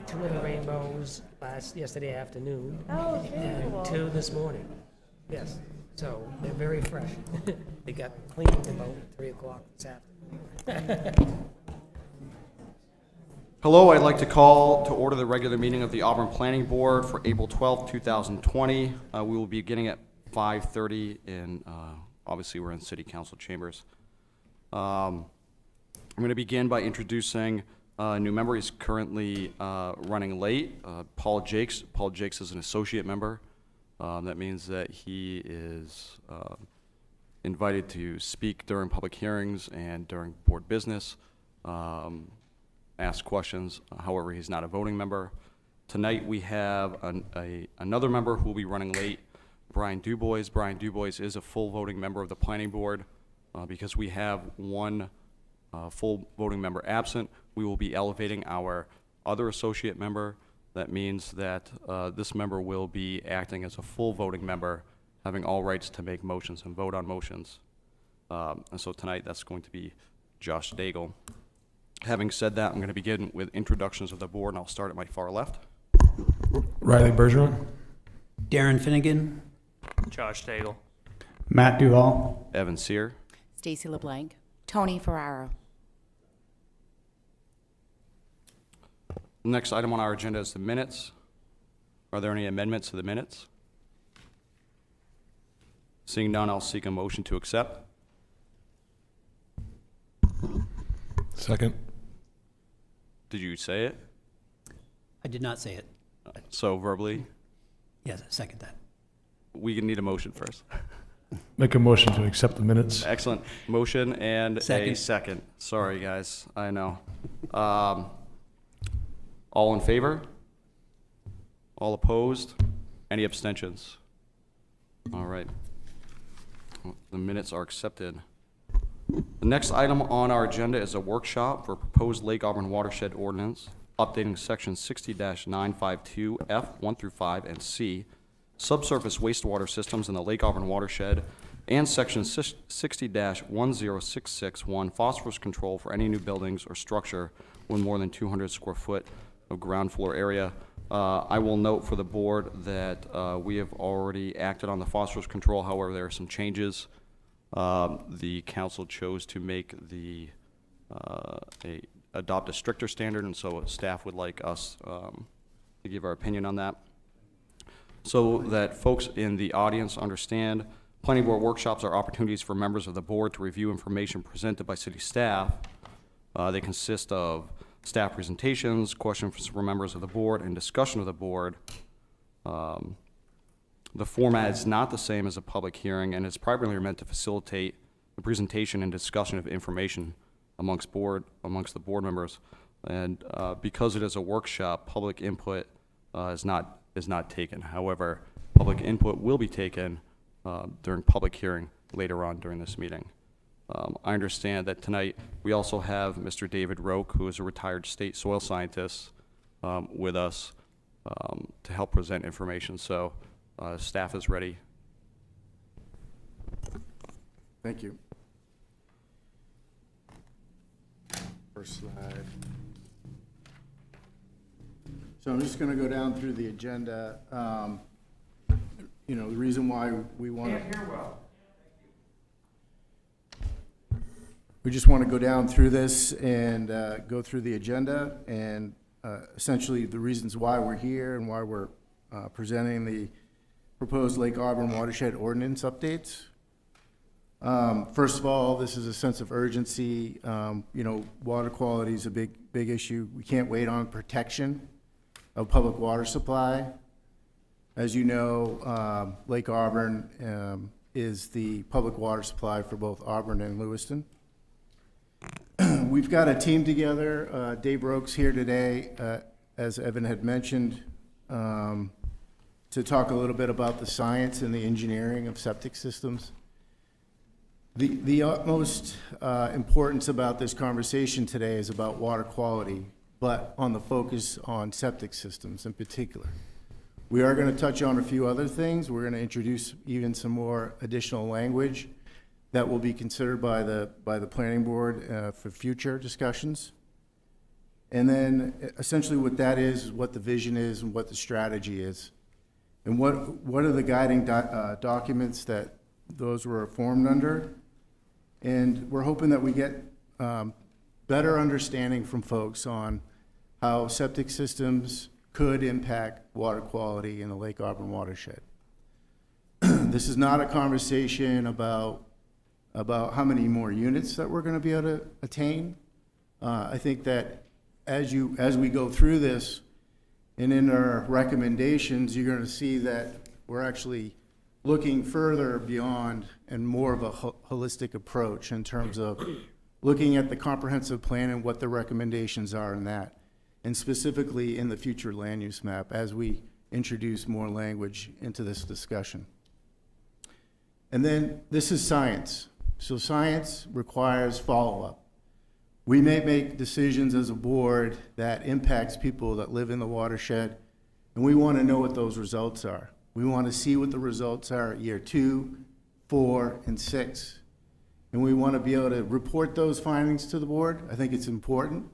2 of the rainbows yesterday afternoon. Oh, very And cool. 2 this morning. Yes, so they're very fresh. They got cleaned about 3 o'clock this afternoon. Hello, I'd like to call to order the regular meeting of the Auburn Planning Board for April 12, 2020. We will be beginning at 5:30 and obviously we're in City Council chambers. I'm going to begin by introducing a new member. He's currently running late, Paul Jakes. Paul Jakes is an associate member. That means that he is invited to speak during public hearings and during board business. Ask questions. However, he's not a voting member. Tonight we have another member who will be running late, Brian Dubois. Brian Dubois is a full voting member of the planning board. Because we have one full voting member absent, we will be elevating our other associate member. That means that this member will be acting as a full voting member, having all rights to make motions and vote on motions. And so tonight that's going to be Josh Daigle. Having said that, I'm going to begin with introductions of the board, and I'll start at my far left. Riley Bergeron. Darren Finnegan. Josh Daigle. Matt Duhall. Evan Sear. Stacy LeBlanc. Tony Ferraro. Next item on our agenda is the minutes. Are there any amendments to the minutes? Seeing none, I'll seek a motion to accept. Second. Did you say it? I did not say it. So verbally? Yes, I second that. We need a motion first. Make a motion to accept the minutes. Excellent. Motion and a Second. second. Sorry, guys. I know. All in favor? All opposed? Any abstentions? All right. The minutes are accepted. The next item on our agenda is a workshop for proposed Lake Auburn Watershed Ordinance, updating section 60-952 F 1 through 5 and C, subsurface wastewater systems in the Lake Auburn watershed, and section 60-10661 phosphorus control for any new buildings or structure with more than 200 square foot of ground floor area. I will note for the board that we have already acted on the phosphorus control. However, there are some changes. The council chose to make the adopt a stricter standard, and so staff would like us to give our opinion on that. So that folks in the audience understand, planning board workshops are opportunities for members of the board to review information presented by city staff. They consist of staff presentations, questions from members of the board, and discussion of the board. The format is not the same as a public hearing, and is primarily meant to facilitate the presentation and discussion of information amongst the board members. And because it is a workshop, public input is not taken. However, public input will be taken during public hearing later on during this meeting. I understand that tonight we also have Mr. David Roque, who is a retired state soil scientist, with us to help present information. So staff is ready. Thank you. First slide. So I'm just going to go down through the agenda. The reason why we want to... We just want to go down through this and go through the agenda and essentially the reasons why we're here and why we're presenting the proposed Lake Auburn Watershed Ordinance updates. First of all, this is a sense of urgency. Water quality is a big issue. We can't wait on protection of public water supply. As you know, Lake Auburn is the public water supply for both Auburn and Lewiston. We've got a team together. Dave Roque's here today, as Evan had mentioned, to talk a little bit about the science and the engineering of septic systems. The utmost importance about this conversation today is about water quality, but on the focus on septic systems in particular. We are going to touch on a few other things. We're going to introduce even some more additional language that will be considered by the planning board for future discussions. And then essentially what that is what the vision is and what the strategy is. And what are the guiding documents that those were formed under? And we're hoping that we get better understanding from folks on how septic systems could impact water quality in the Lake Auburn watershed. This is not a conversation about how many more units that we're going to be able to attain. I think that as we go through this and in our recommendations, you're going to see that we're actually looking further beyond and more of a holistic approach in terms of looking at the comprehensive plan and what the recommendations are in that, and specifically in the future land use map as we introduce more language into this discussion. And then this is science. So science requires follow-up. We may make decisions as a board that impacts people that live in the watershed, and we want to know what those results are. We want to see what the results are at year 2, 4, and 6. And we want to be able to report those findings to the board. I think it's important.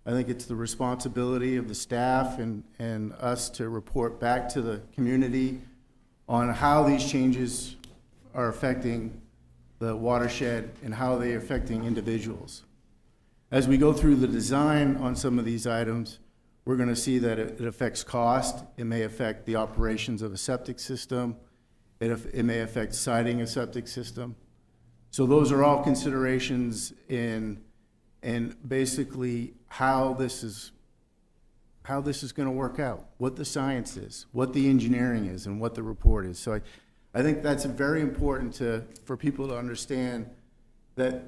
I think it's the responsibility of the staff and us to report back to the community on how these changes are affecting the watershed and how they're affecting individuals. As we go through the design on some of these items, we're going to see that it affects cost. It may affect the operations of a septic system. It may affect siting a septic system. So those are all considerations in basically how this is going to work out, what the science is, what the engineering is, and what the report is. So I think that's very important for people to understand that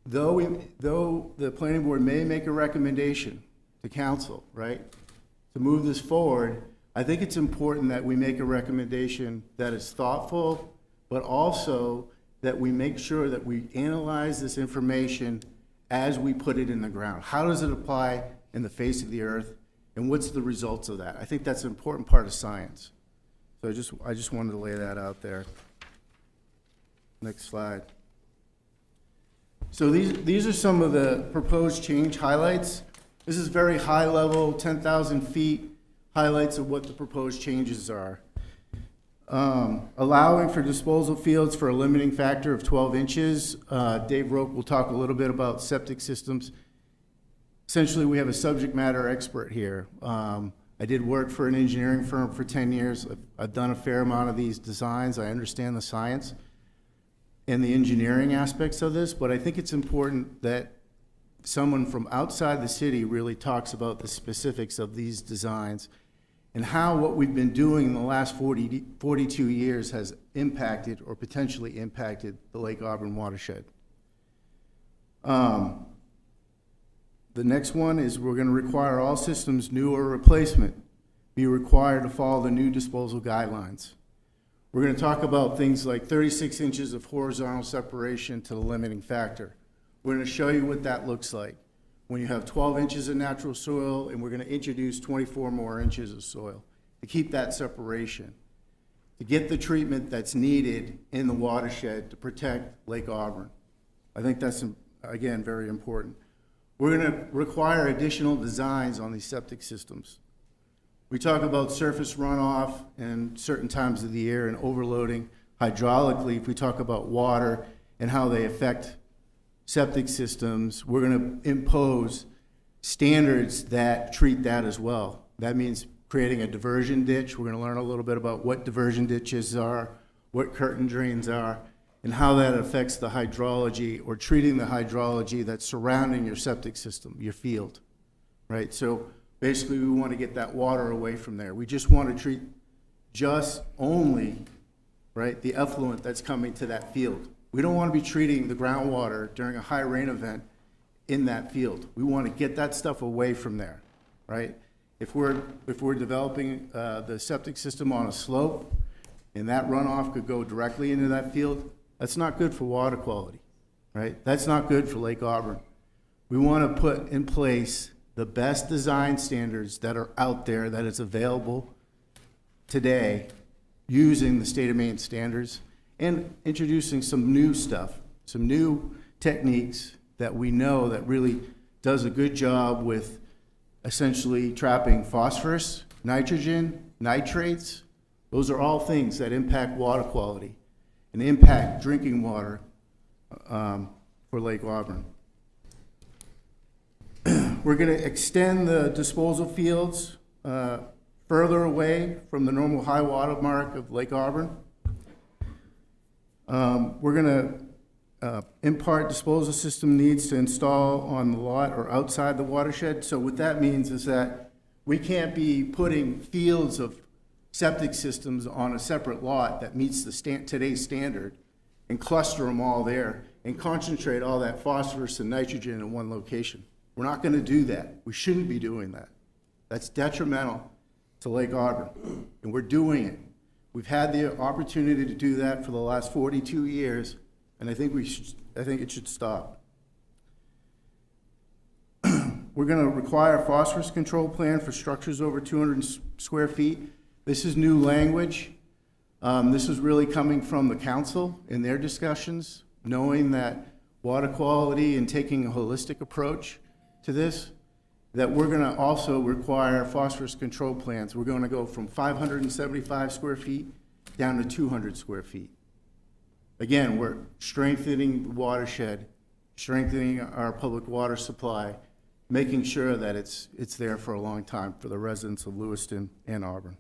though the planning board may make a recommendation to council, right, to move this forward, I think it's important that we make a recommendation that is thoughtful, but also that we make sure that we analyze this information as we put it in the ground. How does it apply in the face of the earth, and what's the results of that? I think that's an important part of science. So I just wanted to lay that out there. Next slide. So these are some of the proposed change highlights. This is very high level, 10,000 feet highlights of what the proposed changes are. Allowing for disposal fields for a limiting factor of 12 inches. Dave Roque will talk a little bit about septic systems. Essentially, we have a subject matter expert here. I did work for an engineering firm for 10 years. I've done a fair amount of these designs. I understand the science and the engineering aspects of this, but I think it's important that someone from outside the city really talks about the specifics of these designs and how what we've been doing in the last 42 years has impacted or potentially impacted the Lake Auburn watershed. The next one is we're going to require all systems, new or replacement, be required to follow the new disposal guidelines. We're going to talk about things like 36 inches of horizontal separation to the limiting factor. We're going to show you what that looks like when you have 12 inches of natural soil, and we're going to introduce 24 more inches of soil to keep that separation, to get the treatment that's needed in the watershed to protect Lake Auburn. I think that's, again, very important. We're going to require additional designs on these septic systems. We talk about surface runoff and certain times of the year and overloading hydraulically. If we talk about water and how they affect septic systems, we're going to impose standards that treat that as well. That means creating a diversion ditch. We're going to learn a little bit about what diversion ditches are, what curtain drains are, and how that affects the hydrology or treating the hydrology that's surrounding your septic system, your field, right? So basically we want to get that water away from there. We just want to treat just only, right, the effluent that's coming to that field. We don't want to be treating the groundwater during a high rain event in that field. We want to get that stuff away from there, right? If we're developing the septic system on a slope and that runoff could go directly into that field, that's not good for water quality, right? That's not good for Lake Auburn. We want to put in place the best design standards that are out there, that is available today, using the state of Maine standards and introducing some new stuff, some new techniques that we know that really does a good job with essentially trapping phosphorus, nitrogen, nitrates. Those are all things that impact water quality and impact drinking water for Lake Auburn. We're going to extend the disposal fields further away from the normal high water mark of Lake Auburn. We're going to impart disposal system needs to install on the lot or outside the watershed. So what that means is that we can't be putting fields of septic systems on a separate lot that meets the today's standard and cluster them all there and concentrate all that phosphorus and nitrogen in one location. We're not going to do that. We shouldn't be doing that. That's detrimental to Lake Auburn, and we're doing it. We've had the opportunity to do that for the last 42 years, and I think it should stop. We're going to require a phosphorus control plan for structures over 200 square feet. This is new language. This is really coming from the council in their discussions, knowing that water quality and taking a holistic approach to this, that we're going to also require phosphorus control plans. We're going to go from 575 square feet down to 200 square feet. Again, we're strengthening the watershed, strengthening our public water supply, making sure that it's there for a long time for the residents of Lewiston and Auburn.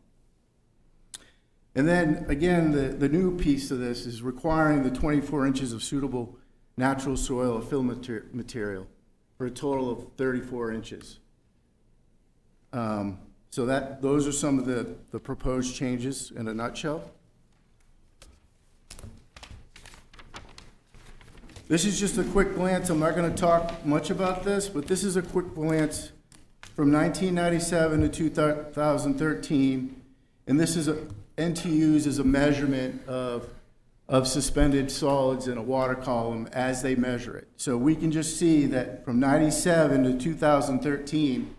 And then, again, the new piece of this is requiring the 24 inches of suitable natural soil or fill material for a total of 34 inches. So those are some of the proposed changes in a nutshell. This is just a quick glance. I'm not going to talk much about this, but this is a quick glance from 1997 to 2013, and this is NTUs is a measurement of suspended solids in a water column as they measure it. So we can just see that from 97 to 2013,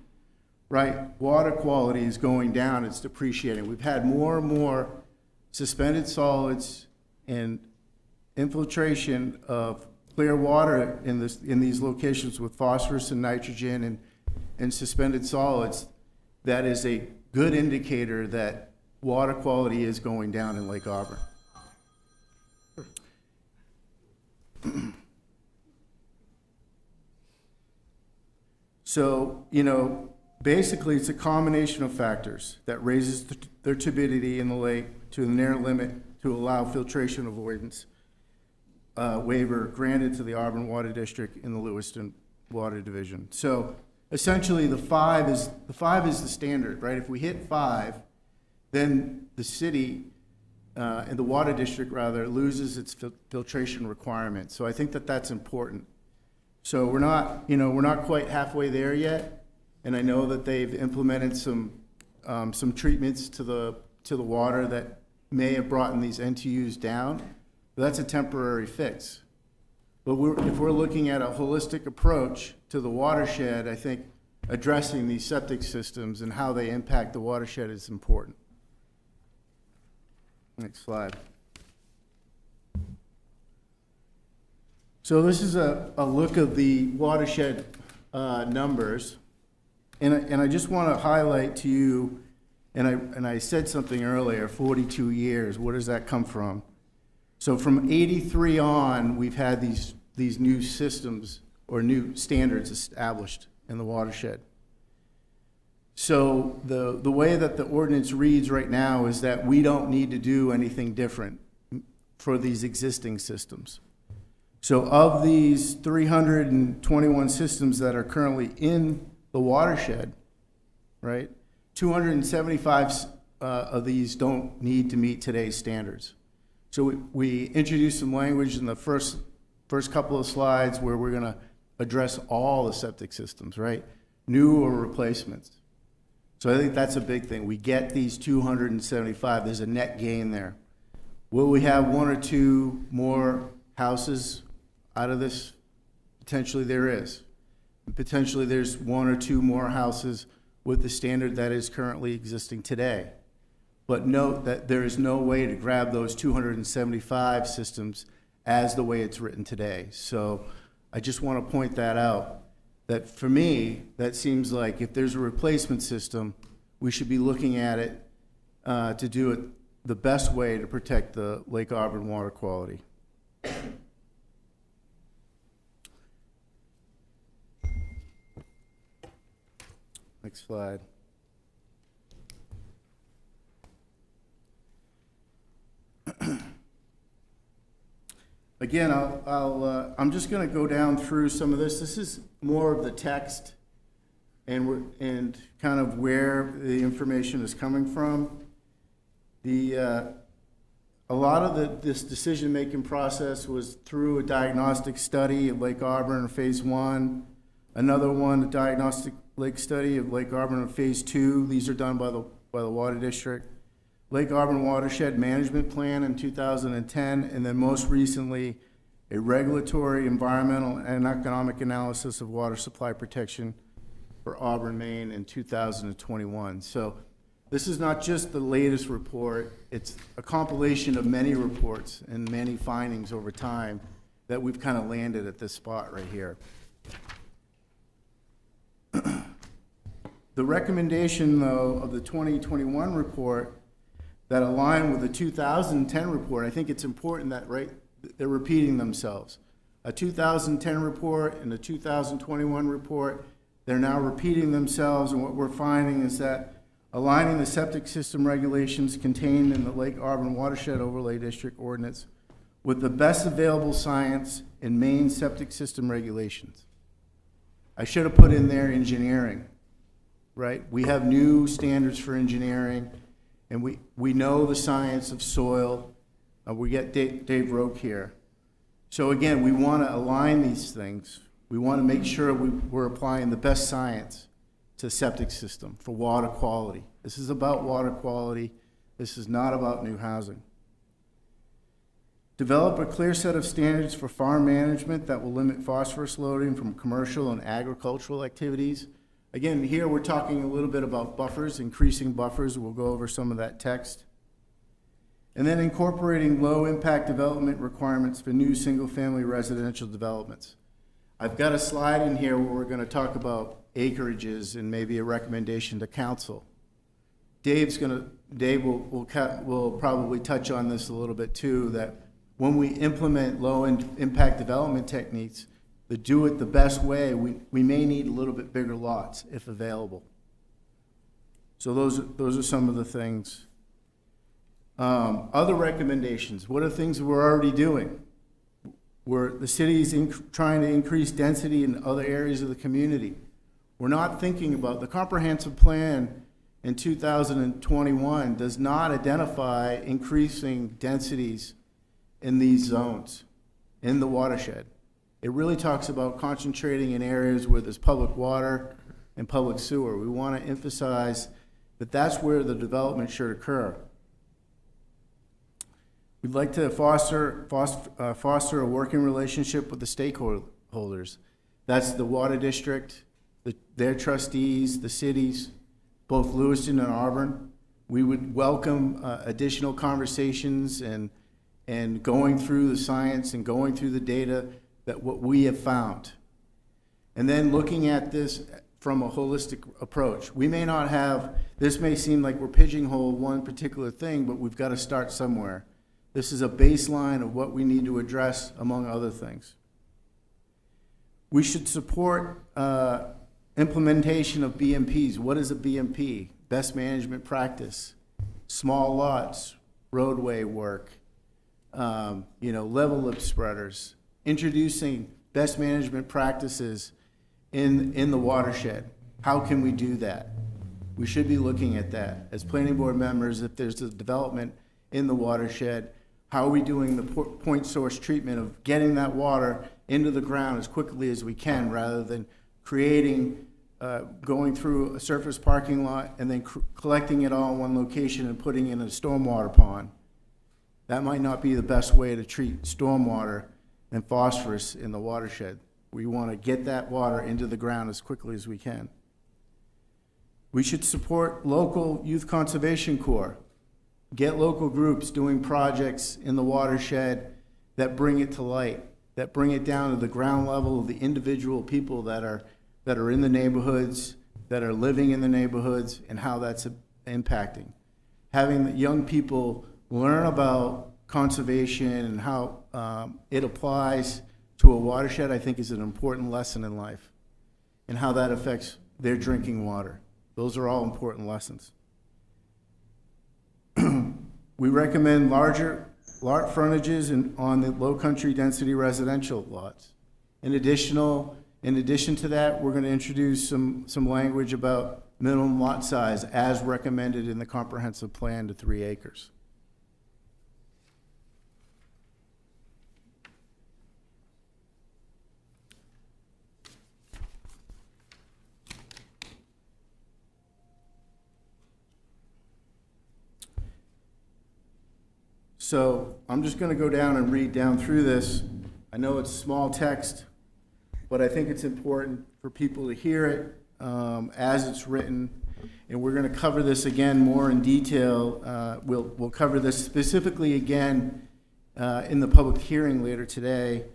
right, water quality is going down, it's depreciating. We've had more and more suspended solids and infiltration of clear water in these locations with phosphorus and nitrogen and suspended solids. That is a good indicator that water quality is going down in Lake Auburn. So, basically it's a combination of factors that raises their turbidity in the lake to the near limit to allow filtration avoidance waiver granted to the Auburn Water District in the Lewiston Water Division. So essentially the 5 is the standard, right? If we hit 5, then the city and the water district rather loses its filtration requirement. So I think that that's important. So we're not quite halfway there yet, and I know that they've implemented some treatments to the water that may have brought these NTUs down. But that's a temporary fix. But if we're looking at a holistic approach to the watershed, I think addressing these septic systems and how they impact the watershed is important. Next slide. So this is a look of the watershed numbers, and I just want to highlight to you, and I said something earlier, 42 years, where does that come from? So from 83 on, we've had these new systems or new standards established in the watershed. So the way that the ordinance reads right now is that we don't need to do anything different for these existing systems. So of these 321 systems that are currently in the watershed, right, 275 of these don't need to meet today's standards. So we introduced some language in the first couple of slides where we're going to address all the septic systems, right, new or replacements. So I think that's a big thing. We get these 275. There's a net gain there. Will we have 1 or 2 more houses out of this? Potentially there is. Potentially there's 1 or 2 more houses with the standard that is currently existing today. But note that there is no way to grab those 275 systems as the way it's written today. So I just want to point that out. that for me, that seems like if there's a replacement system, we should be looking at it to do it the best way to protect the Lake Auburn water quality. Next slide. Again, I'm just going to go down through some of this. This is more of the text and kind of where the information is coming from. A lot of this decision-making process was through a diagnostic study of Lake Auburn in Phase 1, another one, a diagnostic lake study of Lake Auburn in Phase 2. These are done by the Water District. Lake Auburn Watershed Management Plan in 2010, and then most recently, a regulatory, environmental, and economic analysis of water supply protection for Auburn, Maine in 2021. So this is not just the latest report, it's a compilation of many reports and many findings over time that we've kind of landed at this spot right here. The recommendation, though, of the 2021 report that align with the 2010 report, I think it's important that, right, they're repeating themselves. A 2010 report and a 2021 report, they're now repeating themselves, and what we're finding is that aligning the septic system regulations contained in the Lake Auburn Watershed Overlay District Ordinance with the best available science in Maine septic system regulations. I should have put in there engineering, right? We have new standards for engineering, and we know the science of soil. We get Dave Roque here. So again, we want to align these things. We want to make sure we're applying the best science to septic system for water quality. This is about water quality. This is not about new housing. Develop a clear set of standards for farm management that will limit phosphorus loading from commercial and agricultural activities. Again, here we're talking a little bit about buffers, increasing buffers. We'll go over some of that text. And then incorporating low-impact development requirements for new single-family residential developments. I've got a slide in here where we're going to talk about acreages and maybe a recommendation to council. Dave will probably touch on this a little bit too, that when we implement low-impact development techniques, to do it the best way, we may need a little bit bigger lots if available. So those are some of the things. Other recommendations, what are things we're already doing? The city's trying to increase density in other areas of the community. We're not thinking about, the comprehensive plan in 2021 does not identify increasing densities in these zones, in the watershed. It really talks about concentrating in areas where there's public water and public sewer. We want to emphasize that that's where the development should occur. We'd like to foster a working relationship with the stakeholders. That's the Water District, their trustees, the cities, both Lewiston and Auburn. We would welcome additional conversations and going through the science and going through the data that what we have found. And then looking at this from a holistic approach. We may not have, this may seem like we're pigeonholed one particular thing, but we've got to start somewhere. This is a baseline of what we need to address, among other things. We should support implementation of BMPs. What is a BMP? Best management practice, small lots, roadway work, level lip spreaders, introducing best management practices in the watershed. How can we do that? We should be looking at that. As planning board members, if there's a development in the watershed, how are we doing the point source treatment of getting that water into the ground as quickly as we can, rather than creating, going through a surface parking lot and then collecting it all in one location and putting it in a stormwater pond. That might not be the best way to treat stormwater and phosphorus in the watershed. We want to get that water into the ground as quickly as we can. We should support local youth conservation corps. Get local groups doing projects in the watershed that bring it to light, that bring it down to the ground level of the individual people that are that are in the neighborhoods, that are living in the neighborhoods, and how that's impacting. Having the young people learn about conservation and how it applies to a watershed, I think, is an important lesson in life, and how that affects their drinking water. Those are all important lessons. We recommend larger lot frontages on the low country density residential lots. In addition to that, we're going to introduce some language about minimum lot size as recommended in the comprehensive plan to 3 acres. So I'm just going to go down and read down through this. I know it's small text, but I think it's important for people to hear it as it's written. And we're going to cover this again more in detail. We'll cover this specifically again in the public hearing later today,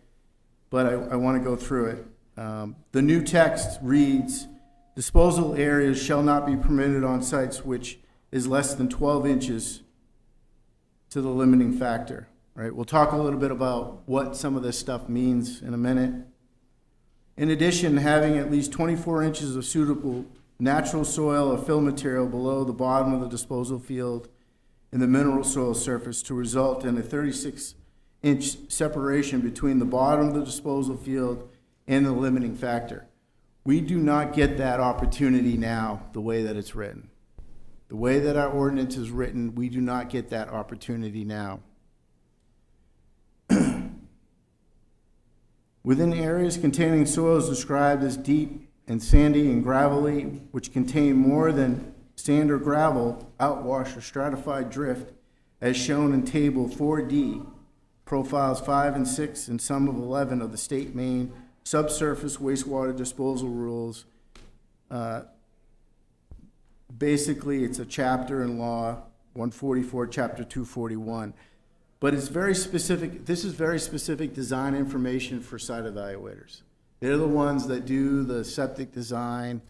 but I want to go through it. The new text reads, disposal areas shall not be permitted on sites which is less than 12 inches to the limiting factor, right? We'll talk a little bit about what some of this stuff means in a minute. In addition, having at least 24 inches of suitable natural soil or fill material below the bottom of the disposal field in the mineral soil surface to result in a 36-inch separation between the bottom of the disposal field and the limiting factor. We do not get that opportunity now the way that it's written. The way that our ordinance is written, we do not get that opportunity now. Within areas containing soils described as deep and sandy and gravelly, which contain more than standard gravel, outwash, or stratified drift, as shown in Table 4D, Profiles 5 and 6, and some of 11 of the State Maine Subsurface Wastewater Disposal Rules. Basically, it's a chapter in law, 144, chapter 241. But it's very specific. This is very specific design information for site evaluators. They're the ones that do the septic design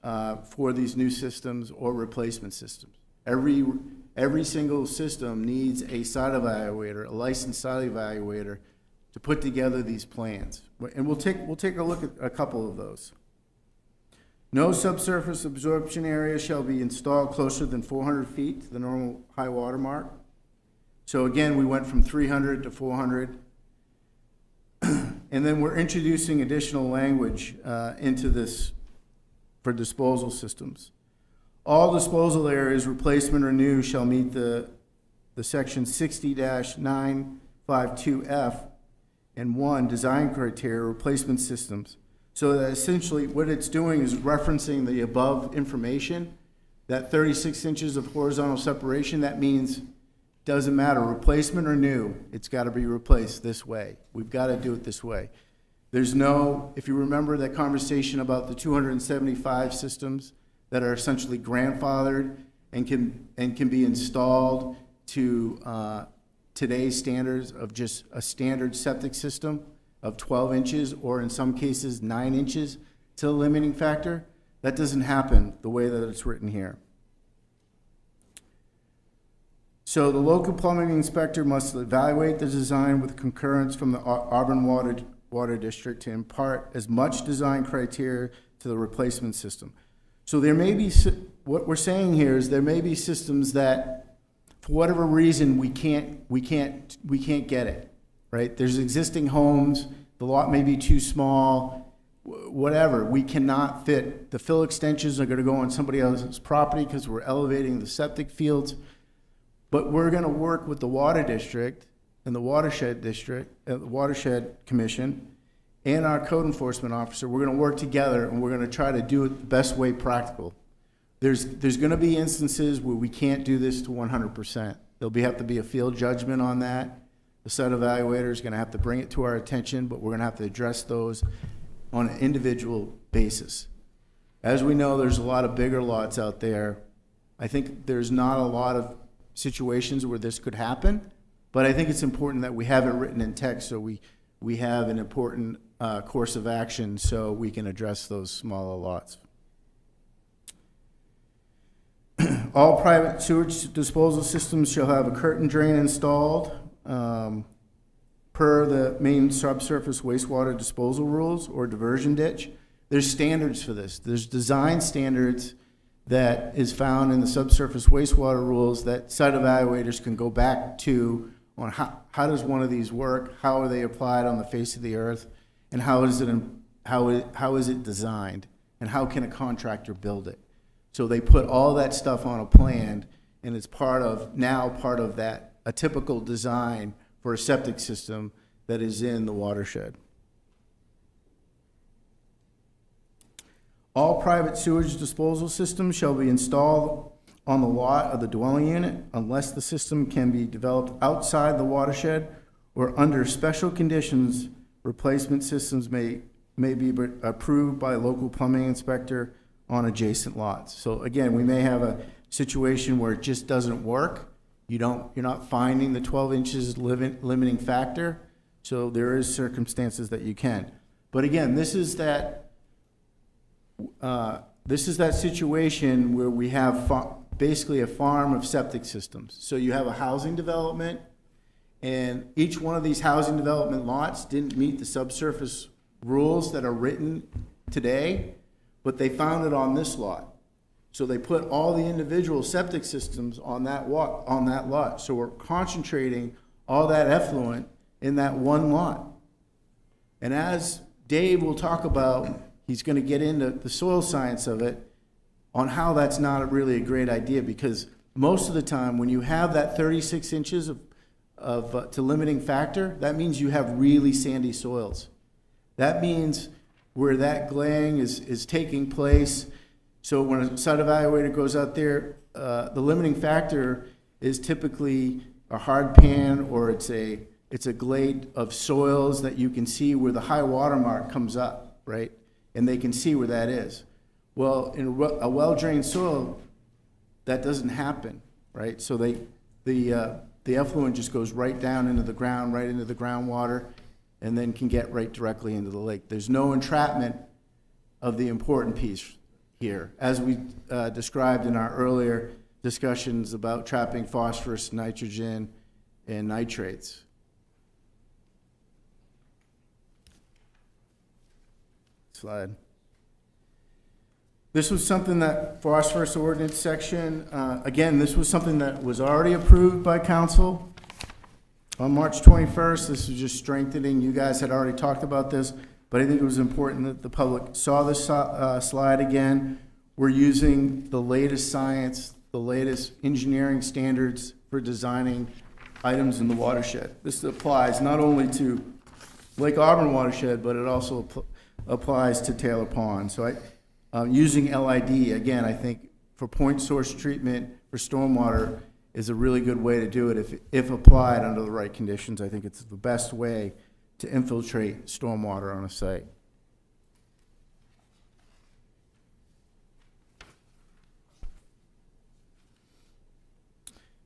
for these new systems or replacement systems. Every single system needs a site evaluator, a licensed site evaluator, to put together these plans. And we'll take a look at a couple of those. No subsurface absorption area shall be installed closer than 400 feet to the normal high water mark. So again, we went from 300 to 400. And then we're introducing additional language into this for disposal systems. All disposal areas, replacement or new, shall meet the section 60-952F and 1 design criteria replacement systems. So that essentially what it's doing is referencing the above information, that 36 inches of horizontal separation. That means doesn't matter, replacement or new, it's got to be replaced this way. We've got to do it this way. There's no, if you remember that conversation about the 275 systems that are essentially grandfathered and can be installed to today's standards of just a standard septic system of 12 inches, or in some cases 9 inches to the limiting factor, that doesn't happen the way that it's written here. So the local plumbing inspector must evaluate the design with concurrence from the Auburn Water District to impart as much design criteria to the replacement system. So there may be, what we're saying here is there may be systems that, for whatever reason, we can't get it. Right? There's existing homes, the lot may be too small, whatever. We cannot fit. The fill extensions are going to go on somebody else's property because we're elevating the septic fields. But we're going to work with the Water District and the Watershed District, the Watershed Commission, and our code enforcement officer. We're going to work together, and we're going to try to do it the best way practical. There's going to be instances where we can't do this to 100%. There'll have to be a field judgment on that. The site evaluator is going to have to bring it to our attention, but we're going to have to address those on an individual basis. As we know, there's a lot of bigger lots out there. I think there's not a lot of situations where this could happen, but I think it's important that we have it written in text so we have an important course of action so we can address those smaller lots. All private sewage disposal systems shall have a curtain drain installed per the main subsurface wastewater disposal rules or diversion ditch. There's standards for this. There's design standards that is found in the subsurface wastewater rules that site evaluators can go back to on how does one of these work, how are they applied on the face of the earth, and how is it designed, and how can a contractor build it. So they put all that stuff on a plan, and it's part of that, a typical design for a septic system that is in the watershed. All private sewage disposal systems shall be installed on the lot of the dwelling unit unless the system can be developed outside the watershed or under special conditions. Replacement systems may be approved by a local plumbing inspector on adjacent lots. So again, we may have a situation where it just doesn't work. You're not finding the 12 inches limiting factor. So there is circumstances that you can. But again, this is that situation where we have basically a farm of septic systems. So you have a housing development, and each one of these housing development lots didn't meet the subsurface rules that are written today, but they found it on this lot. So they put all the individual septic systems on that lot. So we're concentrating all that effluent in that one lot. And as Dave will talk about, he's going to get into the soil science of it on how that's not really a great idea, because most of the time when you have that 36 inches to limiting factor, that means you have really sandy soils. That means where that glaying is taking place. So when a site evaluator goes out there, the limiting factor is typically a hard pan, or it's a glade of soils that you can see where the high water mark comes up, right? And they can see where that is. Well, in a well-drained soil, that doesn't happen, right? So the effluent just goes right down into the ground, right into the groundwater, and then can get right directly into the lake. There's no entrapment of the important piece here, as we described in our earlier discussions about trapping phosphorus, nitrogen, and nitrates. Slide. This was something that phosphorus ordinance section, again, this was something that was already approved by council on March 21st. This was just strengthening. You guys had already talked about this, but I think it was important that the public saw this slide again. We're using the latest science, the latest engineering standards for designing items in the watershed. This applies not only to Lake Auburn watershed, but it also applies to Taylor Pond. So using LID, again, I think for point source treatment for stormwater is a really good way to do it if applied under the right conditions. I think it's the best way to infiltrate stormwater on a site.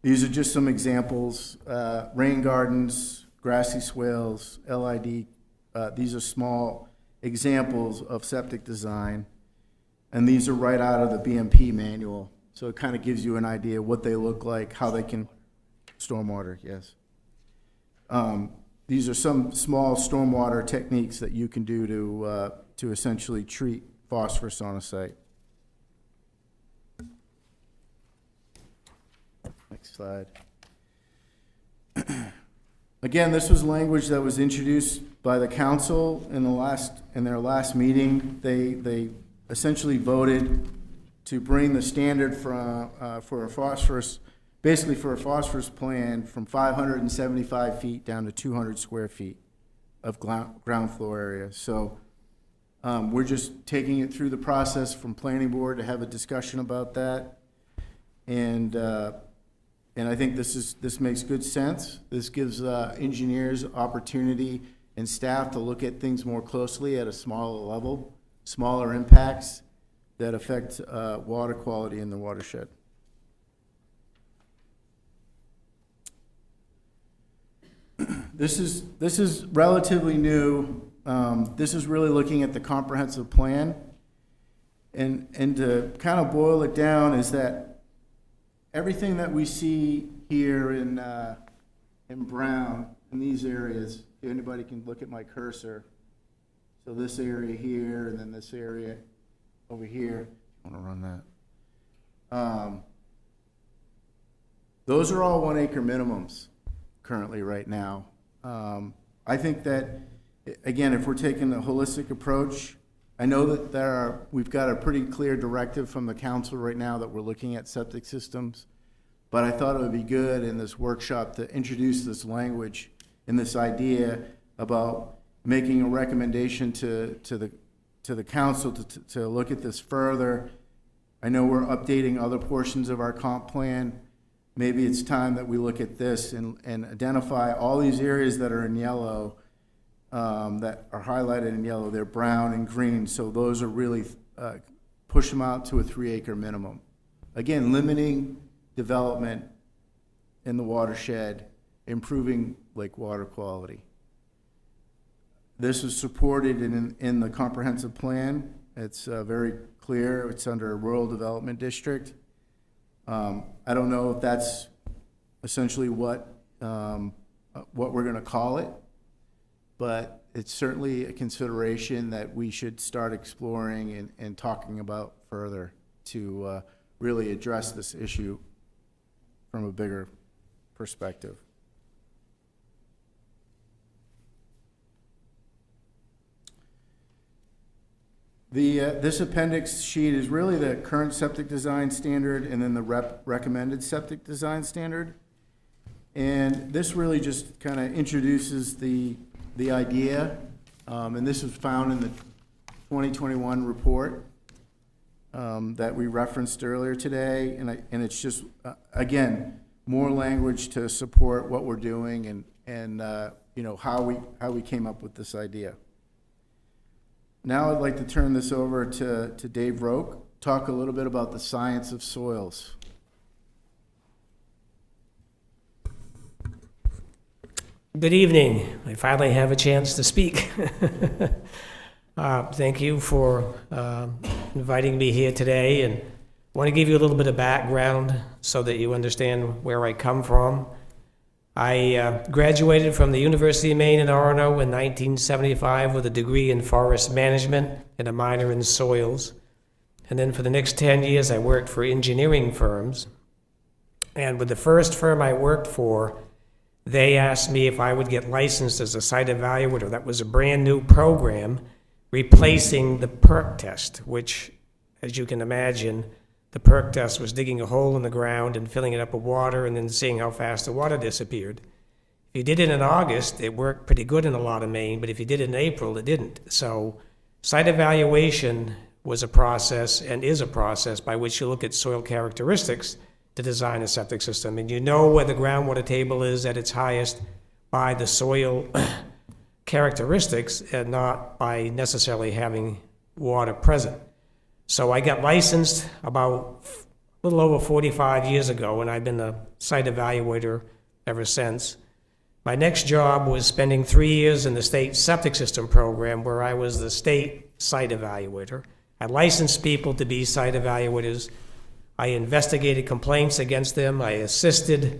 These are just some examples. Rain gardens, grassy swales, LID. These are small examples of septic design. And these are right out of the BMP manual. So it kind of gives you an idea what they look like, how they can, stormwater, yes. These are some small stormwater techniques that you can do to essentially treat phosphorus on a site. Next slide. Again, this was language that was introduced by the council in their last meeting. They essentially voted to bring the standard for a phosphorus, basically for a phosphorus plan, from 575 feet down to 200 square feet of ground floor area. So we're just taking it through the process from planning board to have a discussion about that. And I think this makes good sense. This gives engineers opportunity and staff to look at things more closely at a smaller level, smaller impacts that affect water quality in the watershed. This is relatively new. This is really looking at the comprehensive plan. And to kind of boil it down is that everything that we see here in brown, in these areas, if anybody can look at my cursor. So this area here, and then this area over here. I want to run that. Those are all 1 acre minimums currently right now. I think that, again, if we're taking a holistic approach, I know that we've got a pretty clear directive from the council right now that we're looking at septic systems, but I thought it would be good in this workshop to introduce this language and this idea about making a recommendation to the council to look at this further. I know we're updating other portions of our comp plan. Maybe it's time that we look at this and identify all these areas that are in yellow, that are highlighted in yellow. They're brown and green, so those are really, push them out to a 3 acre minimum. Again, limiting development in the watershed, improving lake water quality. This is supported in the comprehensive plan. It's very clear. It's under a rural development district. I don't know if that's essentially what we're going to call it, but it's certainly a consideration that we should start exploring and talking about further to really address this issue from a bigger perspective. This appendix sheet is really the current septic design standard and then the recommended septic design standard. And this really just kind of introduces the idea, and this was found in the 2021 report that we referenced earlier today. And it's just, again, more language to support what we're doing and you know, how we came up with this idea. Now I'd like to turn this over to Dave Roque, talk a little bit about the science of soils. Good evening. I finally have a chance to speak. Thank you for inviting me here today, and I want to give you a little bit of background so that you understand where I come from. I graduated from the University of Maine in Orono in 1975 with a degree in forest management and a minor in soils. And then for the next 10 years, I worked for engineering firms. And with the first firm I worked for, they asked me if I would get licensed as a site evaluator. That was a brand new program replacing the PERC test, which, as you can imagine, the PERC test was digging a hole in the ground and filling it up with water and then seeing how fast the water disappeared. If you did it in August, it worked pretty good in a lot of Maine, but if you did it in April, it didn't. So site evaluation was a process and is a process by which you look at soil characteristics to design a septic system. And you know where the groundwater table is at its highest by the soil characteristics and not by necessarily having water present. So I got licensed about a little over 45 years ago, and I've been a site evaluator ever since. My next job was spending 3 years in the state septic system program, where I was the state site evaluator. I licensed people to be site evaluators. I investigated complaints against them. I assisted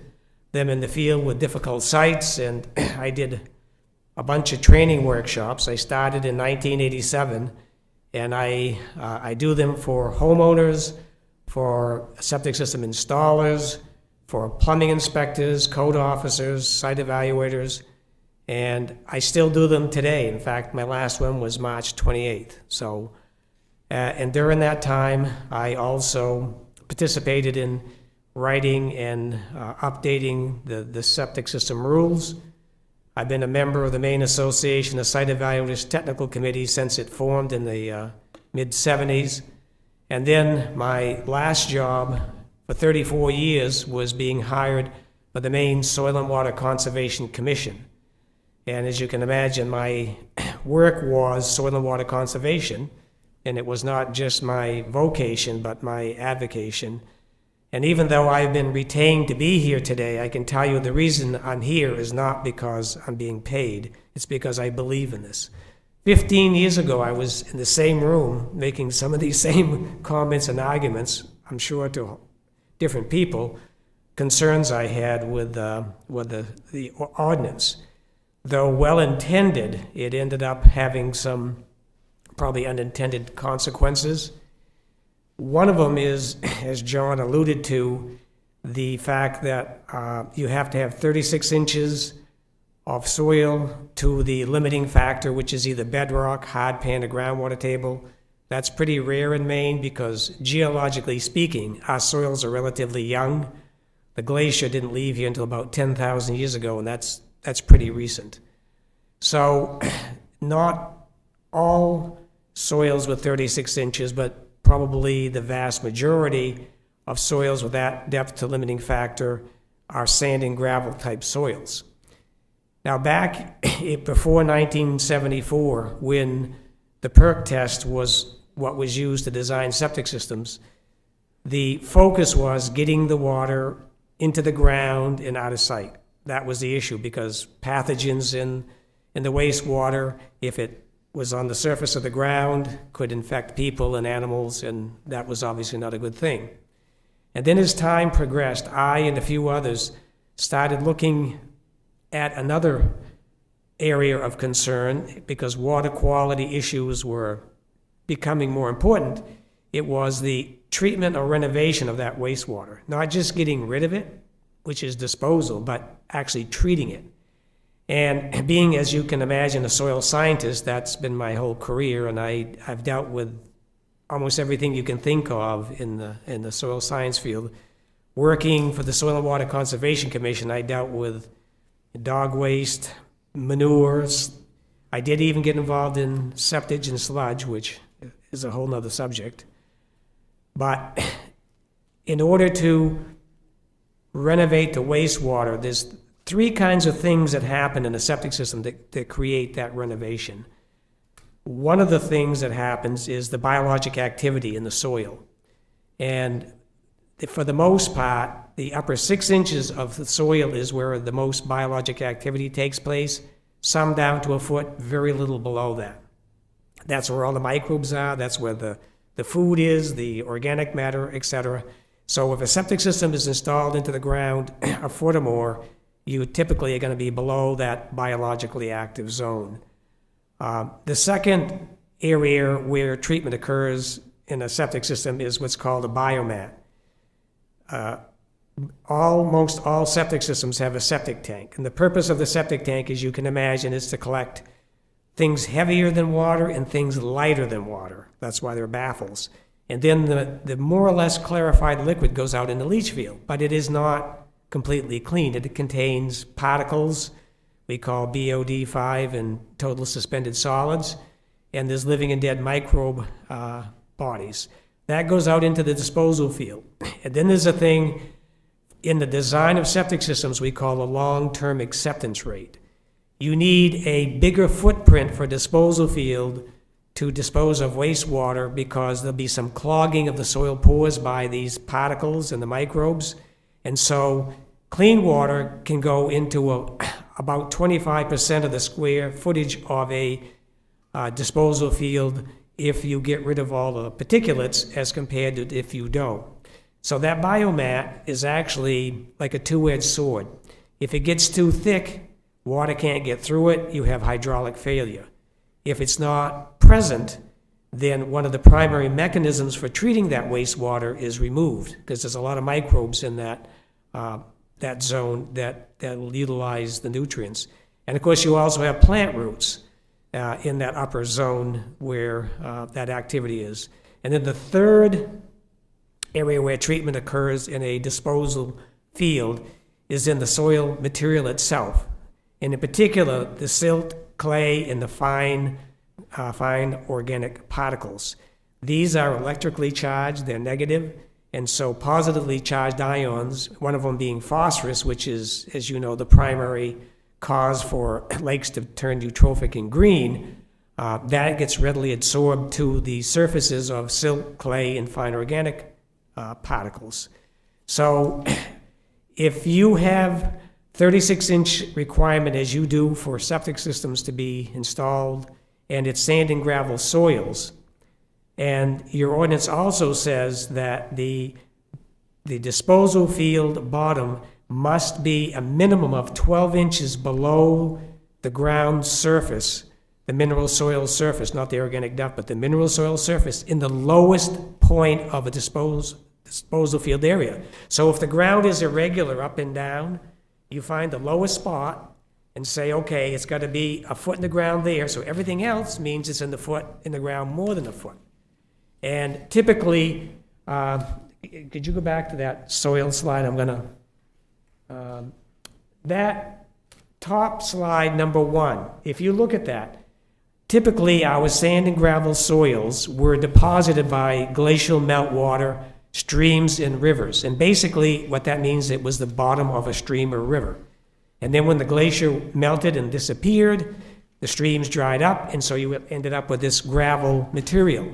them in the field with difficult sites, and I did a bunch of training workshops. I started in 1987. And I do them for homeowners, for septic system installers, for plumbing inspectors, code officers, site evaluators, and I still do them today. In fact, my last one was March 28th. So, and during that time, I also participated in writing and updating the septic system rules. I've been a member of the Maine Association of Site Evaluators Technical Committee since it formed in the mid-70s. And then my last job for 34 years was being hired by the Maine Soil and Water Conservation Commission. And as you can imagine, my work was soil and water conservation, and it was not just my vocation, but my avocation. And even though I've been retained to be here today, I can tell you the reason I'm here is not because I'm being paid. It's because I believe in this. 15 years ago, I was in the same room making some of these same comments and arguments, I'm sure to different people, concerns I had with the ordinance. Though well-intended, it ended up having some probably unintended consequences. One of them is, as John alluded to, the fact that you have to have 36 inches of soil to the limiting factor, which is either bedrock, hard pan, or groundwater table. That's pretty rare in Maine because, geologically speaking, our soils are relatively young. The glacier didn't leave here until about 10,000 years ago, and that's pretty recent. So not all soils with 36 inches, but probably the vast majority of soils with that depth to limiting factor are sand and gravel type soils. Now back before 1974, when the PERC test was what was used to design septic systems, the focus was getting the water into the ground and out of sight. That was the issue because pathogens in the wastewater, if it was on the surface of the ground, could infect people and animals, and that was obviously not a good thing. And then as time progressed, I and a few others started looking at another area of concern because water quality issues were becoming more important. It was the treatment or renovation of that wastewater, not just getting rid of it, which is disposal, but actually treating it. And being, as you can imagine, a soil scientist, that's been my whole career, and I've dealt with almost everything you can think of in the soil science field. Working for the Soil and Water Conservation Commission, I dealt with dog waste, manures. I did even get involved in septic and sludge, which is a whole nother subject. But in order to renovate the wastewater, there's three kinds of things that happen in a septic system that create that renovation. One of the things that happens is the biologic activity in the soil. And for the most part, the upper 6 inches of the soil is where the most biologic activity takes place, some down to a foot, very little below that. That's where all the microbes are, that's where the food is, the organic matter, etc. So if a septic system is installed into the ground a foot or more, you typically are going to be below that biologically active zone. The second area where treatment occurs in a septic system is what's called a biomat. Almost all septic systems have a septic tank, and the purpose of the septic tank, as you can imagine, is to collect things heavier than water and things lighter than water. That's why they're baffles. And then the more or less clarified liquid goes out in the leach field, but it is not completely clean. It contains particles we call BOD5 and total suspended solids, and there's living and dead microbe bodies. That goes out into the disposal field. And then there's a thing in the design of septic systems we call a long-term acceptance rate. You need a bigger footprint for disposal field to dispose of wastewater because there'll be some clogging of the soil pores by these particles and the microbes. And so clean water can go into about 25% of the square footage of a disposal field if you get rid of all the particulates as compared to if you don't. So that biomat is actually like a two-edged sword. If it gets too thick, water can't get through it, you have hydraulic failure. If it's not present, then one of the primary mechanisms for treating that wastewater is removed because there's a lot of microbes in that zone that will utilize the nutrients. And of course, you also have plant roots in that upper zone where that activity is. And then the third area where treatment occurs in a disposal field is in the soil material itself. And in particular, the silt, clay, and the fine organic particles. These are electrically charged, they're negative, and so positively charged ions, one of them being phosphorus, which is, as you know, the primary cause for lakes to turn eutrophic and green, that gets readily absorbed to the surfaces of silt, clay, and fine organic particles. So if you have 36-inch requirement as you do for septic systems to be installed and it's sand and gravel soils. And your ordinance also says that the disposal field bottom must be a minimum of 12 inches below the ground surface, the mineral soil surface, not the organic duct, but the mineral soil surface in the lowest point of a disposal field area. So if the ground is irregular up and down, you find the lowest spot and say, okay, it's got to be a foot in the ground there, so everything else means it's in the ground more than a foot. And typically, could you go back to that soil slide? I'm gonna, that top slide, number 1, if you look at that, typically our sand and gravel soils were deposited by glacial meltwater, streams and rivers. And basically what that means, it was the bottom of a stream or river. And then when the glacier melted and disappeared, the streams dried up, and so you ended up with this gravel material.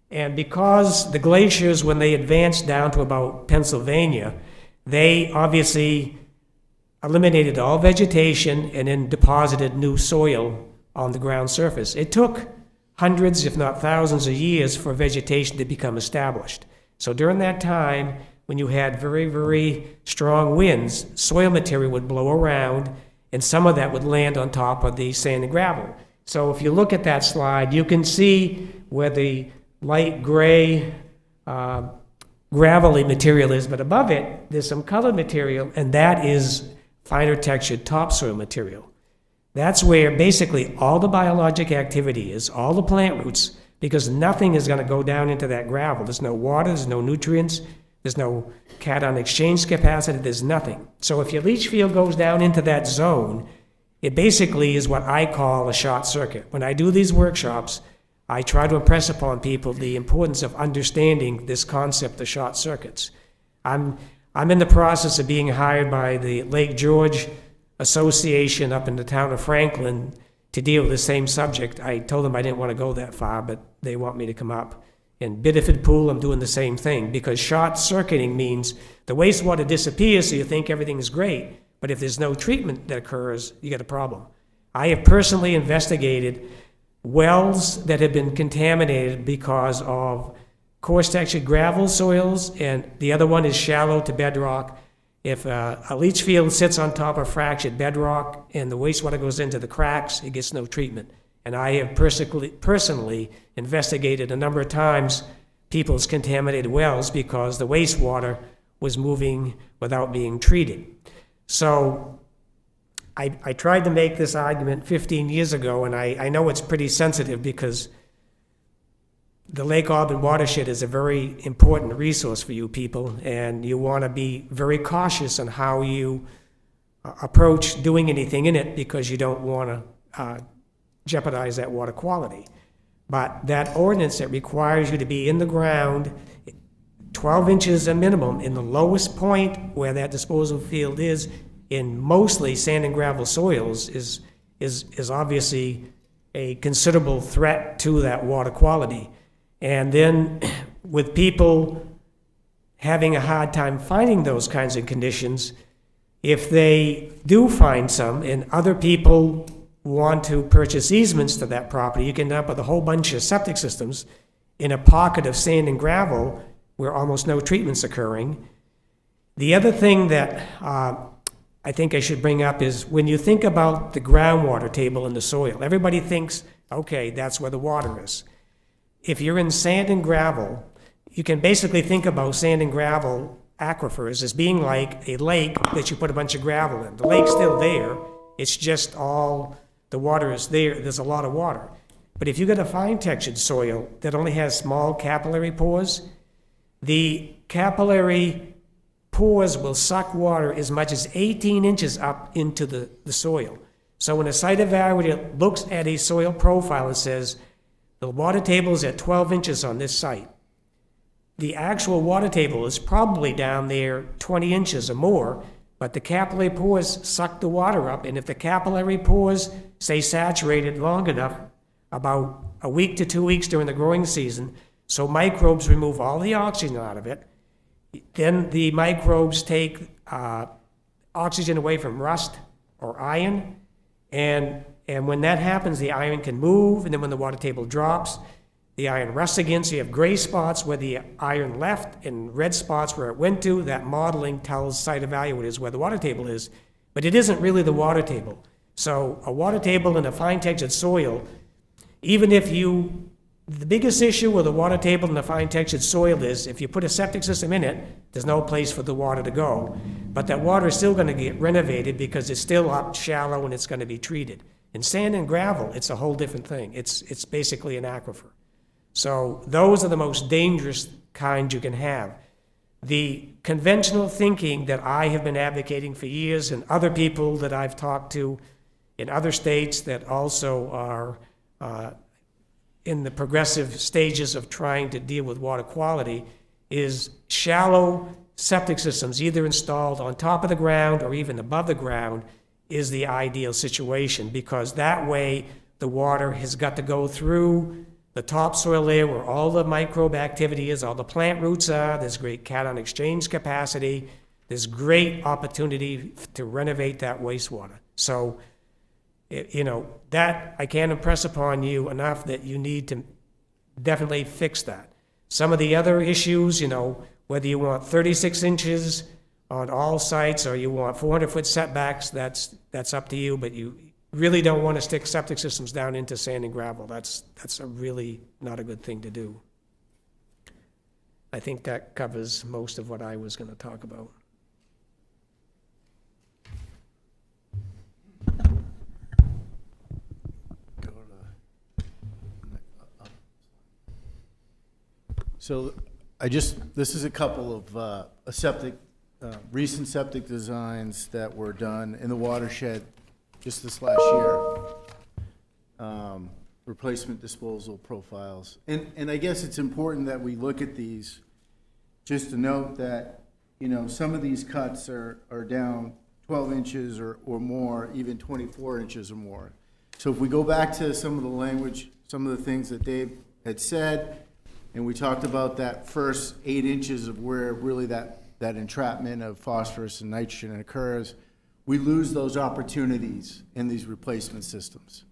And because the glaciers, when they advanced down to about Pennsylvania, they obviously eliminated all vegetation and then deposited new soil on the ground surface. It took hundreds, if not thousands of years for vegetation to become established. So during that time, when you had very, very strong winds, soil material would blow around, and some of that would land on top of the sand and gravel. So if you look at that slide, you can see where the light gray gravelly material is, but above it, there's some colored material, and that is finer textured topsoil material. That's where basically all the biologic activity is, all the plant roots, because nothing is going to go down into that gravel. There's no water, there's no nutrients, there's no cation exchange capacity, there's nothing. So if your leach field goes down into that zone, it basically is what I call a short circuit. When I do these workshops, I try to impress upon people the importance of understanding this concept of short circuits. I'm in the process of being hired by the Lake George Association up in the town of Franklin to deal with the same subject. I told them I didn't want to go that far, but they want me to come up. In Biddeford Pool, I'm doing the same thing, because short circuiting means the wastewater disappears, so you think everything is great, but if there's no treatment that occurs, you get a problem. I have personally investigated wells that have been contaminated because of coarse textured gravel soils, and the other one is shallow to bedrock. If a leach field sits on top of fractured bedrock and the wastewater goes into the cracks, it gets no treatment. And I have personally investigated a number of times people's contaminated wells because the wastewater was moving without being treated. So I tried to make this argument 15 years ago, and I know it's pretty sensitive because the Lake Auburn watershed is a very important resource for you people, and you want to be very cautious on how you approach doing anything in it because you don't want to jeopardize that water quality. But that ordinance that requires you to be in the ground 12 inches a minimum in the lowest point where that disposal field is in mostly sand and gravel soils is obviously a considerable threat to that water quality. And then with people having a hard time finding those kinds of conditions, if they do find some and other people want to purchase easements to that property, you can end up with a whole bunch of septic systems in a pocket of sand and gravel where almost no treatment's occurring. The other thing that I think I should bring up is when you think about the groundwater table in the soil, everybody thinks, okay, that's where the water is. If you're in sand and gravel, you can basically think about sand and gravel aquifers as being like a lake that you put a bunch of gravel in. The lake's still there, it's just all the water is there, there's a lot of water. But if you've got a fine textured soil that only has small capillary pores, the capillary pores will suck water as much as 18 inches up into the soil. So when a site evaluator looks at a soil profile and says, the water table is at 12 inches on this site, the actual water table is probably down there 20 inches or more, but the capillary pores suck the water up, and if the capillary pores stay saturated long enough, about a week to 2 weeks during the growing season, so microbes remove all the oxygen out of it, then the microbes take oxygen away from rust or iron, and And when that happens, the iron can move, and then when the water table drops, the iron rests again, so you have gray spots where the iron left and red spots where it went to. That modeling tells site evaluators where the water table is, but it isn't really the water table. So a water table in a fine textured soil, even if the biggest issue with a water table in a fine textured soil is if you put a septic system in it, there's no place for the water to go. But that water is still gonna get renovated because it's still up shallow and it's gonna be treated. In sand and gravel, it's a whole different thing. It's basically an aquifer. So those are the most dangerous kinds you can have. The conventional thinking that I have been advocating for years, and other people that I've talked to in other states that also are in the progressive stages of trying to deal with water quality, is shallow septic systems, either installed on top of the ground or even above the ground, is the ideal situation, because that way the water has got to go through the topsoil layer where all the microbe activity is, all the plant roots are. There's great cation exchange capacity. There's great opportunity to renovate that wastewater. So, that I can't impress upon you enough that you need to definitely fix that. Some of the other issues, whether you want 36 inches on all sites or you want 400-foot setbacks, that's up to you, but you really don't want to stick septic systems down into sand and gravel. That's a really not a good thing to do. I think that covers most of what I was going to talk about. So this is a couple of recent septic designs that were done in the watershed just this last year. Replacement disposal profiles. And I guess it's important that we look at these, just to note that, some of these cuts are down 12 inches or more, even 24 inches or more. So if we go back to some of the language, some of the things that Dave had said, and we talked about that first 8 inches of where really that entrapment of phosphorus and nitrogen occurs, we lose those opportunities in these replacement systems.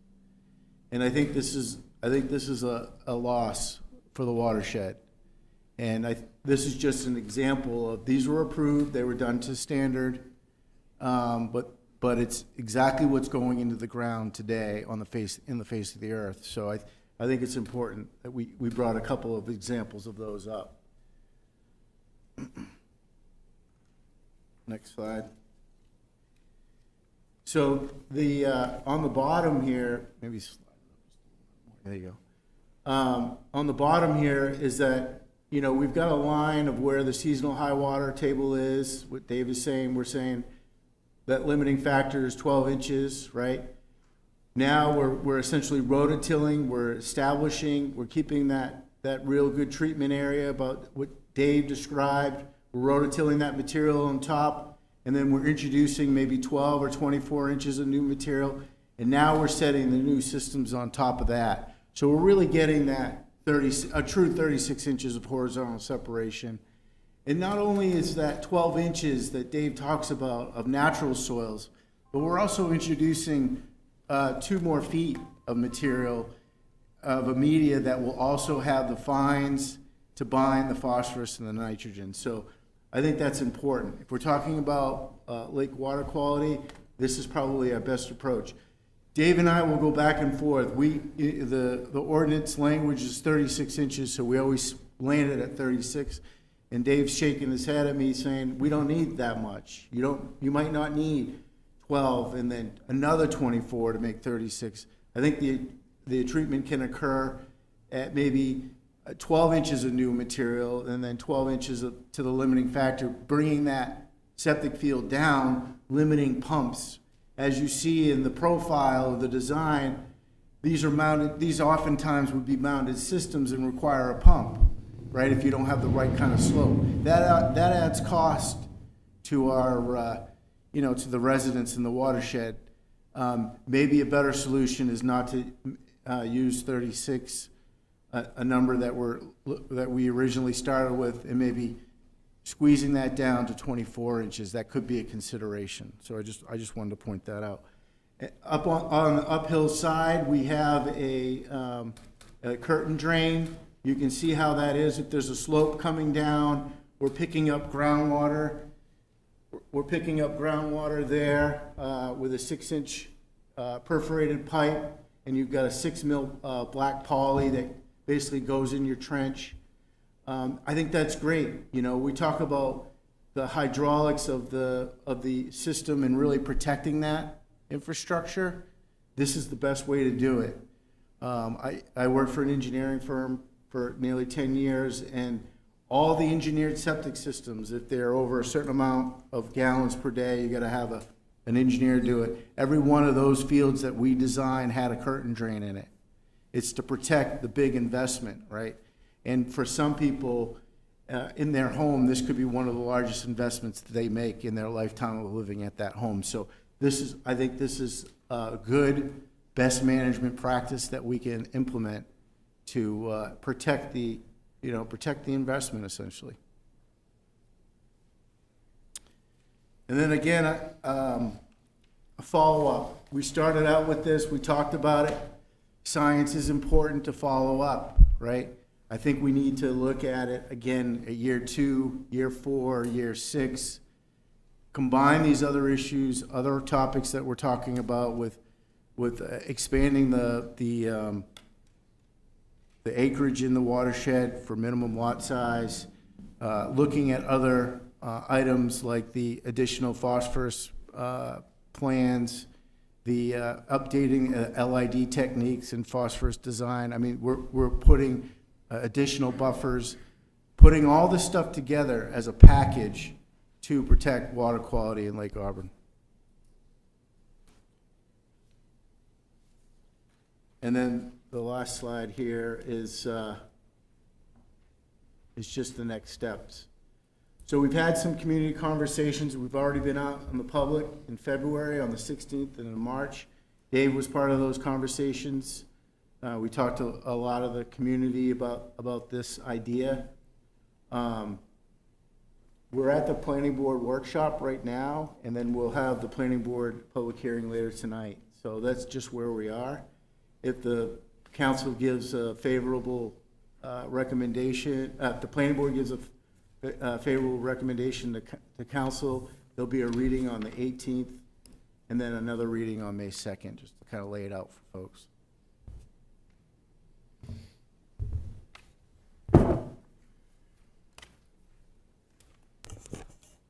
And I think this is a loss for the watershed. And this is just an example of, these were approved, they were done to standard, but it's exactly what's going into the ground today in the face of the earth. So I think it's important that we brought a couple of examples of those up. Next slide. So on the bottom here, maybe there you go. On the bottom here is that, we've got a line of where the seasonal high water table is. What Dave is saying, we're saying that limiting factor is 12 inches, right? Now we're essentially rototilling, we're establishing, we're keeping that real good treatment area about what Dave described. We're rototilling that material on top, and then we're introducing maybe 12 or 24 inches of new material, and now we're setting the new systems on top of that. So we're really getting that a true 36 inches of horizontal separation. And not only is that 12 inches that Dave talks about of natural soils, but we're also introducing 2 more feet of material, of a media that will also have the fines to bind the phosphorus and the nitrogen. So I think that's important. If we're talking about lake water quality, this is probably our best approach. Dave and I will go back and forth. The ordinance language is 36 inches, so we always landed at 36. And Dave's shaking his head at me saying, we don't need that much. You might not need 12 and then another 24 to make 36. I think the treatment can occur at maybe 12 inches of new material and then 12 inches to the limiting factor, bringing that septic field down, limiting pumps. As you see in the profile of the design, these oftentimes would be mounted systems and require a pump, right, if you don't have the right kind of slope. That adds cost to our to the residents in the watershed. Maybe a better solution is not to use 36, a number that we originally started with, and maybe squeezing that down to 24 inches. That could be a consideration. So I just wanted to point that out. Up on the uphill side, we have a curtain drain. You can see how that is. If there's a slope coming down, we're picking up groundwater. We're picking up groundwater there with a 6-inch perforated pipe, and you've got a 6 mil black poly that basically goes in your trench. I think that's great. You know, we talk about the hydraulics of the system and really protecting that infrastructure. This is the best way to do it. I worked for an engineering firm for nearly 10 years, and all the engineered septic systems, if they're over a certain amount of gallons per day, you got to have an engineer do it. Every one of those fields that we designed had a curtain drain in it. It's to protect the big investment, right? And for some people in their home, this could be one of the largest investments that they make in their lifetime of living at that home. So I think this is a good, best management practice that we can implement to protect the investment, essentially. And then again, a follow-up. We started out with this, we talked about it. Science is important to follow up, right? I think we need to look at it again at year 2, year 4, year 6. Combine these other issues, other topics that we're talking about with expanding the acreage in the watershed for minimum lot size, looking at other items like the additional phosphorus plans, the updating LID techniques and phosphorus design. I mean, we're putting additional buffers, putting all this stuff together as a package to protect water quality in Lake Auburn. And then the last slide here is just the next steps. So we've had some community conversations. We've already been out in the public in February, on the 16th and in March. Dave was part of those conversations. We talked to a lot of the community about this idea. We're at the planning board workshop right now, and then we'll have the planning board public hearing later tonight. So that's just where we are. If the council gives a favorable recommendation, if the planning board gives a favorable recommendation to council, there'll be a reading on the 18th, and then another reading on May 2nd, just to kind of lay it out for folks.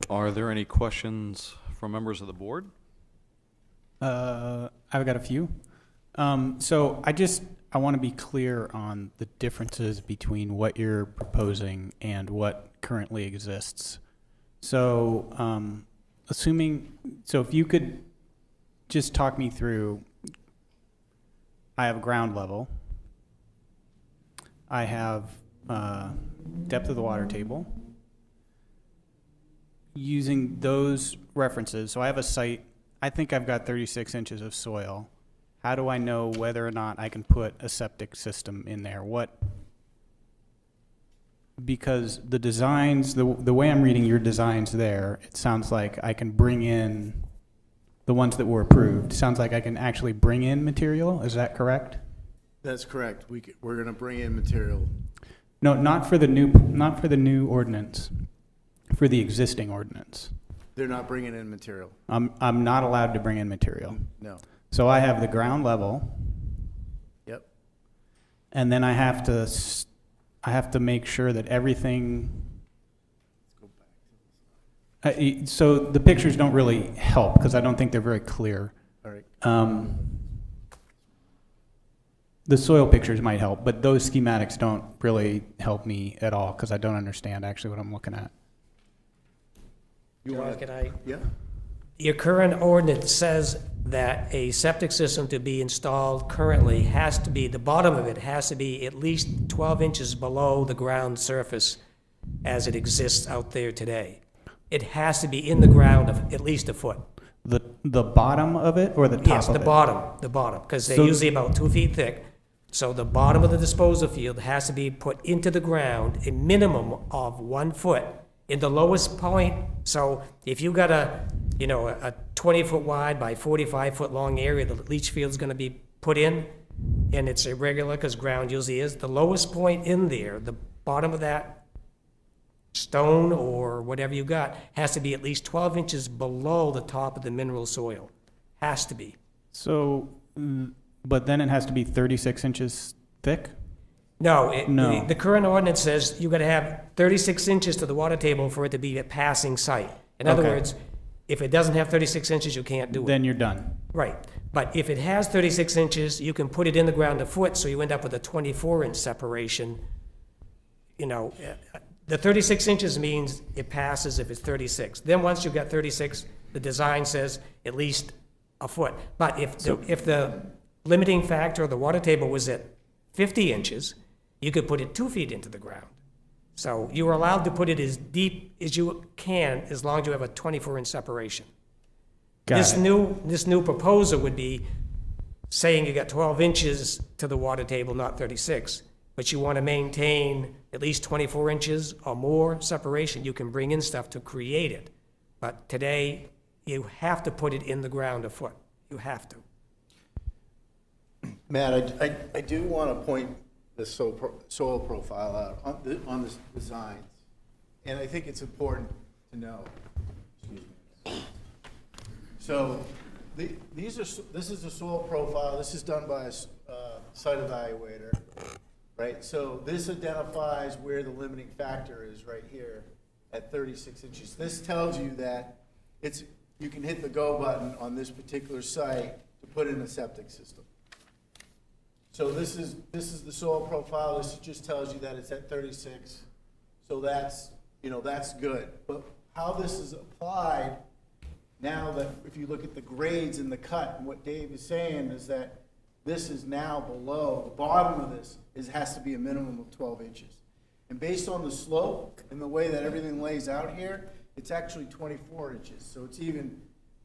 Are there any questions from members of the board? I've got a few. So I want to be clear on the differences between what you're proposing and what currently exists. So, if you could just talk me through, I have ground level, I have depth of the water table. Using those references, so I have a site, I think I've got 36 inches of soil. How do I know whether or not I can put a septic system in there? Because the designs, the way I'm reading your designs there, it sounds like I can bring in the ones that were approved. Sounds like I can actually bring in material. Is that correct? That's correct. We're going to bring in material. No, not for the new ordinance. For the existing ordinance. They're not bringing in material. I'm not allowed to bring in material. No. So I have the ground level. Yep. And then I have to make sure that everything. So the pictures don't really help because I don't think they're very clear. All right. The soil pictures might help, but those schematics don't really help me at all because I don't understand actually what I'm looking at. Yeah. Your current ordinance says that a septic system to be installed currently has to be, the bottom of it has to be at least 12 inches below the ground surface as it exists out there today. It has to be in the ground of at least a foot. The bottom of it or the top Yes, of the it? bottom, because they're So- usually about 2 feet thick. So the bottom of the disposal field has to be put into the ground a minimum of 1 foot in the lowest point. So if you got a you know, a 20-foot wide by 45-foot long area the leach field's gonna be put in, and it's irregular, because ground usually is, the lowest point in there, the bottom of that stone or whatever you got, has to be at least 12 inches below the top of the mineral soil. Has to be. So, but then it has to be 36 inches thick? No, No. the current ordinance says you gotta have 36 inches to the water table for it to be a passing site. In other Okay. words, if it doesn't have 36 inches, you can't do it. Then you're done. Right, but if it has 36 inches, you can put it in the ground a foot, so you end up with a 24-inch separation. You know, the 36 inches means it passes if it's 36. Then once you've got 36, the design says at least a foot. But if the limiting factor of the water table was at 50 inches, you could put it 2 feet into the ground. So you are allowed to put it as deep as you can, as long as you have a 24-inch separation. Got This it. new proposal would be saying you got 12 inches to the water table, not 36, but you want to maintain at least 24 inches or more separation. You can bring in stuff to create it. But today, you have to put it in the ground a foot. You have to. Matt, I do want to point the soil profile out on the designs, and I think it's important to know. Excuse me. So, this is the soil profile. This is done by a site evaluator, right? So this identifies where the limiting factor is right here at 36 inches. This tells you that you can hit the go button on this particular site to put in a septic system. So this is the soil profile. This just tells you that it's at 36. So that's good. But how this is applied now, that if you look at the grades in the cut, and what Dave is saying is that this is now below, the bottom of this has to be a minimum of 12 inches. And based on the slope and the way that everything lays out here, it's actually 24 inches. So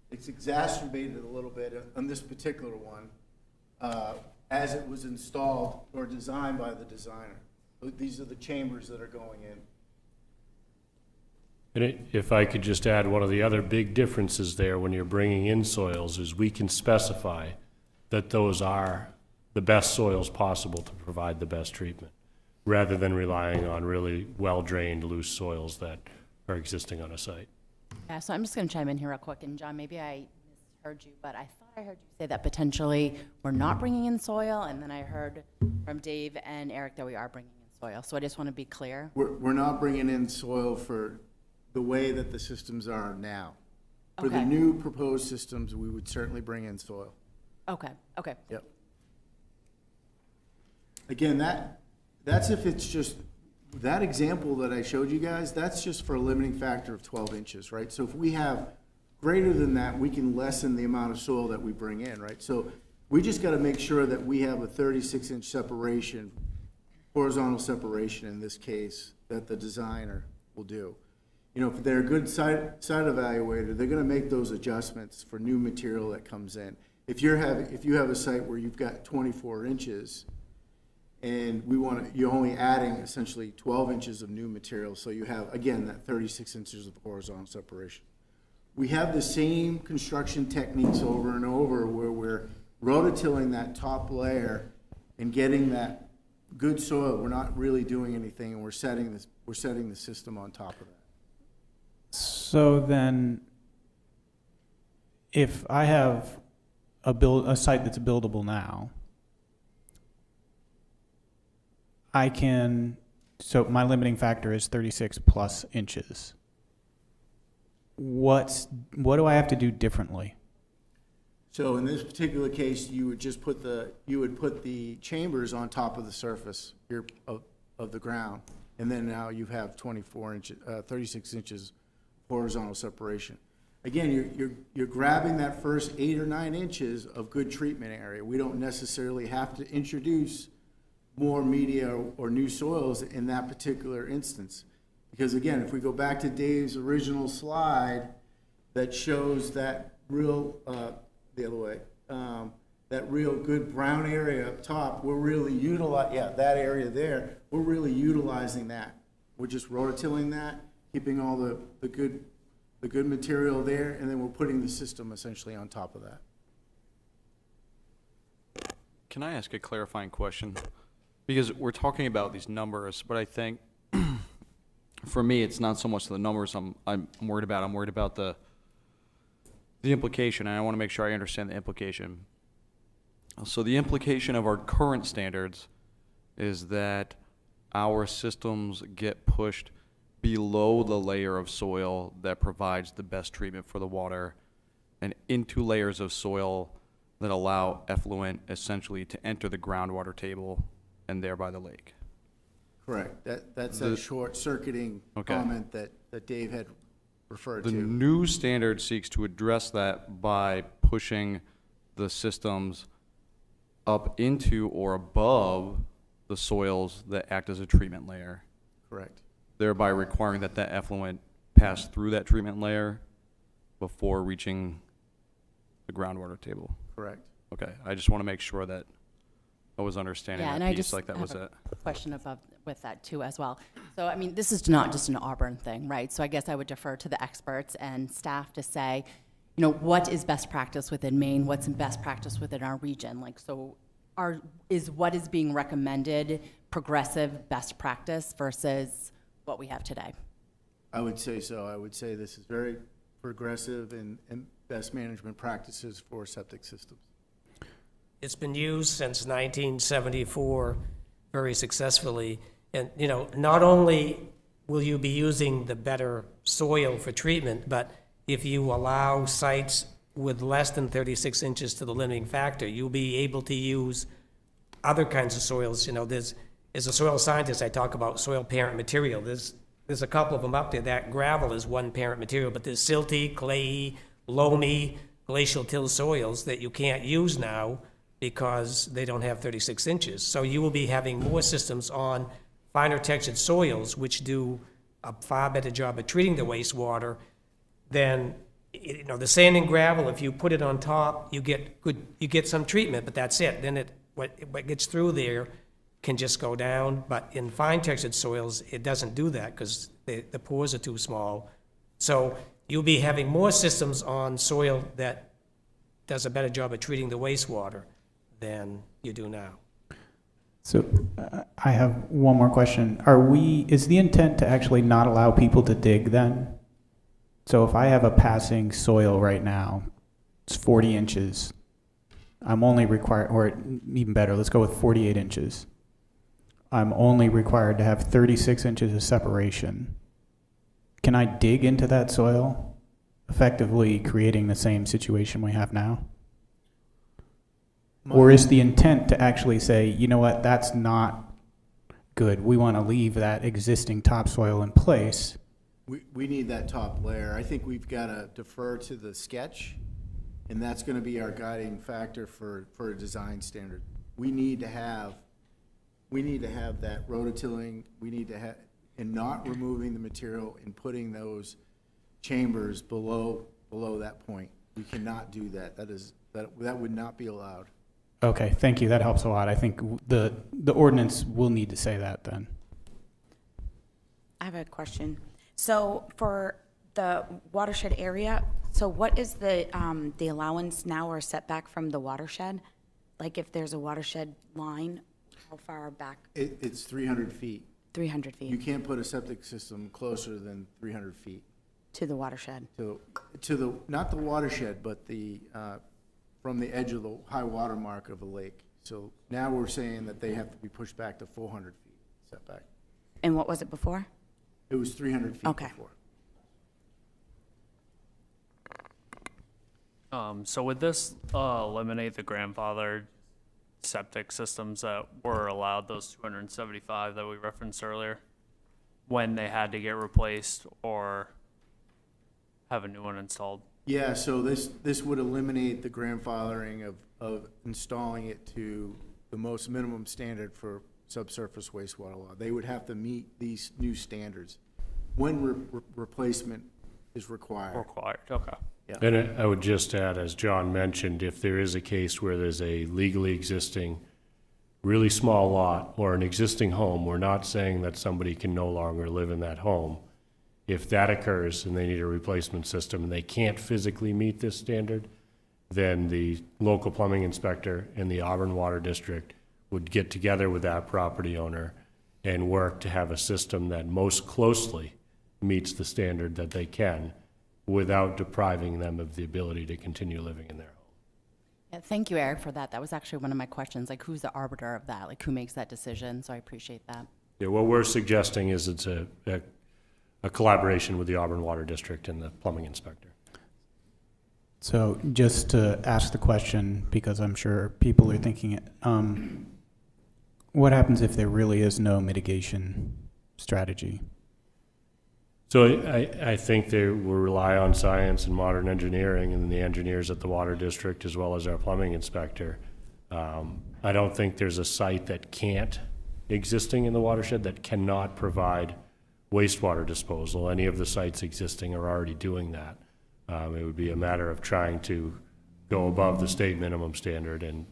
it's exacerbated a little bit on this particular one, as it was installed or designed by the designer. These are the chambers that are going in. And if I could just add, one of the other big differences there when you're bringing in soils is we can specify that those are the best soils possible to provide the best treatment, rather than relying on really well-drained, loose soils that are existing on a site. Yeah, so I'm just going to chime in here real quick, and John, maybe I misheard you, but I thought I heard you say that potentially we're not bringing in soil, and then I heard from Dave and Eric that we are bringing in soil. So I just want to be clear. We're not bringing in soil for the way that the systems are now. For the Okay. new proposed systems, we would certainly bring in soil. Okay, okay. Yep. Again, that's if it's just, that example that I showed you guys, that's just for a limiting factor of 12 inches, right? So if we have greater than that, we can lessen the amount of soil that we bring in, right? So we just got to make sure that we have a 36-inch separation, horizontal separation in this case, that the designer will do. You know, if they're a good site evaluator, they're going to make those adjustments for new material that comes in. If you have a site where you've got 24 inches, and you're only adding essentially 12 inches of new material, so you have, again, that 36 inches of horizontal separation. We have the same construction techniques over and over where we're rototilling that top layer and getting that good soil. We're not really doing anything, and we're setting the system on top of that. So then, if I have a site that's buildable now, so my limiting factor is 36 plus inches. What do I have to do differently? So in this particular case, you would just put the chambers on top of the surface here of the ground, and then now you have 36 inches horizontal separation. Again, you're grabbing that first 8 or 9 inches of good treatment area. We don't necessarily have to introduce more media or new soils in that particular instance. Because again, if we go back to Dave's original slide that shows that real, the other way, that real good brown area up top, we're really that area there, we're really utilizing that. We're just rototilling that, keeping all the the good material there, and then we're putting the system essentially on top of that. Can I ask a clarifying question? Because we're talking about these numbers, but I think, for me, it's not so much the numbers I'm worried about. I'm worried about the implication, and I want to make sure I understand the implication. So the implication of our current standards is that our systems get pushed below the layer of soil that provides the best treatment for the water and into layers of soil that allow effluent essentially to enter the groundwater table and thereby the lake. Correct. That's that short circuiting Okay. comment that Dave had referred The to. new standard seeks to address that by pushing the systems up into or above the soils that act as a treatment layer, Correct. thereby requiring that that effluent pass through that treatment layer before reaching the groundwater table. Correct. Okay, I just want to make sure that I was understanding Yeah, and that I piece just like that have was a it. question above with that too as well. So, I mean, this is not just an Auburn thing, right? So I guess I would defer to the experts and staff to say, you know, what is best practice within Maine? What's best practice within our region? Like, so is what is being recommended progressive best practice versus what we have today? I would say so. I would say this is very progressive and best management practices for septic systems. It's been used since 1974 very successfully. And, you know, not only will you be using the better soil for treatment, but if you allow sites with less than 36 inches to the limiting factor, you'll be able to use other kinds of soils. You know, as a soil scientist, I talk about soil parent material. There's a couple of them up there. That gravel is one parent material, but there's silty, clayey, loamy, glacial till soils that you can't use now because they don't have 36 inches. So you will be having more systems on finer textured soils, which do a far better job of treating the wastewater than, you know, the sand and gravel. If you put it on top, you get some treatment, but that's it. Then what gets through there can just go down. But in fine textured soils, it doesn't do that because the pores are too small. So you'll be having more systems on soil that does a better job of treating the wastewater than you do now. So I have one more question. Is the intent to actually not allow people to dig then? So if I have a passing soil right now, it's 40 inches, I'm only required, or even better, let's go with 48 inches. I'm only required to have 36 inches of separation. Can I dig into that soil, effectively creating the same situation we have now? Or is the intent to actually say, you know what, that's not good. We want to leave that existing topsoil in place. We need that top layer. I think we've got to defer to the sketch, and that's going to be our guiding factor for a design standard. We need to have that rototilling. We need to have, and not removing the material and putting those chambers below that point. We cannot do that. That would not be allowed. Okay, thank you. That helps a lot. I think the ordinance will need to say that then. I have a question. So for the watershed area, so what is the allowance now or setback from the watershed? Like if there's a watershed line, how far back? It's 300 feet. 300 You feet can't put a septic system closer than 300 feet to the watershed. to the, not the watershed, but the, from the edge of the high water mark of a lake. So now we're saying that they have to be pushed back to 400 feet setback. And what was it before? It was 300 feet Okay. before. So would this eliminate the grandfathered septic systems that were allowed, those 275 that we referenced earlier, when they had to get replaced or have a new one installed? Yeah, so this would eliminate the grandfathering of installing it to the most minimum standard for subsurface wastewater law. They would have to meet these new standards when replacement is required. Required, okay. Yeah. And I would just add, as John mentioned, if there is a case where there's a legally existing, really small lot or an existing home, we're not saying that somebody can no longer live in that home. If that occurs and they need a replacement system and they can't physically meet this standard, then the local plumbing inspector and the Auburn Water District would get together with that property owner and work to have a system that most closely meets the standard that they can without depriving them of the ability to continue living in their home. Yeah, thank you, Eric, for that. That was actually one of my questions, like who's the arbiter of that? Like who makes that decision? So I appreciate that. Yeah, what we're suggesting is it's a collaboration with the Auburn Water District and the plumbing inspector. So just to ask the question, because I'm sure people are thinking it, what happens if there really is no mitigation strategy? So I think they will rely on science and modern engineering and the engineers at the water district as well as our plumbing inspector. I don't think there's a site that can't, existing in the watershed, that cannot provide wastewater disposal. Any of the sites existing are already doing that. It would be a matter of trying to go above the state minimum standard and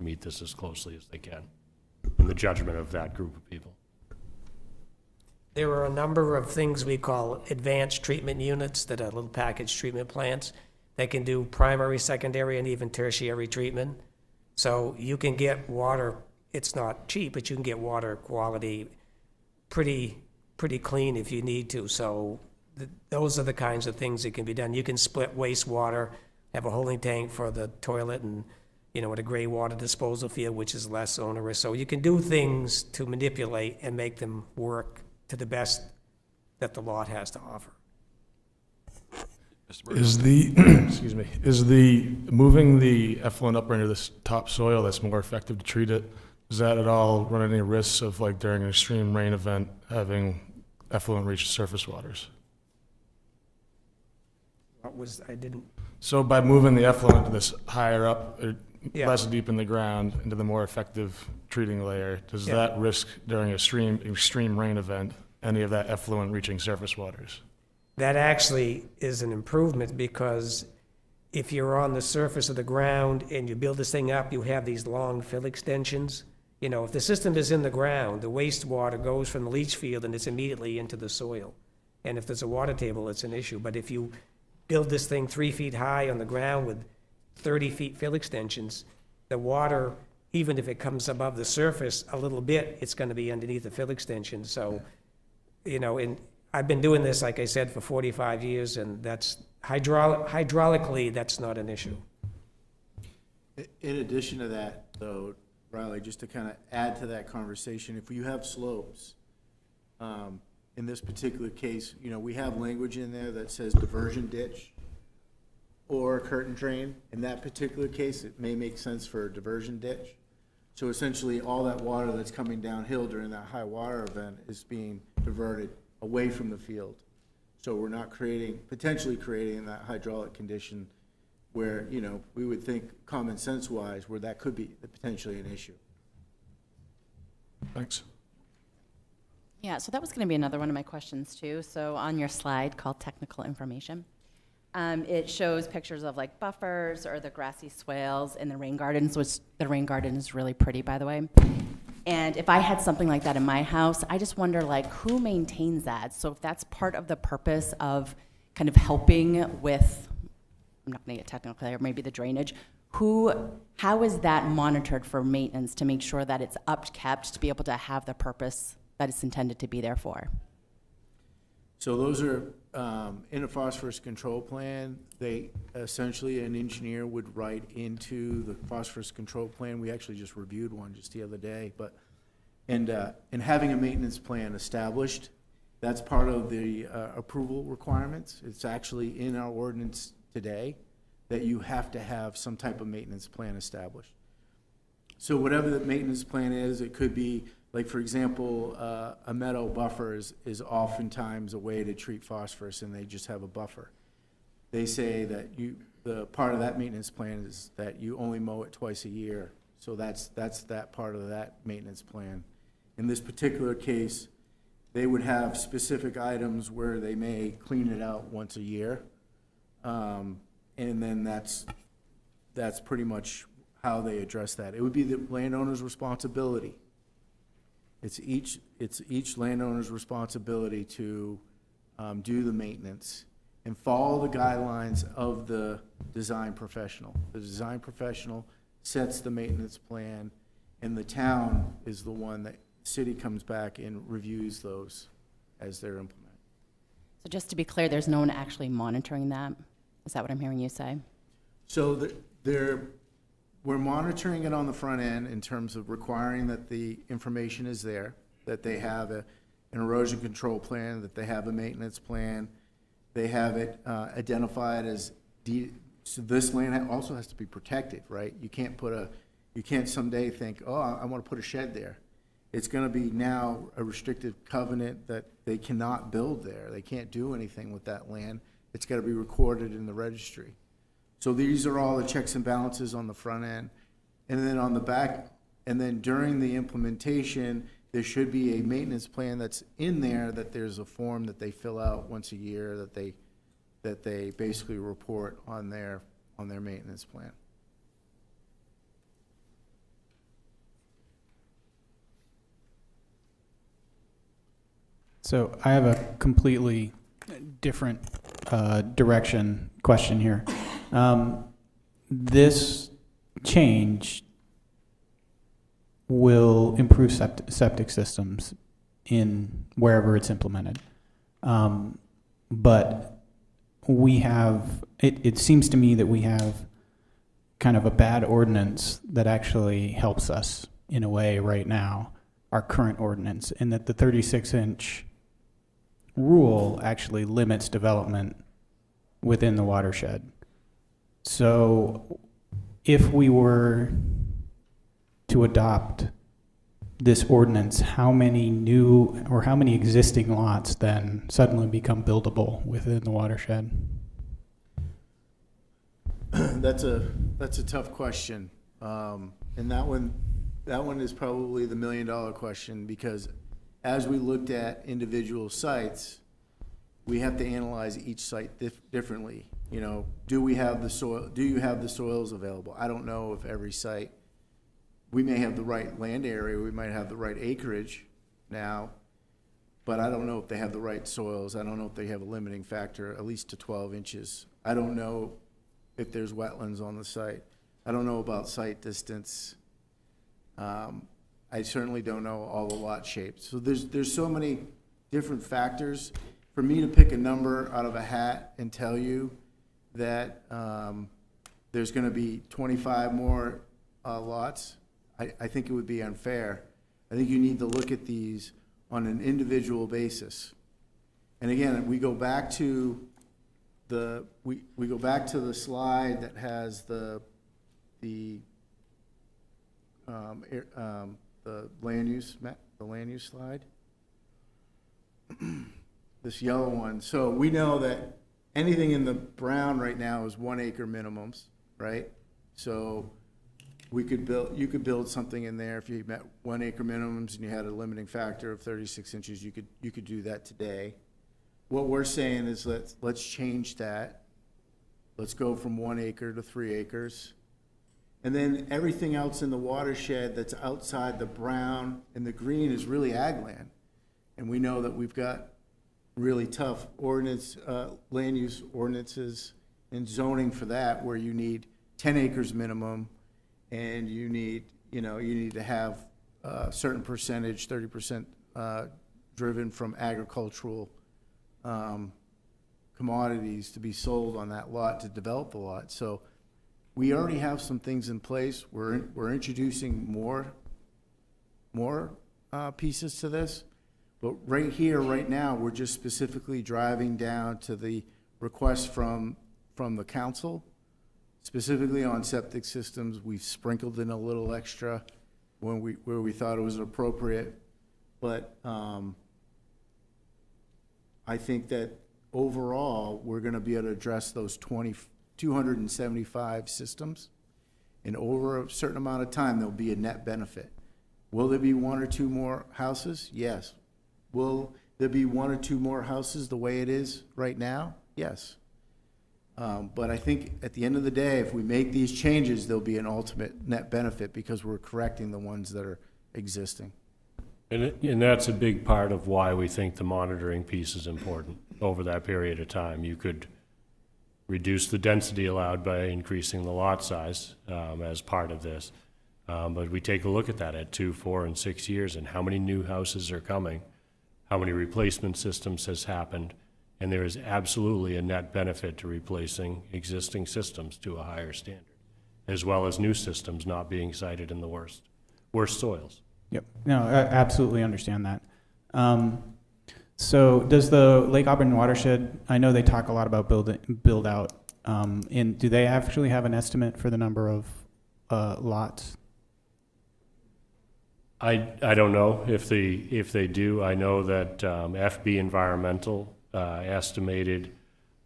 meet this as closely as they can, in the judgment of that group of people. There are a number of things we call advanced treatment units that are little package treatment plants that can do primary, secondary, and even tertiary treatment. So you can get water, it's not cheap, but you can get water quality pretty clean if you need to. So those are the kinds of things that can be done. You can split wastewater, have a holding tank for the toilet and, with a gray water disposal field, which is less onerous. So you can do things to manipulate and make them work to the best that the lot has to offer. Is the, excuse me, is the moving the effluent up into this topsoil that's more effective to treat it, does that at all run any risks of, like, during an extreme rain event, having effluent reach surface waters? I didn't, So by moving the effluent to this higher up, or Yeah. less deep in the ground, into the more effective treating layer, does Yeah. that risk during extreme rain event, any of that effluent reaching surface waters? that actually is an improvement, because if you're on the surface of the ground and you build this thing up, you have these long fill extensions. If the system is in the ground, the wastewater goes from the leach field and it's immediately into the soil. And if there's a water table, it's an issue. But if you build this thing 3 feet high on the ground with 30 feet fill extensions, the water, even if it comes above the surface a little bit, it's going to be underneath the fill extension. So, and I've been doing this, like I said, for 45 years, and that's hydraulically, that's not an issue. In addition to that, though, Riley, just to kind of add to that conversation, if you have slopes, in this particular case, we have language in there that says diversion ditch or curtain drain. In that particular case, it may make sense for a diversion ditch. So essentially, all that water that's coming downhill during that high water event is being diverted away from the field. So we're not potentially creating that hydraulic condition where, we would think common sense wise, where that could be potentially an issue. Thanks. Yeah, so that was going to be another one of my questions too. So on your slide called technical information, it shows pictures of like buffers or the grassy swales in the rain gardens, which the rain garden is really pretty, by the way. And if I had something like that in my house, I just wonder, like, who maintains that? So if that's part of the purpose of kind of helping with, I'm not going to get technical here, maybe the drainage, how is that monitored for maintenance to make sure that it's upkept to be able to have the purpose that it's intended to be there for? So those are, in a phosphorus control plan, they, essentially, an engineer would write into the phosphorus control plan. We actually just reviewed one just the other day, and having a maintenance plan established, that's part of the approval requirements. It's actually in our ordinance today that you have to have some type of maintenance plan established. So whatever the maintenance plan is, it could be, like, for example, a meadow buffer is oftentimes a way to treat phosphorus, and they just have a buffer. They say that the part of that maintenance plan is that you only mow it twice a year. So that's that part of that maintenance plan. In this particular case, they would have specific items where they may clean it out once a year. And then that's pretty much how they address that. It would be the landowner's responsibility. It's each landowner's responsibility to do the maintenance, and follow the guidelines of the design professional. The design professional sets the maintenance plan, and the town is the one that, city comes back and reviews those as they're implemented. So just to be clear, there's no one actually monitoring that? Is that what I'm hearing you say? So we're monitoring it on the front end in terms of requiring that the information is there, that they have an erosion control plan, that they have a maintenance plan, they have it identified as, so this land also has to be protected, right? You can't someday think, oh, I want to put a shed there. It's going to be now a restrictive covenant that they cannot build there. They can't do anything with that land. It's got to be recorded in the registry. So these are all the checks and balances on the front end. And then on the back, and then during the implementation, there should be a maintenance plan that's in there, that there's a form that they fill out once a year that they basically report on their maintenance plan. So I have a completely different direction question here. This change will improve septic systems in wherever it's implemented. But we have, it seems to me that we have kind of a bad ordinance that actually helps us in a way right now, our current ordinance, in that the 36-inch rule actually limits development within the watershed. So if we were to adopt this ordinance, how many new or how many existing lots then suddenly become buildable within the watershed? That's a tough question. And that one is probably the $1 million question, because as we looked at individual sites, we have to analyze each site differently. You know, do you have the soils available? I don't know if every site, we may have the right land area, we might have the right acreage now, but I don't know if they have the right soils. I don't know if they have a limiting factor, at least to 12 inches. I don't know if there's wetlands on the site. I don't know about site distance. I certainly don't know all the lot shapes. So there's so many different factors. For me to pick a number out of a hat and tell you that there's going to be 25 more lots, I think it would be unfair. I think you need to look at these on an individual basis. And again, we go back to the slide that has the land use slide. This yellow one. So we know that anything in the brown right now is 1 acre minimums, right? So you could build something in there if you met 1 acre minimums and you had a limiting factor of 36 inches, you could do that today. What we're saying is let's change that. Let's go from 1 acre to 3 acres. And then everything else in the watershed that's outside the brown and the green is really ag land. And we know that we've got really tough land use ordinances and zoning for that, where you need 10 acres minimum, and you need to have a certain percentage, 30% driven from agricultural commodities to be sold on that lot to develop the lot. So we already have some things in place. We're introducing more pieces to this. But right here, right now, we're just specifically driving down to the request from the council, specifically on septic systems. We've sprinkled in a little extra where we thought it was appropriate. But I think that overall, we're going to be able to address those 275 systems. And over a certain amount of time, there'll be a net benefit. Will there be 1 or 2 more houses? Yes. Will there be 1 or 2 more houses the way it is right now? Yes. But I think at the end of the day, if we make these changes, there'll be an ultimate net benefit because we're correcting the ones that are existing. And that's a big part of why we think the monitoring piece is important. over that period of time. You could reduce the density allowed by increasing the lot size as part of this. But we take a look at that at 2, 4, and 6 years, and how many new houses are coming, how many replacement systems has happened, and there is absolutely a net benefit to replacing existing systems to a higher standard, as well as new systems not being sited in the worst soils. Yep. No, I absolutely understand that. So does the Lake Auburn Watershed, I know they talk a lot about build out, do they actually have an estimate for the number of lots? I don't know if they do. I know that FB Environmental estimated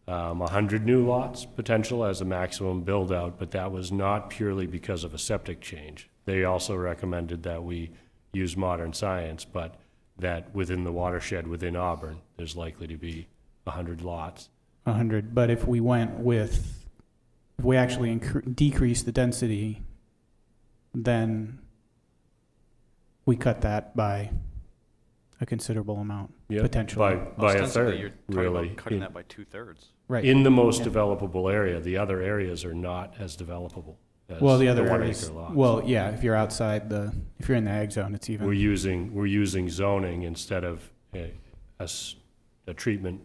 100 new lots potential as a maximum build out, but that was not purely because of a septic change. They also recommended that we use modern science, but that within the watershed within Auburn, there's likely to be 100 lots. 100, but if we actually decrease the density, then we cut that by a considerable amount, Yep, potentially. by a Ostensibly, you're third, talking really. about cutting that by 2/3. Right. In the most developable area, the other areas are not as developable as Well, the other 1 areas, acre lots. well, yeah, if you're if you're in the ag zone, it's even. We're using zoning instead of a treatment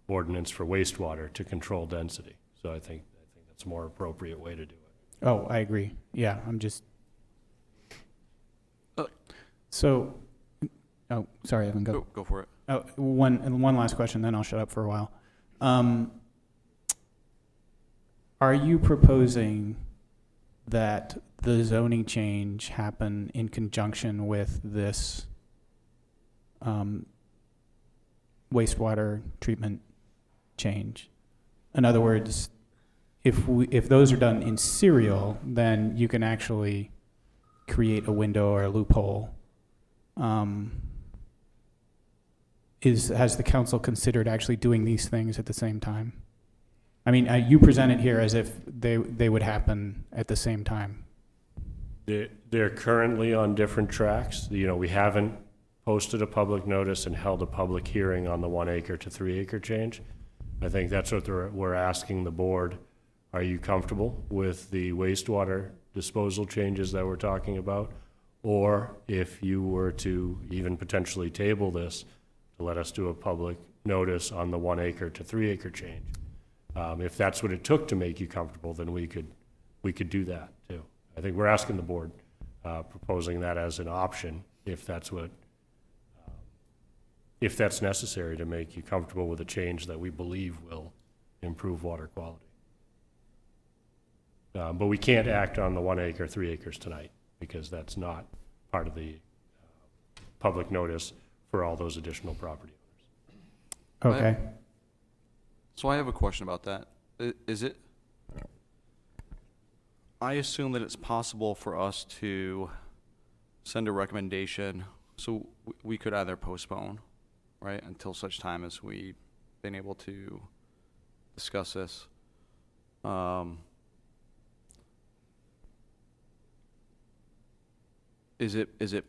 ordinance for wastewater to control density. So I think that's a more appropriate way to do it. Oh, I agree. Yeah, I'm just. Uh, So, oh, sorry, Evan, go. Go for it. Oh, one last question, then I'll shut up for a while. Are you proposing that the zoning change happen in conjunction with this wastewater treatment change? In other words, if those are done in serial, then you can actually create a window or a loophole. Has the council considered actually doing these things at the same time? I mean, you present it here as if they would happen at the same time. They're currently on different tracks. We haven't posted a public notice and held a public hearing on the 1 acre to 3 acre change. I think that's what we're asking the board. Are you comfortable with the wastewater disposal changes that we're talking about? Or if you were to even potentially table this, to let us do a public notice on the 1 acre to 3 acre change. If that's what it took to make you comfortable, then we could do that too. I think we're asking the board, proposing that as an option, if that's necessary to make you comfortable with a change that we believe will improve water quality. But we can't act on the 1 acre, 3 acres tonight, because that's not part of the public notice for all those additional property owners. Okay. So I have a question about that. Is it, I assume that it's possible for us to send a recommendation, so we could either postpone, right, until such time as we've been able to discuss this. Is it,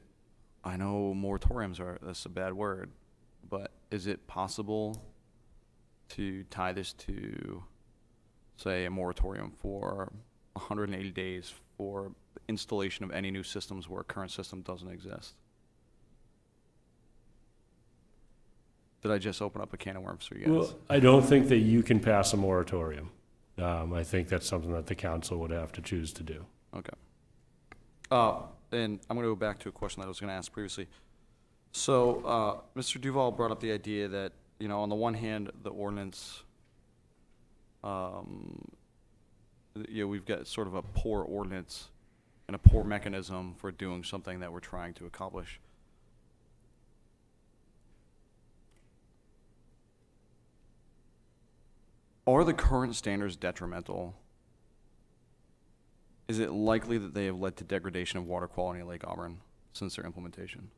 I know moratoriums that's a bad word, but is it possible to tie this to, say, a moratorium for 180 days for installation of any new systems where a current system doesn't exist? Did I just open up a can of worms for you guys? Well, I don't think that you can pass a moratorium. I think that's something that the council would have to choose to do. Okay. And I'm going to go back to a question that I was going to ask previously. So, Mr. Duval brought up the idea that, on the one hand, the ordinance, we've got sort of a poor ordinance and a poor mechanism for doing something that we're trying to accomplish. Are the current standards detrimental? Is it likely that they have led to degradation of water quality in Lake Auburn since their implementation?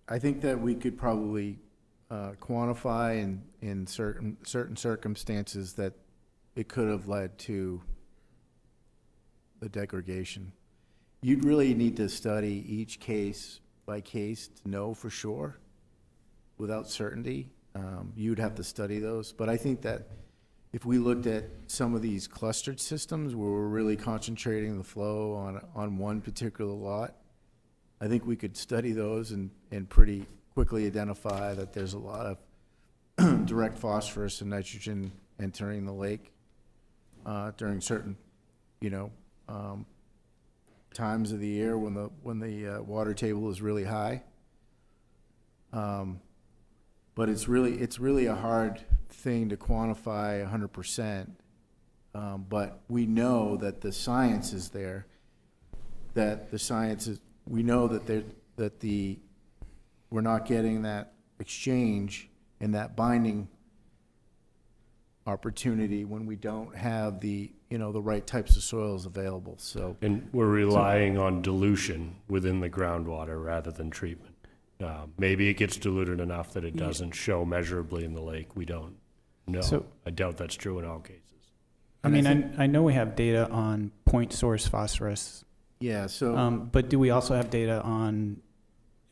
I think that we could probably quantify in certain circumstances that it could have led to the degradation. You'd really need to study each case by case to know for sure without certainty. You'd have to study those. But I think that if we looked at some of these clustered systems where we're really concentrating the flow on one particular lot, I think we could study those and pretty quickly identify that there's a lot of direct phosphorus and nitrogen entering the lake during certain, times of the year when the water table is really high. But it's really a hard thing to quantify 100%. But we know that the science is there. We know that we're not getting that exchange and that binding opportunity when we don't have the right types of soils available. So, And we're relying on dilution within the groundwater rather than treatment. Maybe it gets diluted enough that it doesn't show measurably in the lake. We don't know. So- I doubt that's true in all cases. I mean, I know we have data on point source phosphorus, yeah, so, but do we also have data on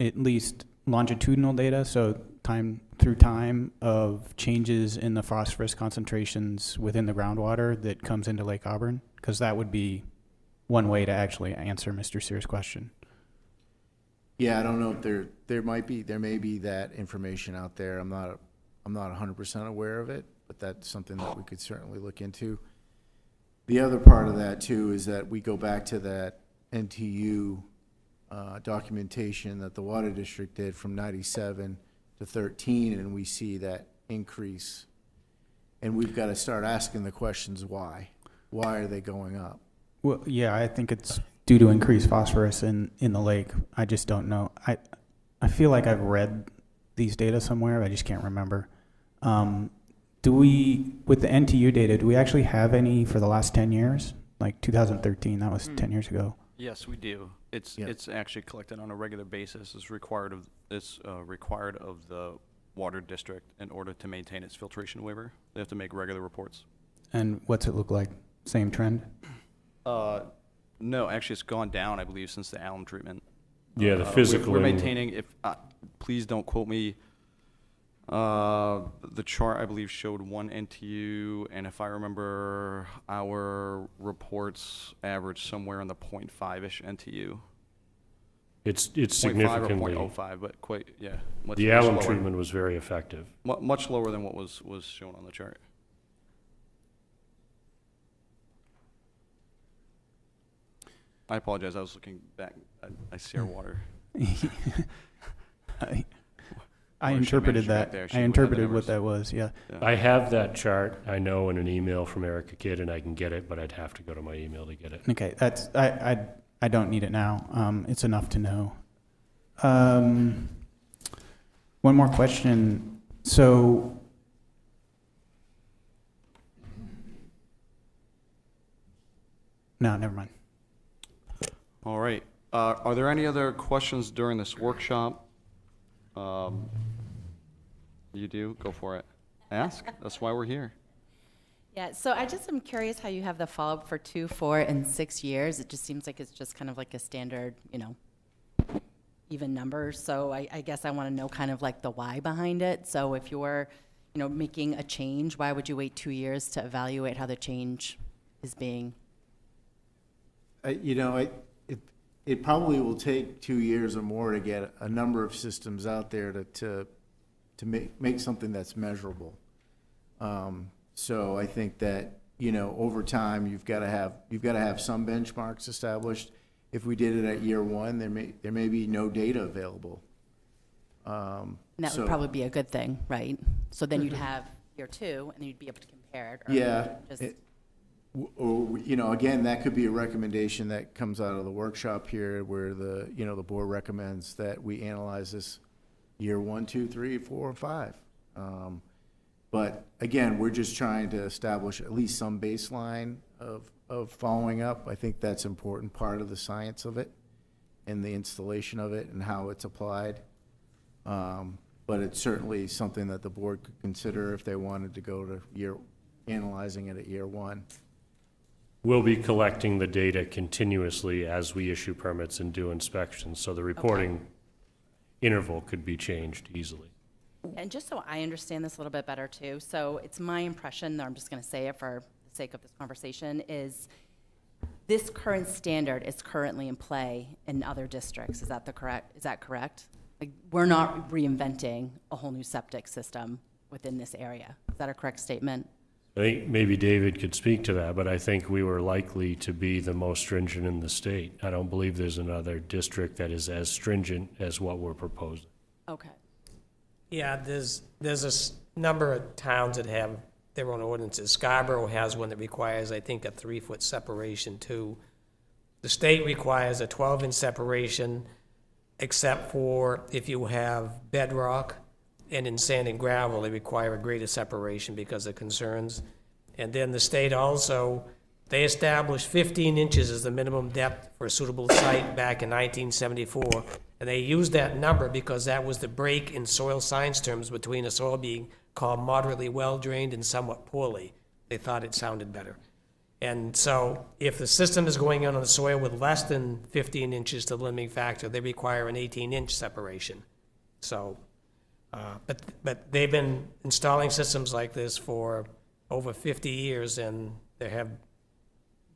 at least longitudinal data, so time through time of changes in the phosphorus concentrations within the groundwater that comes into Lake Auburn? Because that would be one way to actually answer Mr. Sears' question. yeah, I don't know if there may be that information out there. I'm not 100% aware of it, but that's something that we could certainly look into. The other part of that too is that we go back to that NTU documentation that the Water District did from 97 to 13, and we see that increase. And we've got to start asking the questions why. Why are they going up? Well, yeah, I think it's due to increased phosphorus in the lake. I just don't know. I feel like I've read these data somewhere, but I just can't remember. With the NTU data, do we actually have any for the last 10 years? Like 2013, that was 10 years ago. Yes, we do. It's Yeah. it's actually collected on a regular basis. It's required of the water district in order to maintain its filtration waiver. They have to make regular reports. And what's it look like? Same trend? No, actually, it's gone down, I believe, since the alum treatment. Yeah, the physical. We're maintaining. Please don't quote me. The chart, I believe, showed 1 NTU, and if I remember, our reports average somewhere in the 0.5-ish NTU. It's 0.5 significantly. or 0.05, but quite, yeah. The much alum lower. treatment was very effective. Much lower than what was shown on the chart. I apologize, I was looking back. I see our water. I Or she interpreted managed back that. there. She I knew what the interpreted numbers- what that was, yeah. I have that chart, I know, in an email from Erica Kidd, and I can get it, but I'd have to go to my email to get it. Okay, I don't need it now. It's enough to know. One more question. So, no, never mind. All right. Are there any other questions during this workshop? You do? Go for it. Ask. That's why we're here. Yeah, so I just am curious how you have the follow-up for 2, 4, and 6 years. It just seems like it's just kind of like a standard, even numbers. So I guess I want to know kind of like the why behind it. So if you're, making a change, why would you wait 2 years to evaluate how the change is being? It probably will take 2 years or more to get a number of systems out there to make something that's measurable. So I think that, over time, you've got to have some benchmarks established. If we did it at year 1, there may be no data available. And that So- would probably be a good thing, right? So then you'd have year 2, and then you'd be able to compare it. Or Yeah. just- Or, again, that could be a recommendation that comes out of the workshop here where the board recommends that we analyze this year 1, 2, 3, 4, and 5. But again, we're just trying to establish at least some baseline of following up. I think that's an important part of the science of it and the installation of it and how it's applied. But it's certainly something that the board could consider if they wanted to go to analyzing it at year 1. We'll be collecting the data continuously as we issue permits and do inspections, so the reporting interval could be changed easily. And just so I understand this a little bit better too, so it's my impression, though I'm just going to say it for the sake of this conversation, is this current standard is currently in play in other districts. Is that correct? Like, we're not reinventing a whole new septic system within this area. Is that a correct statement? I think maybe David could speak to that, but I think we were likely to be the most stringent in the state. I don't believe there's another district that is as stringent as what we're proposing. Okay. Yeah, there's number of towns that have their own ordinances. Scarborough has one that requires, I think, a 3-foot separation too. The state requires a 12-inch separation, except for if you have bedrock, and in sand and gravel, they require a greater separation because of concerns. And then the state also, they established 15 inches as the minimum depth for a suitable site back in 1974. And they used that number because that was the break in soil science terms between a soil being called moderately well-drained and somewhat poorly. They thought it sounded better. And so if the system is going on the soil with less than 15 inches to the limiting factor, they require an 18-inch separation. So, but they've been installing systems like this for over 50 years, and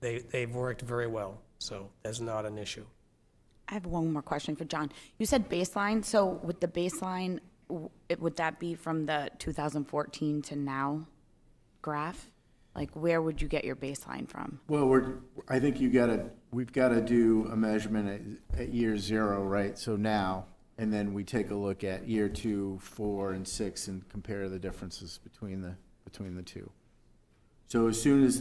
they've worked very well. So that's not an issue. I have one more question for John. You said baseline, so with the baseline, would that be from the 2014 to now graph? Like, where would you get your baseline from? Well, I think we've gotta do a measurement at year 0, right? So now, and then we take a look at year 2, 4, and 6 and compare the differences between the two. So as soon as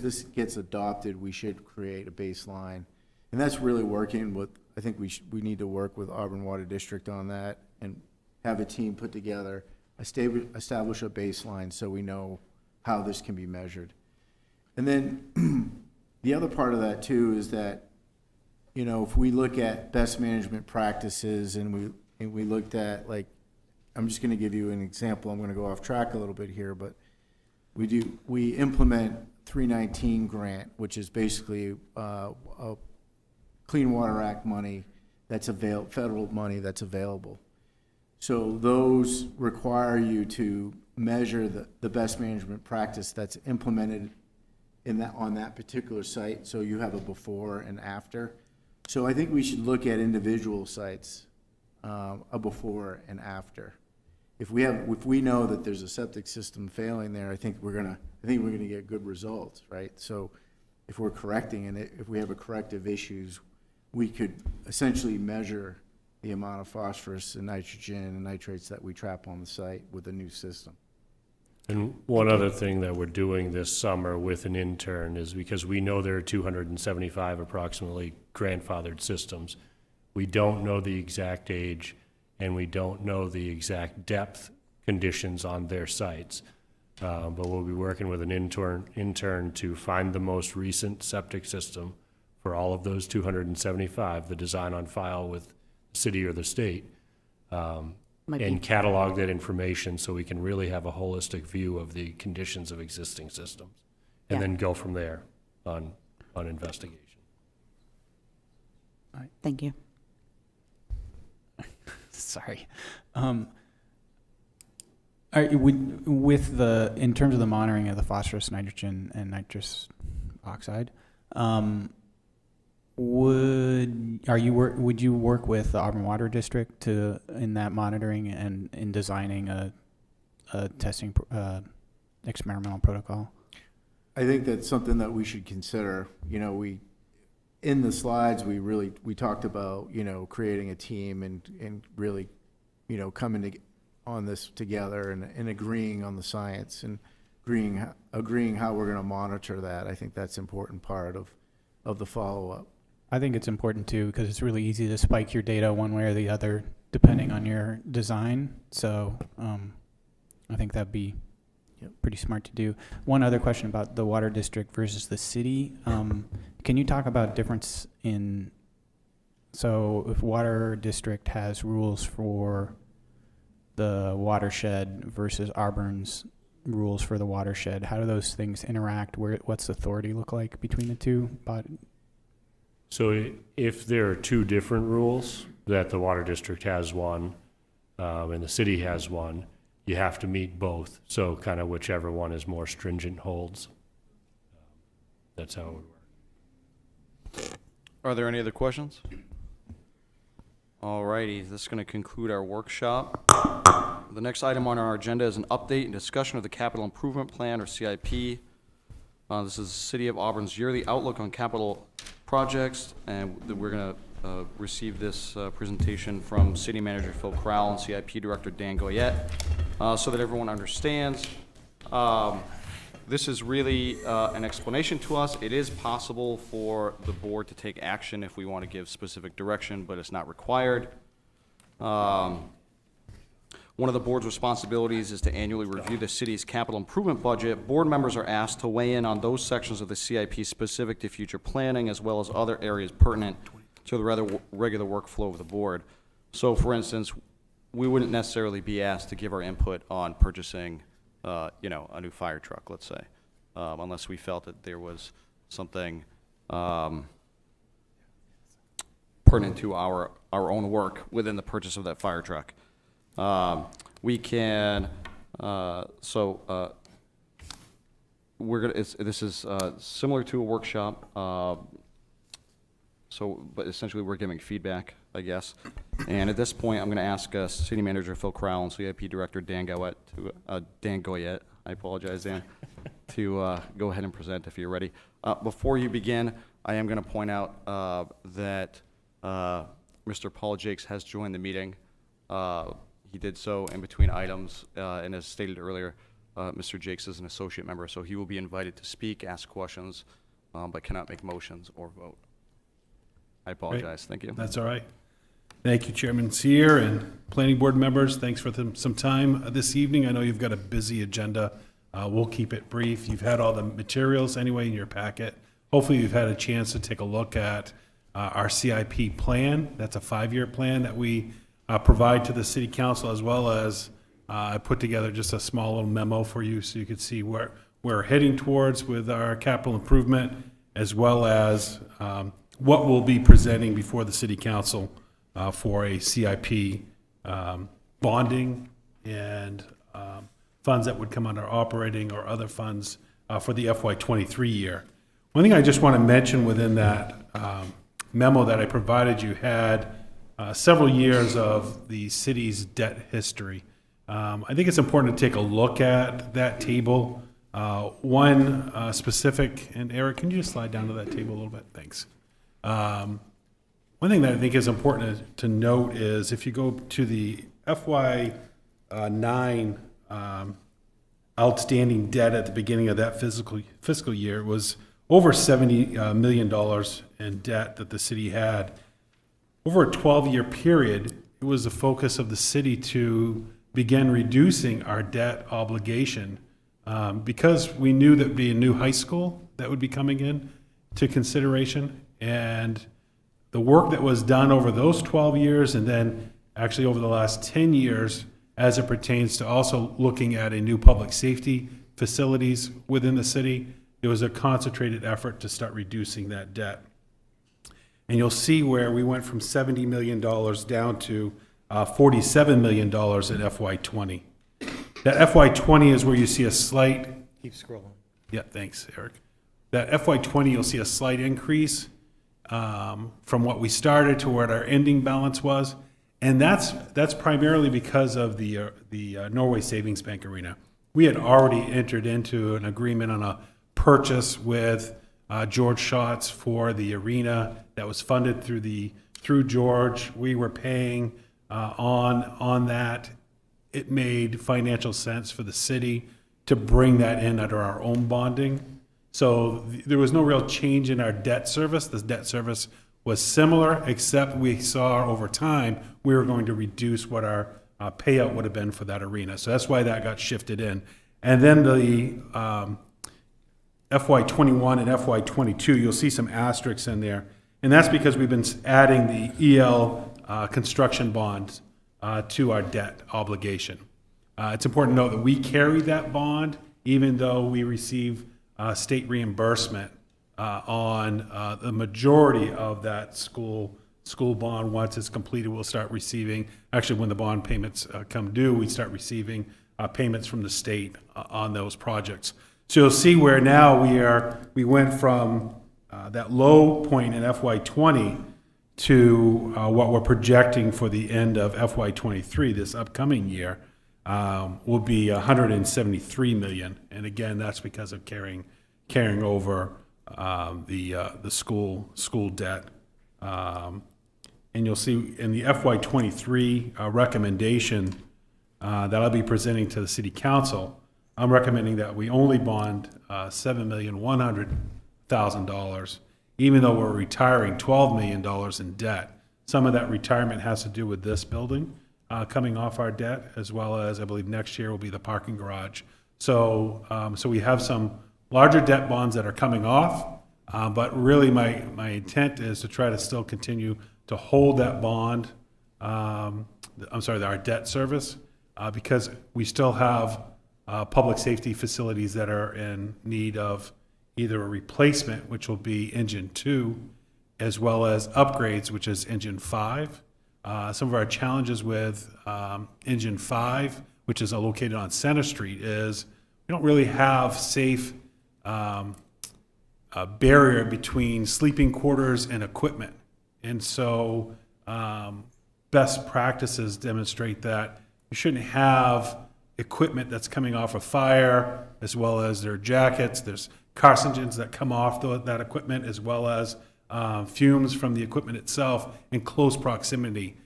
this gets adopted, we should create a baseline. And that's really working with, I think we need to work with Auburn Water District on that and have a team put together, establish a baseline so we know how this can be measured. And then the other part of that too is that, you know, if we look at best management practices and we looked at, like, I'm just gonna give you an example, I'm gonna go off track a little bit here, but we implement 319 grant, which is basically a Clean Water Act money that's federal money that's available. So those require you to measure the best management practice that's implemented on that particular site, so you have a before and after. So I think we should look at individual sites, a before and after. If we know that there's a septic system failing there, I think we're gonna get good results, right? So if we're correcting and if we have a corrective issues, we could essentially measure the amount of phosphorus and nitrogen and nitrates that we trap on the site with a new system. And one other thing that we're doing this summer with an intern is because we know there are 275 approximately grandfathered systems. We don't know the exact age and we don't know the exact depth conditions on their sites. But we'll be working with an intern to find the most recent septic system for all of those 275, the design on file with the city or the state, and catalog that information so we can really have a holistic view of the conditions of existing systems, and then go from there on investigation. Thank you. Sorry. In terms of the monitoring of the phosphorus, nitrogen, and nitrous oxide, would you work with the Auburn Water District in that monitoring and in designing a testing experimental protocol? I think that's something that we should consider. You know, in the slides, we talked about, you know, creating a team and really, you know, coming on this together and agreeing on the science and agreeing how we're going to monitor that. I think that's an important part of the follow-up. I think it's important too, because it's really easy to spike your data one way or the other depending on your design. So I think that'd be pretty smart to do. One other question about the water district versus the city. Can you talk about difference so if water district has rules for the watershed versus Auburn's rules for the watershed, how do those things interact? What's the authority look like between the two? So if there are two different rules, that the water district has one, and the city has one. You have to meet both, so kind of whichever one is more stringent holds. That's how it would work. Are there any other questions? All righty, this is going to conclude our workshop. The next item on our agenda is an update and discussion of the capital improvement plan, or CIP. This is the City of Auburn's yearly outlook on capital projects, and we're going to receive this presentation from City Manager Phil Crowell and CIP Director Dan Goyette, so that everyone understands. This is really an explanation to us. It is possible for the board to take action if we want to give specific direction, but it's not required. One of the board's responsibilities is to annually review the city's capital improvement budget. Board members are asked to weigh in on those sections of the CIP specific to future planning, as well as other areas pertinent to the rather regular workflow of the board. So, for instance, we wouldn't necessarily be asked to give our input on purchasing, a new fire truck, let's say, unless we felt that there was something pertinent to our own work within the purchase of that fire truck. We can, we're gonna, this is similar to a workshop, but essentially we're giving feedback, I guess. And at this point, I'm gonna ask City Manager Phil Crowell and CIP Director Dan Goyette, I apologize, Dan, to go ahead and present if you're ready. Before you begin, I am gonna point out that Mr. Paul Jakes has joined the meeting. He did so in between items, and as stated earlier, Mr. Jakes is an associate member, so he will be invited to speak, ask questions, but cannot make motions or vote. I apologize. Thank you. That's all right. Thank you, Chairman Seer and planning board members. Thanks for some time this evening. I know you've got a busy agenda. We'll keep it brief. You've had all the materials anyway in your packet. Hopefully you've had a chance to take a look at our CIP plan. That's a 5-year plan that we provide to the city council, as well as I put together just a small little memo for you so you could see where we're heading towards with our capital improvement, as well as what we'll be presenting before the city council for a CIP bonding and funds that would come under operating or other funds for the FY23 year. One thing I just want to mention within that memo that I provided you had several years of the city's debt history. I think it's important to take a look at that table. One specific, and Eric, can you just slide down to that table a little bit? Thanks. One thing that I think is important to note is if you go to the FY9 outstanding debt at the beginning of that fiscal year, it was over $70 million in debt that the city had. Over a 12-year period, it was the focus of the city to begin reducing our debt obligation because we knew that would be a new high school that would be coming in to consideration. And the work that was done over those 12 years and then actually over the last 10 years as it pertains to also looking at a new public safety facilities within the city, it was a concentrated effort to start reducing that debt. And you'll see where we went from $70 million down to $47 million at FY20. That FY20 is where you see a slight... Keep scrolling. Yeah, thanks, Eric. That FY20, you'll see a slight increase from what we started to where our ending balance was. And that's primarily because of the Norway Savings Bank Arena. We had already entered into an agreement on a purchase with George Schatz for the arena that was funded through George. We were paying on that. It made financial sense for the city to bring that in under our own bonding. So there was no real change in our debt service. The debt service was similar, except we saw over time we were going to reduce what our payout would have been for that arena. So that's why that got shifted in. And then the FY21 and FY22, you'll see some asterisks in there. And that's because we've been adding the EL construction bonds to our debt obligation. It's important to note that we carry that bond even though we receive state reimbursement on the majority of that school school bond, once it's completed, we'll start receiving, actually, when the bond payments come due, we start receiving payments from the state on those projects. So you'll see where now we went from that low point in FY '20 to what we're projecting for the end of FY '23, this upcoming year, will be $173 million. And again, that's because of carrying over the school debt. And you'll see in the FY '23 recommendation that I'll be presenting to the city council, I'm recommending that we only bond $7,100,000, even though we're retiring $12 million in debt. Some of that retirement has to do with this building coming off our debt, as well as, I believe, next year will be the parking garage. So we have some larger debt bonds that are coming off, but really my intent is to try to still continue to hold that bond, our debt service, because we still have public safety facilities that are in need of either a replacement, which will be engine 2, as well as upgrades, which is engine 5. Some of our challenges with engine 5, which is located on Center Street, is we don't really have safe barrier between sleeping quarters and equipment. And so best practices demonstrate that you shouldn't have equipment that's coming off a fire, as well as their jackets. There's carcinogens that come off that equipment, as well as fumes from the equipment itself in close proximity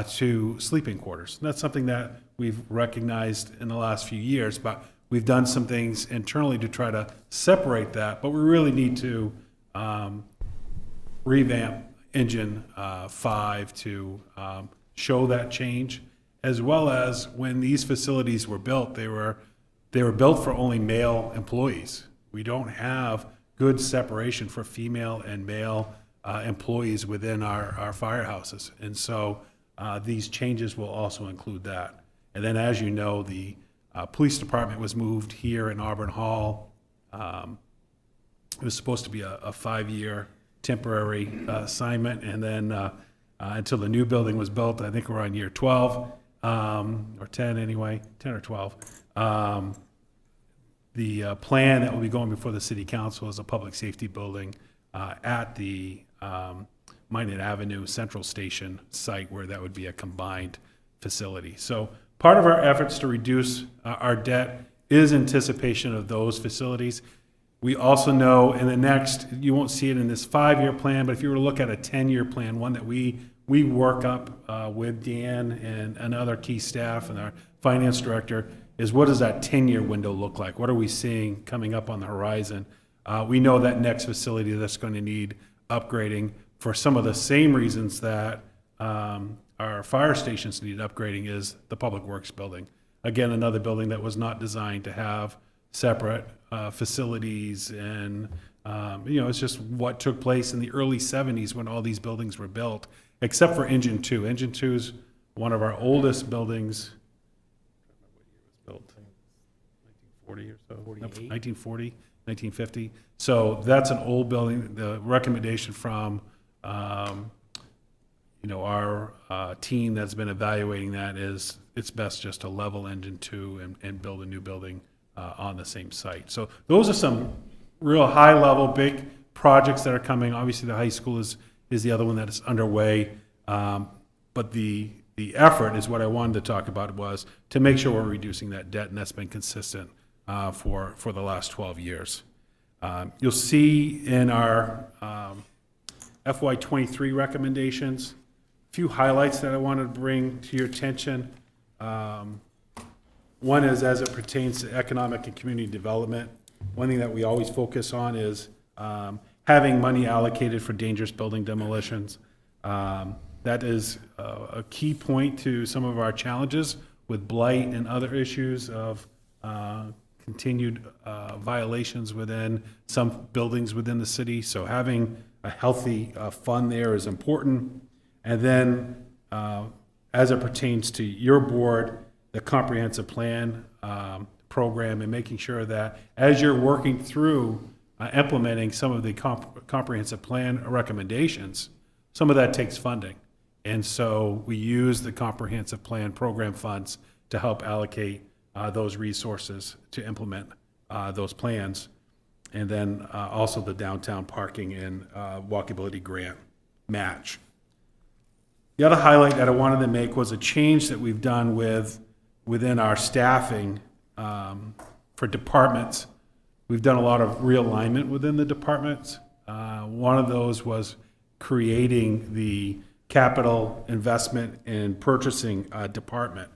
to sleeping quarters. And that's something that we've recognized in the last few years, but we've done some things internally to try to separate that, but we really need to revamp engine 5 to show that change, as well as when these facilities were built, they were built for only male employees. We don't have good separation for female and male employees within our firehouses. And so these changes will also include that. And then, as you know, the police department was moved here in Auburn Hall. It was supposed to be a 5-year temporary assignment, and then until the new building was built, I think we're on year 12, or 10 anyway, 10 or 12. The plan that will be going before the city council is a public safety building at the Minot Avenue Central Station site, where that would be a combined facility. So part of our efforts to reduce our debt is anticipation of those facilities. We also know in the next, you won't see it in this 5-year plan, but if you were to look at a 10-year plan, one that we work up with Dan and other key staff and our finance director, is what does that 10-year window look like? What are we seeing coming up on the horizon? We know that next facility that's going to need upgrading for some of the same reasons that our fire stations need upgrading is the Public Works building. Again, another building that was not designed to have separate facilities, and it's just what took place in the early 70s when all these buildings were built, except for Engine 2. Engine 2 is one of our oldest buildings. Built 1940 or so. 1940, 1950. So that's an old building. The recommendation from our team that's been evaluating that is it's best just to level Engine 2 and build a new building on the same site. So those are some real high-level, big projects that are coming. Obviously, the high school is the other one that is underway. But the effort is what I wanted to talk about, was to make sure we're reducing that debt, and that's been consistent for the last 12 years. You'll see in our FY '23 recommendations a few highlights that I wanted to bring to your attention. One is as it pertains to economic and community development. One thing that we always focus on is having money allocated for dangerous building demolitions. That is a key point to some of our challenges with blight and other issues of continued violations within some buildings within the city. So having a healthy fund there is important. And then as it pertains to your board, the comprehensive plan program, and making sure that as you're working through implementing some of the comprehensive plan recommendations, some of that takes funding. And so we use the comprehensive plan program funds to help allocate those resources to implement those plans. And then also the downtown parking and walkability grant match. The other highlight that I wanted to make was a change that we've done within our staffing for departments. We've done a lot of realignment within the departments. One of those was creating the capital investment and purchasing department,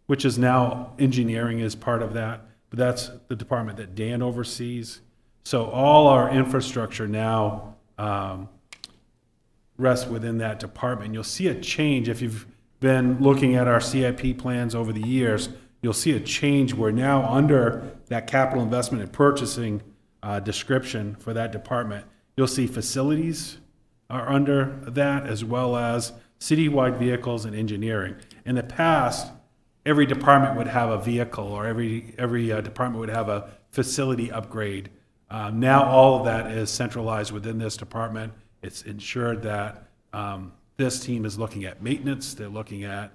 which is now engineering is part of that, but that's the department that Dan oversees. So all our infrastructure now rests within that department. You'll see a change if you've been looking at our CIP plans over the years. You'll see a change where now under that capital investment and purchasing description for that department, you'll see facilities are under that, as well as citywide vehicles and engineering. In the past, every department would have a vehicle, or every department would have a facility upgrade. Now all of that is centralized within this department. It's ensured that this team is looking at maintenance. They're looking at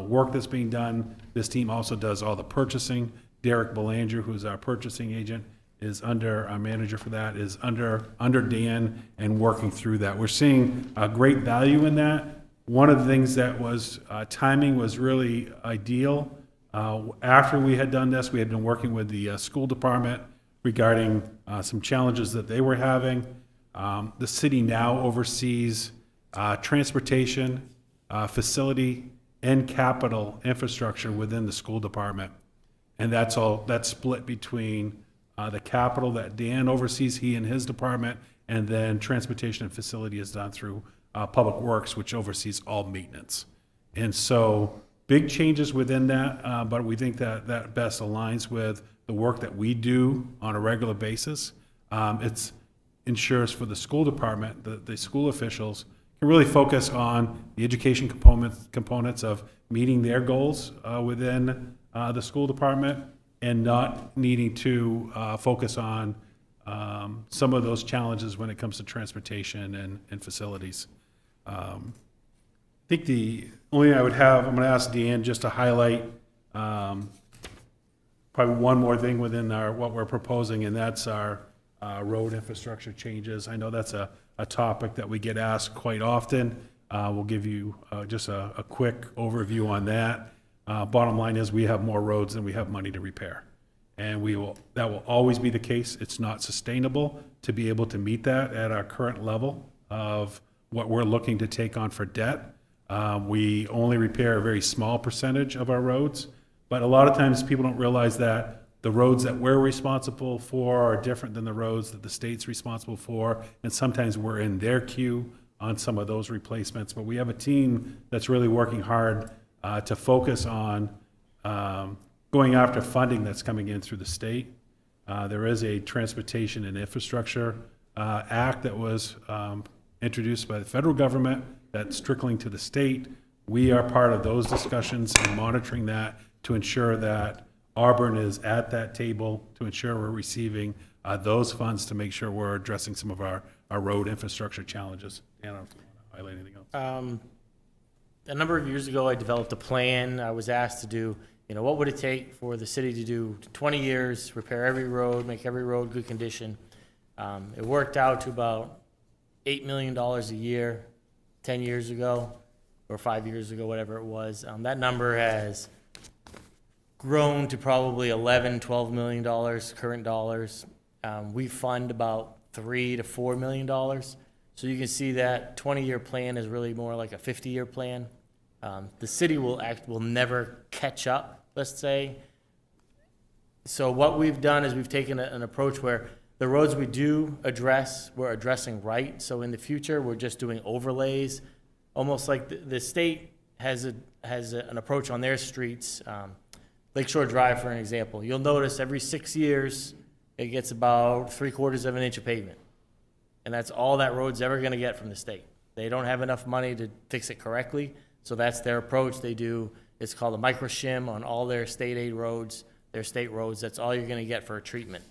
work that's being done. This team also does all the purchasing. Derek Belanger, who's our purchasing agent, is under, our manager for that, is under Dan and working through that. We're seeing a great value in that. One of the things that was, timing was really ideal. After we had done this, we had been working with the school department regarding some challenges that they were having. The city now oversees transportation, facility, and capital infrastructure within the school department. And that's split between the capital that Dan oversees, he and his department, and then transportation and facility is done through Public Works, which oversees all maintenance. And so big changes within that, but we think that that best aligns with the work that we do on a regular basis. It ensures for the school department, the school officials can really focus on the education components of meeting their goals within the school department, and not needing to focus on some of those challenges when it comes to transportation and facilities. I think the only thing I would have, I'm going to ask Dan just to highlight probably one more thing within what we're proposing, and that's our road infrastructure changes. I know that's a topic that we get asked quite often. We'll give you just a quick overview on that. Bottom line is we have more roads than we have money to repair. And that will always be the case. It's not sustainable to be able to meet that at our current level of what we're looking to take on for debt. We only repair a very small percentage of our roads, but a lot of times people don't realize that the roads that we're responsible for are different than the roads that the state's responsible for, and sometimes we're in their queue on some of those replacements. But we have a team that's really working hard to focus on going after funding that's coming in through the state. There is a Transportation and Infrastructure Act that was introduced by the federal government that's trickling to the state. We are part of those discussions and monitoring that to ensure that Auburn is at that table, to ensure we're receiving those funds to make sure we're addressing some of our road infrastructure challenges. Dan, I don't know if you want to highlight anything else. A number of years ago, I developed a plan. I was asked to do, what would it take for the city to do 20 years, repair every road, make every road good condition. It worked out to about $8 million a year 10 years ago, or 5 years ago, whatever it was. That number has grown to probably $11-12 million current dollars. We fund about $3 to $4 million. So you can see that 20-year plan is really more like a 50-year plan. The city will never catch up, let's say. So what we've done is we've taken an approach where the roads we do address, we're addressing right. So in the future, we're just doing overlays, almost like the state has an approach on their streets. Lakeshore Drive, for an example. You'll notice every 6 years, it gets about 3/4 of an inch of pavement. And that's all that road's ever going to get from the state. They don't have enough money to fix it correctly, so that's their approach. They do, it's called a micro shim on all their state aid roads, their state roads. That's all you're going to get for a treatment,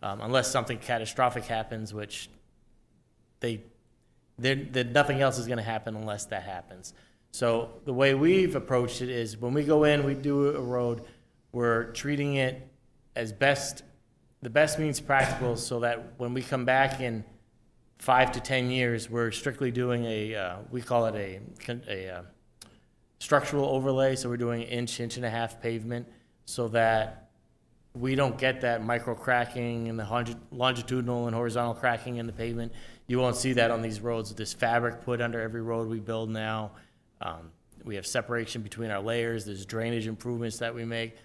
unless something catastrophic happens, which Nothing else is gonna happen unless that happens. So the way we've approached it is when we go in, we do a road, we're treating it as the best means practical so that when we come back in 5 to 10 years, we're strictly doing we call it a structural overlay. So we're doing inch and a half pavement so that we don't get that micro cracking and the longitudinal and horizontal cracking in the pavement. You won't see that on these roads. There's fabric put under every road we build now. We have separation between our layers. There's drainage improvements that we make.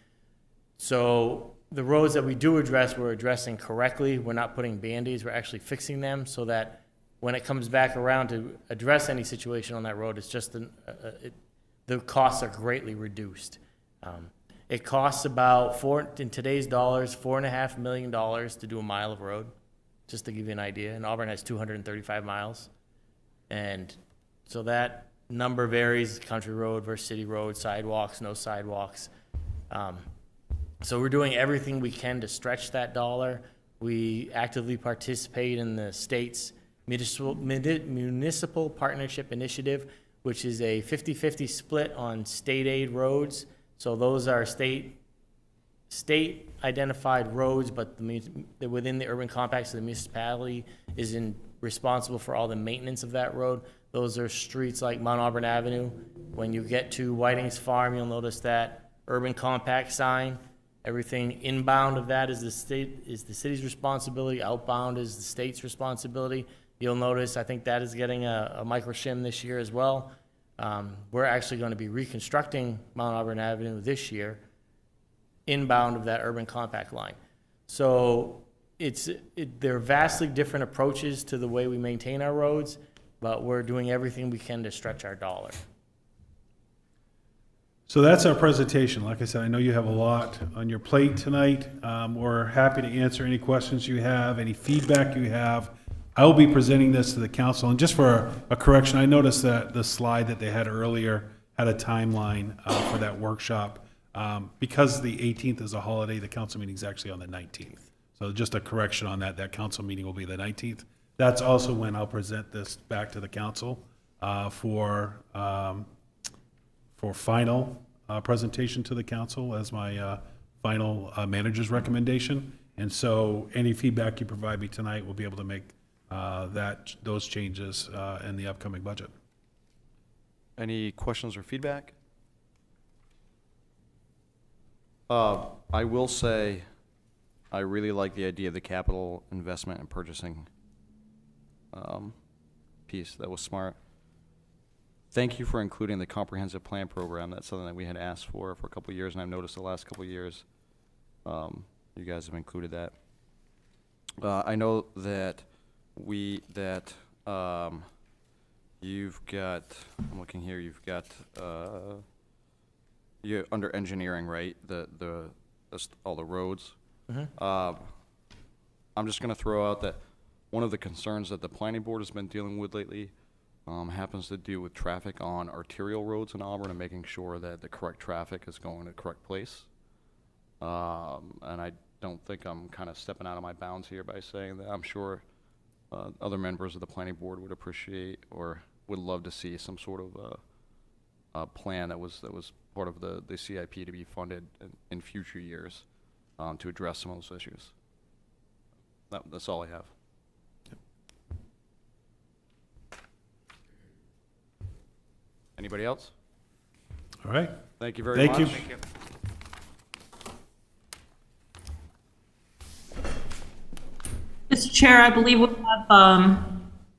So the roads that we do address, we're addressing correctly. We're not putting Band-Aids. We're actually fixing them so that when it comes back around to address any situation on that road, it's just the costs are greatly reduced. It costs about in today's dollars, $4.5 million to do a mile of road, just to give you an idea. And Auburn has 235 miles. And so that number varies, country road versus city road, sidewalks, no sidewalks. So we're doing everything we can to stretch that dollar. We actively participate in the state's municipal partnership initiative, which is a 50-50 split on state aid roads. So those are state identified roads, but they're within the urban compact, so the municipality is responsible for all the maintenance of that road. Those are streets like Mount Auburn Avenue. When you get to Whiting's Farm, you'll notice that urban compact sign. Everything inbound of that is the city's responsibility. Outbound is the state's responsibility. You'll notice, I think that is getting a micro shim this year as well. We're actually going to be reconstructing Mount Auburn Avenue this year, inbound of that urban compact line. So there are vastly different approaches to the way we maintain our roads, but we're doing everything we can to stretch our dollar. So that's our presentation. Like I said, I know you have a lot on your plate tonight. We're happy to answer any questions you have, any feedback you have. I will be presenting this to the council. And just for a correction, I noticed that the slide that they had earlier had a timeline for that workshop. Because the 18th is a holiday, the council meeting is actually on the 19th. So just a correction on that. That council meeting will be the 19th. That's also when I'll present this back to the council for final presentation to the council as my final manager's recommendation. And so any feedback you provide me tonight, we'll be able to make those changes in the upcoming budget. Any questions or feedback? I will say, I really like the idea of the capital investment and purchasing piece. That was smart. Thank you for including the comprehensive plan program. That's something that we had asked for a couple of years, and I've noticed the last couple of years you guys have included that. I know that you've got, I'm looking here, you've got you're under engineering, right? All the roads. Mm-hmm. I'm just going to throw out that one of the concerns that the planning board has been dealing with lately happens to do with traffic on arterial roads in Auburn and making sure that the correct traffic is going to the correct place. And I don't think I'm kind of stepping out of my bounds here by saying that. I'm sure other members of the planning board would appreciate or would love to see some sort of a plan that was part of the CIP to be funded in future years to address some of those issues. That's all I have. Anybody else? All right. Thank you very much. Thank you. Mr. Chair, I believe we have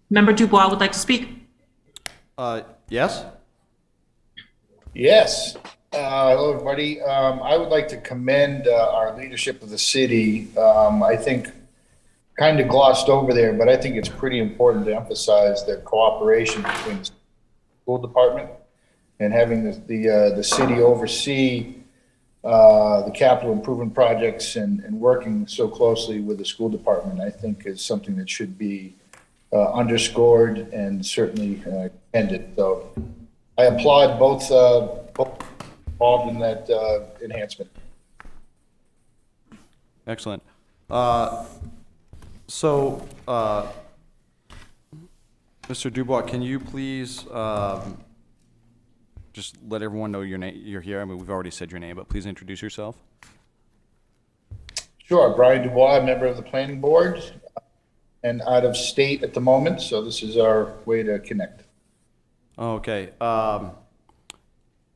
Member Dubois would like to speak. Yes? Yes. Hello, everybody. I would like to commend our leadership of the city. I think kind of glossed over there, but I think it's pretty important to emphasize the cooperation between the school department and having the city oversee the capital improvement projects and working so closely with the school department, I think is something that should be underscored and certainly commended. So I applaud both involved in that enhancement. Excellent. So, Mr. Mr. Dubois, can you please just let everyone know your name, you're here? I mean, we've already said your name, but please introduce yourself. Sure, Brian Dubois, member of the planning board, and out of state at the moment, so this is our way to connect. Okay.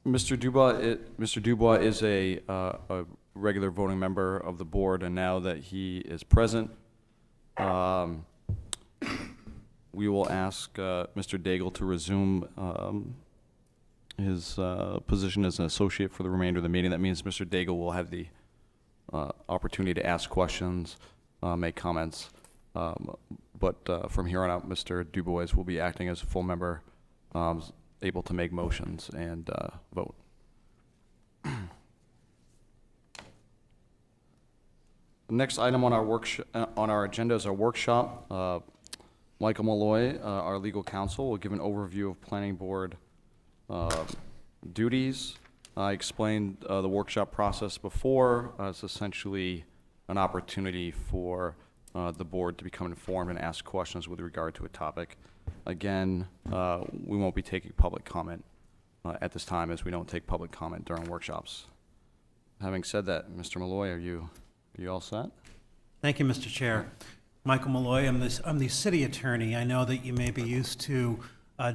Mr. Dubois is a regular voting member of the board, and now that he is present, we will ask Mr. Daigle to resume his position as an associate for the remainder of the meeting. That means Mr. Daigle will have the opportunity to ask questions, make comments, but from here on out, Mr. Dubois will be acting as a full member, able to make motions and vote. The next item on our agenda is our workshop. Michael Malloy, our legal counsel, will give an overview of planning board duties. I explained the workshop process before. It's essentially an opportunity for the board to become informed and ask questions with regard to a topic. Again, we won't be taking public comment at this time, as we don't take public comment during workshops. Having said that, Mr. Malloy, are you all set? Thank you, Mr. Chair. Michael Malloy, I'm the city attorney. I know that you may be used to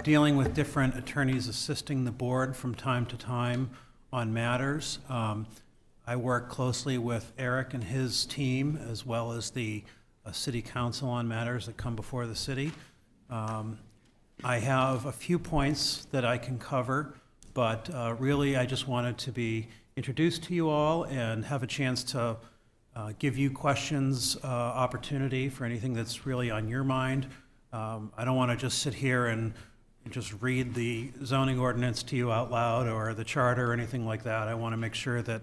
dealing with different attorneys assisting the board from time to time on matters. I work closely with Eric and his team, as well as the city council on matters that come before the city. I have a few points that I can cover, but really I just wanted to be introduced to you all and have a chance to give you questions, opportunity for anything that's really on your mind. I don't want to just sit here and just read the zoning ordinance to you out loud or the charter or anything like that. I want to make sure that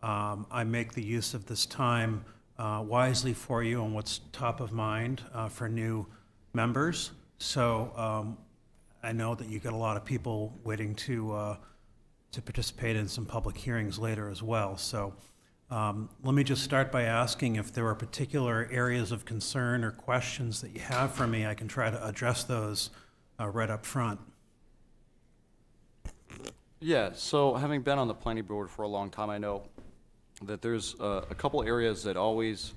I make the use of this time wisely for you and what's top of mind for new members. So I know that you've got a lot of people waiting to participate in some public hearings later as well. So let me just start by asking if there are particular areas of concern or questions that you have for me. I can try to address those right up front. Yeah, so having been on the planning board for a long time, I know that there's a couple areas that always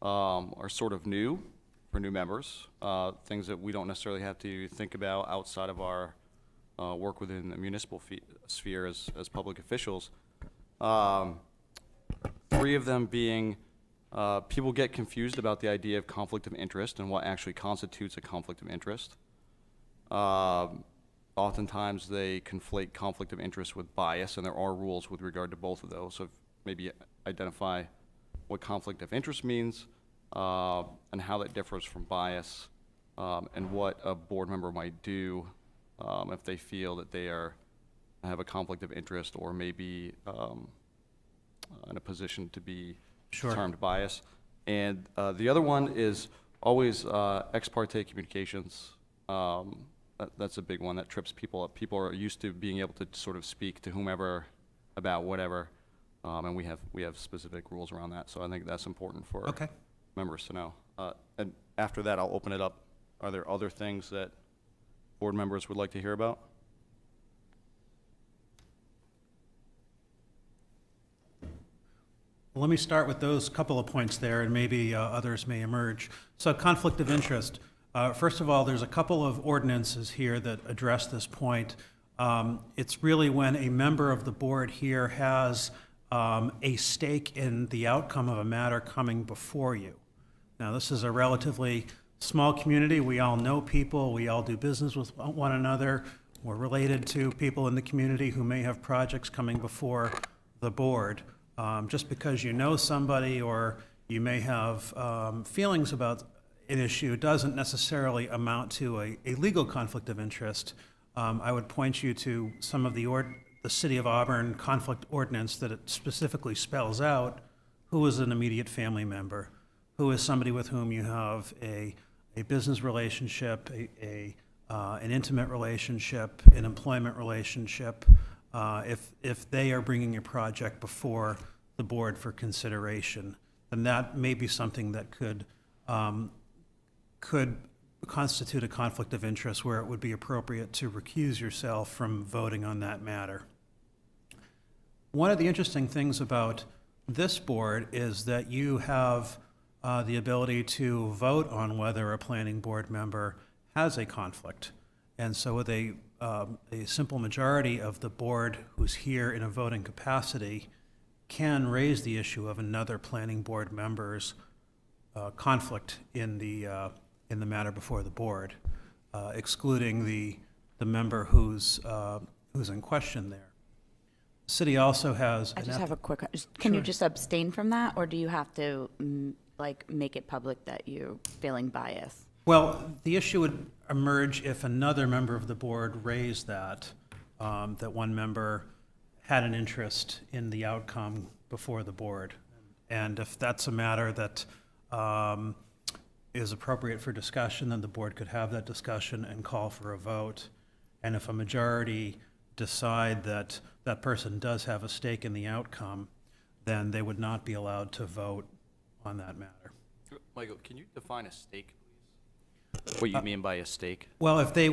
are sort of new for new members, things that we don't necessarily have to think about outside of our work within the municipal sphere as public officials. Three of them being people get confused about the idea of conflict of interest and what actually constitutes a conflict of interest. Oftentimes they conflate conflict of interest with bias, and there are rules with regard to both of those. So maybe identify what conflict of interest means and how that differs from bias, and what a board member might do if they feel that they have a conflict of interest or maybe in a position to be termed bias. And the other one is always ex parte communications. That's a big one that trips people up. People are used to being able to sort of speak to whomever about whatever, and we have specific rules around that. So I think that's important for members to know. And after that, I'll open it up. Are there other things that board members would like to hear about? Let me start with those couple of points there, and maybe others may emerge. So conflict of interest. First of all, there's a couple of ordinances here that address this point. It's really when a member of the board here has a stake in the outcome of a matter coming before you. Now, this is a relatively small community. We all know people. We all do business with one another. We're related to people in the community who may have projects coming before the board. Just because you know somebody or you may have feelings about an issue doesn't necessarily amount to a legal conflict of interest. I would point you to some of the City of Auburn conflict ordinance that it specifically spells out who is an immediate family member, who is somebody with whom you have a business relationship, an intimate relationship, an employment relationship, if they are bringing a project before the board for consideration, then that may be something that could constitute a conflict of interest where it would be appropriate to recuse yourself from voting on that matter. One of the interesting things about this board is that you have the ability to vote on whether a planning board member has a conflict. And so with a simple majority of the board who's here in a voting capacity can raise the issue of another planning board member's conflict in the matter before the board, excluding the member who's in question there. The city also has. I just have a quick, can you Sure. just abstain from that, or do you have to, like, make it public that you're feeling bias? Well, the issue would emerge if another member of the board raised that one member had an interest in the outcome before the board. And if that's a matter that is appropriate for discussion, then the board could have that discussion and call for a vote. And if a majority decide that that person does have a stake in the outcome, then they would not be allowed to vote on that matter. Michael, can you define a stake, please? What you mean by a stake? Well, if they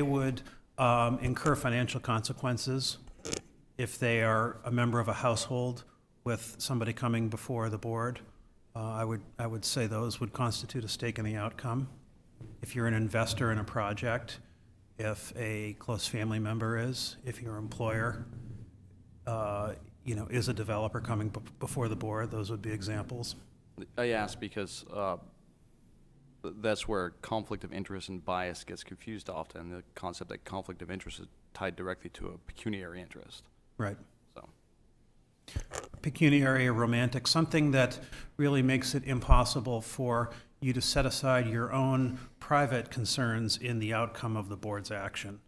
would incur financial consequences, if they are a member of a household with somebody coming before the board, I would say those would constitute a stake in the outcome. If you're an investor in a project, if a close family member is, if your employer, is a developer coming before the board, those would be examples. I ask because that's where conflict of interest and bias gets confused often. The concept that conflict of interest is tied directly to a pecuniary interest. Right. So, Pecuniary or romantic, something that really makes it impossible for you to set aside your own private concerns in the outcome of the board's action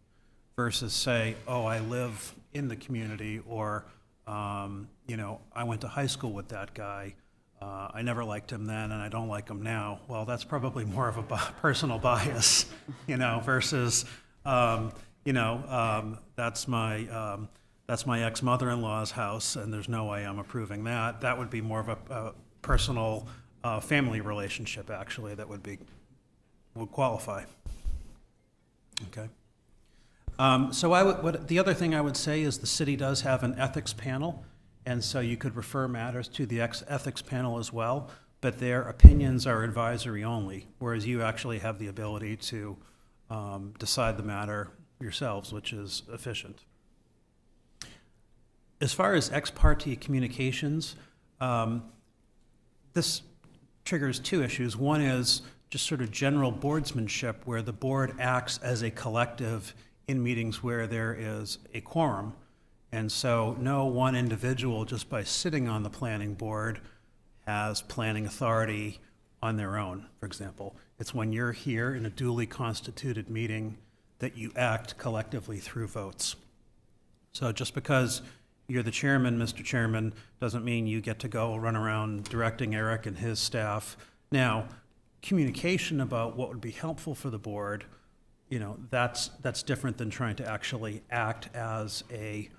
versus say, oh, I live in the community, or, I went to high school with that guy. I never liked him then and I don't like him now. Well, that's probably more of a personal bias, versus, that's my ex-mother-in-law's house and there's no way I'm approving that. That would be more of a personal family relationship, actually, that would qualify. Okay. So the other thing I would say is the city does have an ethics panel, and so you could refer matters to the ethics panel as well, but their opinions are advisory only, whereas you actually have the ability to decide the matter yourselves, which is efficient. As far as ex parte communications, this triggers two issues. One is just sort of general boardsmanship, where the board acts as a collective in meetings where there is a quorum. And so no one individual, just by sitting on the planning board, has planning authority on their own, for example. It's when you're here in a duly constituted meeting that you act collectively through votes. So just because you're the chairman, Mr. Chairman, doesn't mean you get to go run around directing Eric and his staff. Now, communication about what would be helpful for the board, that's different than trying to actually act as a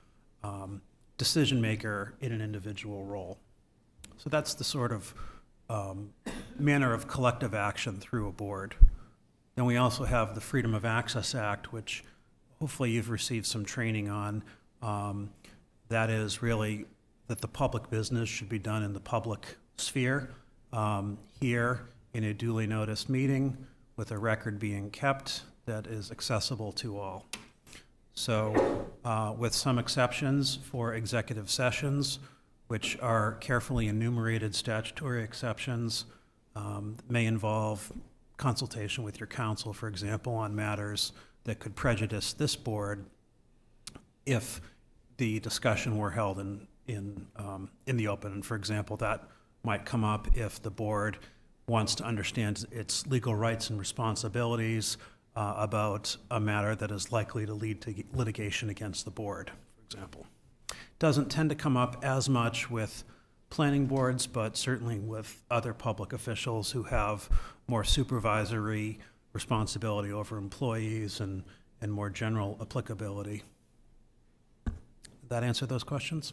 decision maker in an individual role. So that's the sort of manner of collective action through a board. Then we also have the Freedom of Access Act, which hopefully you've received some training on. That is really that the public business should be done in the public sphere, here in a duly noticed meeting with a record being kept that is accessible to all. So with some exceptions for executive sessions, which are carefully enumerated statutory exceptions, may involve consultation with your counsel, for example, on matters that could prejudice this board if the discussion were held in the open. And for example, that might come up if the board wants to understand its legal rights and responsibilities about a matter that is likely to lead to litigation against the board, for example. Doesn't tend to come up as much with planning boards, but certainly with other public officials who have more supervisory responsibility over employees and more general applicability. Did that answer those questions?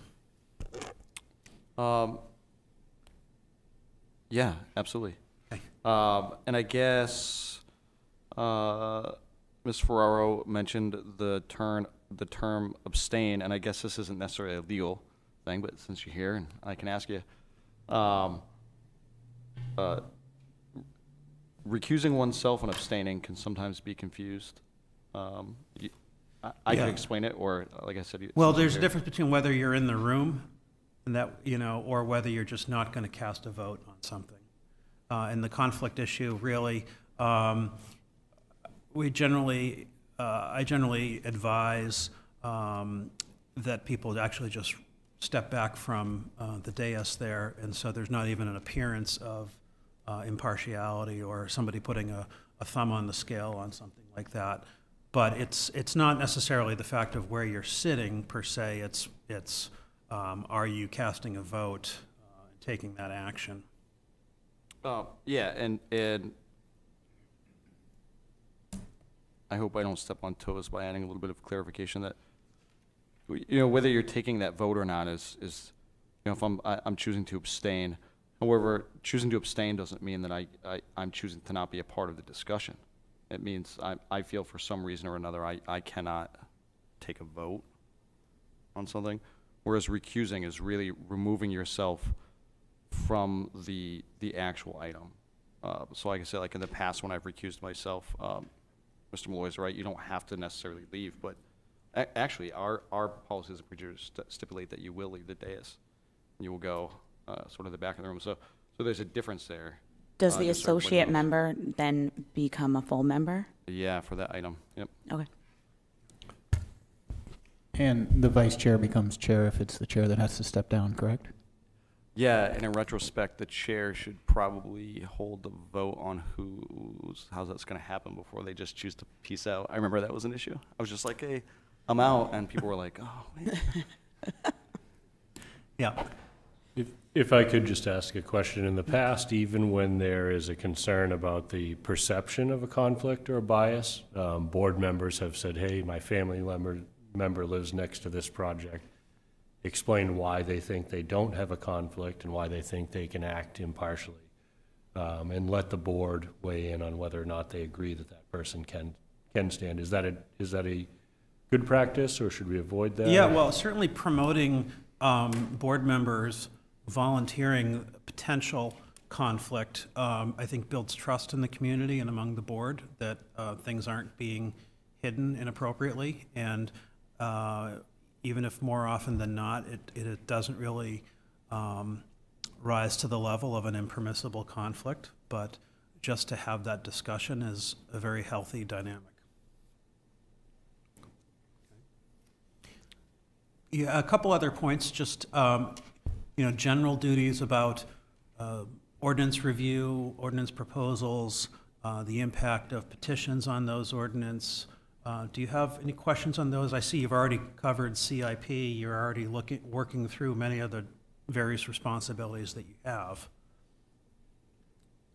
Yeah, absolutely. Okay. And I guess Ms. Ferraro mentioned the term abstain, and I guess this isn't necessarily a legal thing, but since you're here, and I can ask you, recusing oneself and abstaining can sometimes be confused. I can Yeah. explain it, or like I said. Well, since you're there's a here- difference between whether you're in the room and that, or whether you're just not going to cast a vote on something. And the conflict issue, really, I generally advise that people actually just step back from the dais there, and so there's not even an appearance of impartiality or somebody putting a thumb on the scale on something like that. But it's not necessarily the fact of where you're sitting per se. It's are you casting a vote, taking that action? Yeah, and I hope I don't step on toes by adding a little bit of clarification that, whether you're taking that vote or not is if I'm choosing to abstain. However, choosing to abstain doesn't mean that I'm choosing to not be a part of the discussion. It means I feel for some reason or another I cannot take a vote on something, whereas recusing is really removing yourself from the actual item. So like I said, like in the past when I've recused myself, Mr. Malloy's right, you don't have to necessarily leave, but actually our policies and procedures stipulate that you will leave the dais. You will go sort of the back of the room. So there's a difference there. Does the Just certain associate windows. member then become a full member? Yeah, for that item, yep. Okay. And the vice chair becomes chair if it's the chair that has to step down, correct? Yeah, and in retrospect, the chair should probably hold the vote on how's that's going to happen before they just choose to peace out. I remember that was an issue. I was just like, hey, I'm out, and people were like, oh, wait. Yeah. If I could just ask a question, in the past, even when there is a concern about the perception of a conflict or a bias, board members have said, hey, my family member lives next to this project, explain why they think they don't have a conflict and why they think they can act impartially, and let the board weigh in on whether or not they agree that that person can stand. Is that a good practice, or should we avoid that? Yeah, well, certainly promoting board members volunteering potential conflict, I think builds trust in the community and among the board that things aren't being hidden inappropriately. And even if more often than not, it doesn't really rise to the level of an impermissible conflict, but just to have that discussion is a very healthy dynamic. Yeah, a couple other points, just general duties about ordinance review, ordinance proposals, the impact of petitions on those ordinance. Do you have any questions on those? I see you've already covered CIP. You're already working through many of the various responsibilities that you have.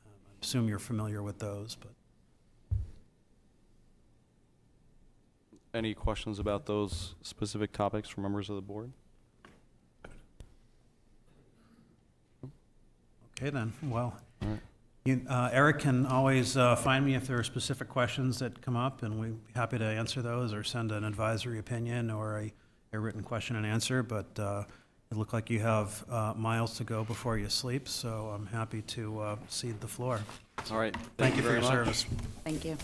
I assume you're familiar with those, but. Any questions about those specific topics from members of the board? Okay, then. Well, All right. Eric can always find me if there are specific questions that come up, and we'd be happy to answer those or send an advisory opinion or a written question and answer. But it looked like you have miles to go before you sleep, so I'm happy to cede the floor. All right. Thank you for very your much. service. Thank you.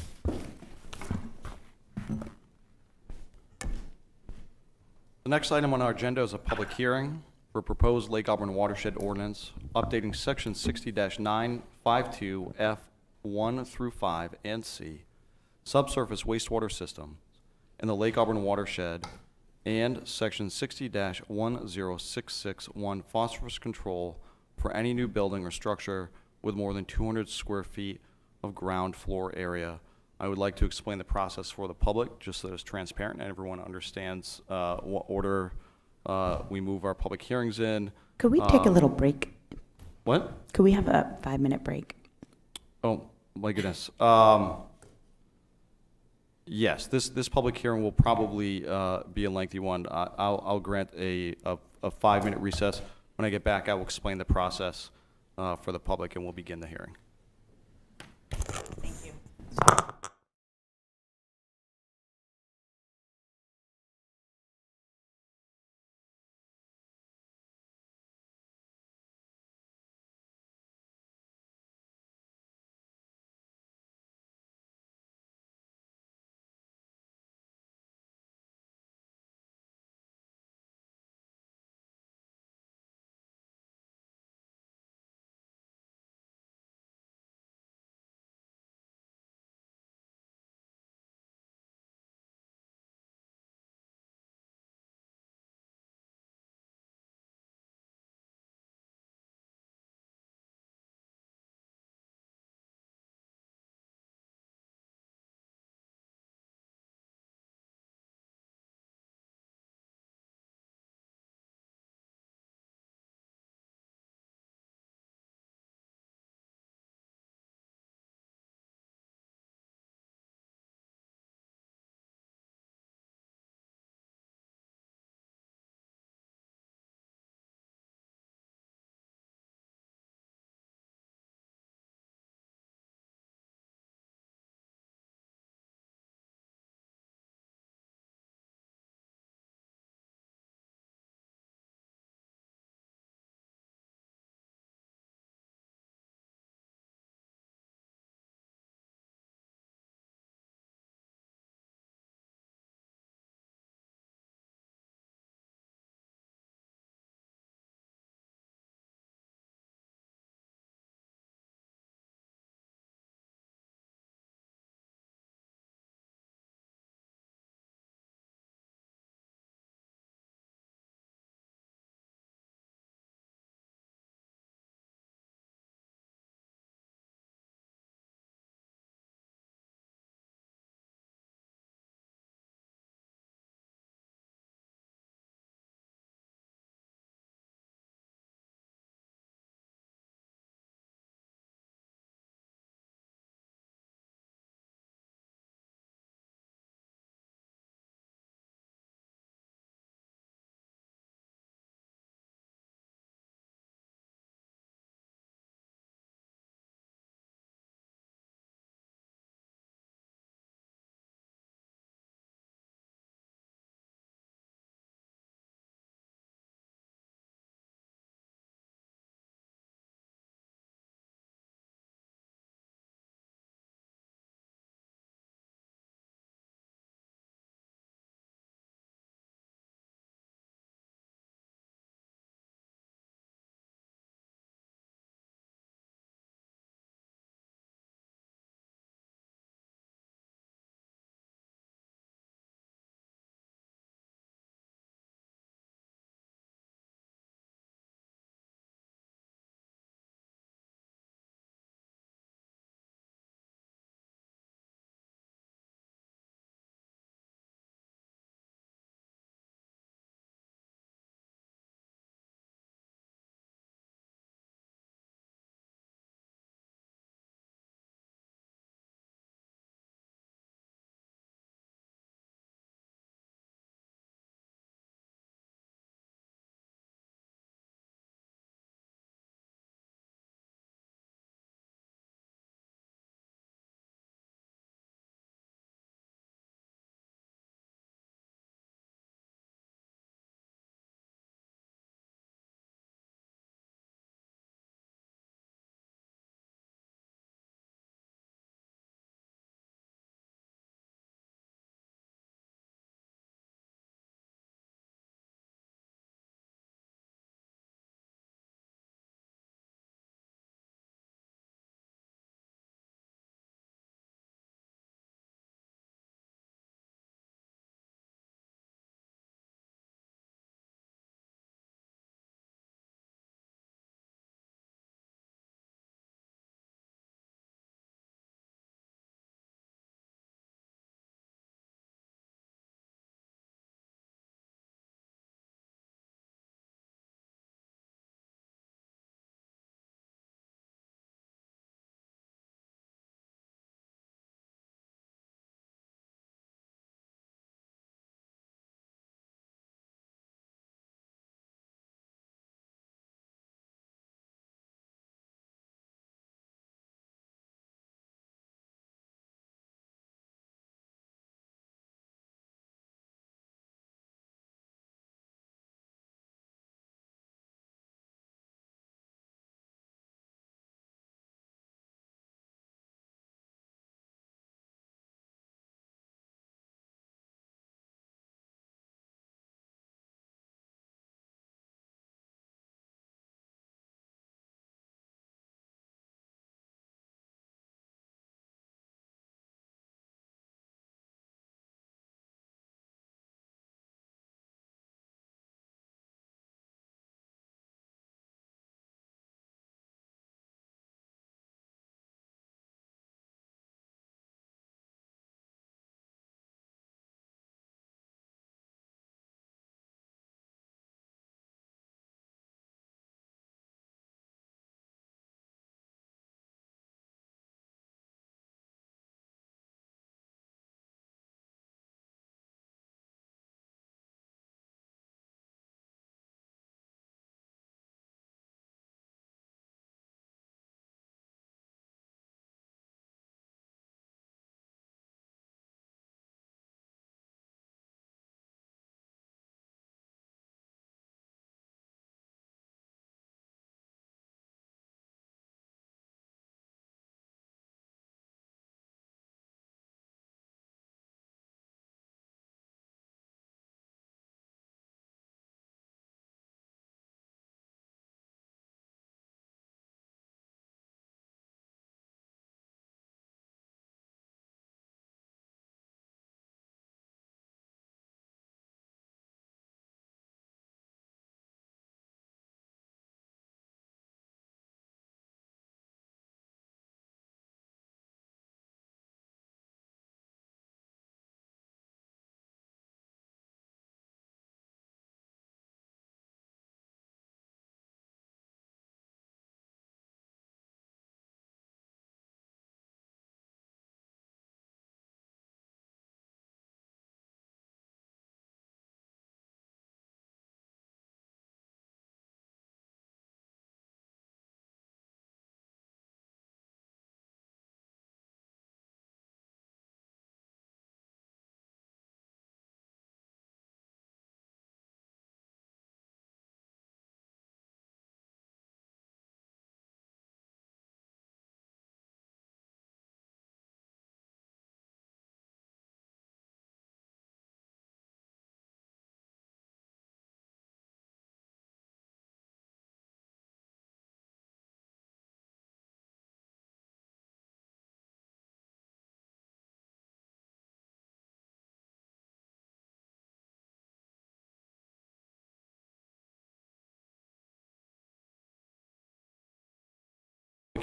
The next item on our agenda is a public hearing for proposed Lake Auburn Watershed Ordinance, updating Section 60-952F1 through 5 and C, subsurface wastewater system in the Lake Auburn watershed, and Section 60-10661 phosphorus control for any new building or structure with more than 200 square feet of ground floor area. I would like to explain the process for the public, just so that it's transparent and everyone understands what order we move our public hearings in. Could we take a little break? What? Could we have a 5-minute break? Oh, my goodness. Yes, this public hearing will probably be a lengthy one. I'll grant a 5-minute recess. When I get back, I will explain the process for the public, and we'll begin the hearing. Thank you.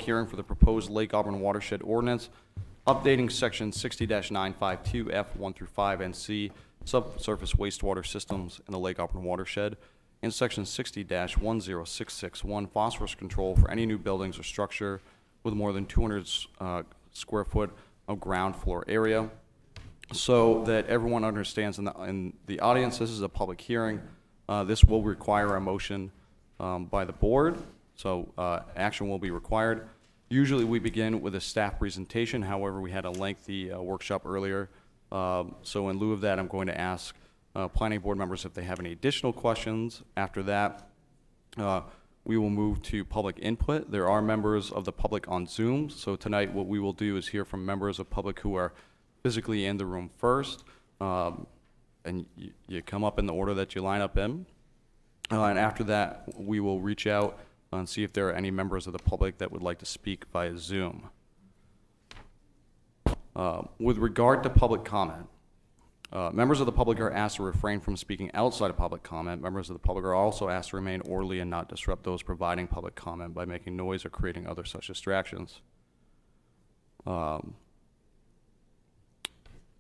hearing for the proposed Lake Auburn Watershed Ordinance, updating section 60-952F 1 through 5 and C, subsurface wastewater systems in the Lake Auburn watershed, and section 60-10661, phosphorus control for any new buildings or structure with more than 200 square foot of ground floor area. So that everyone understands in the audience, this is a public hearing. This will require a motion by the board, so action will be required. Usually we begin with a staff presentation, however, we had a lengthy workshop earlier. So in lieu of that, I'm going to ask planning board members if they have any additional questions. After that, we will move to public input. There are members of the public on Zoom, so tonight what we will do is hear from members of public who are physically in the room first, and you come up in the order that you line up in. And after that, we will reach out and see if there are any members of the public that would like to speak via Zoom. With regard to public comment, members of the public are asked to refrain from speaking outside of public comment. Members of the public are also asked to remain orderly and not disrupt those providing public comment by making noise or creating other such distractions.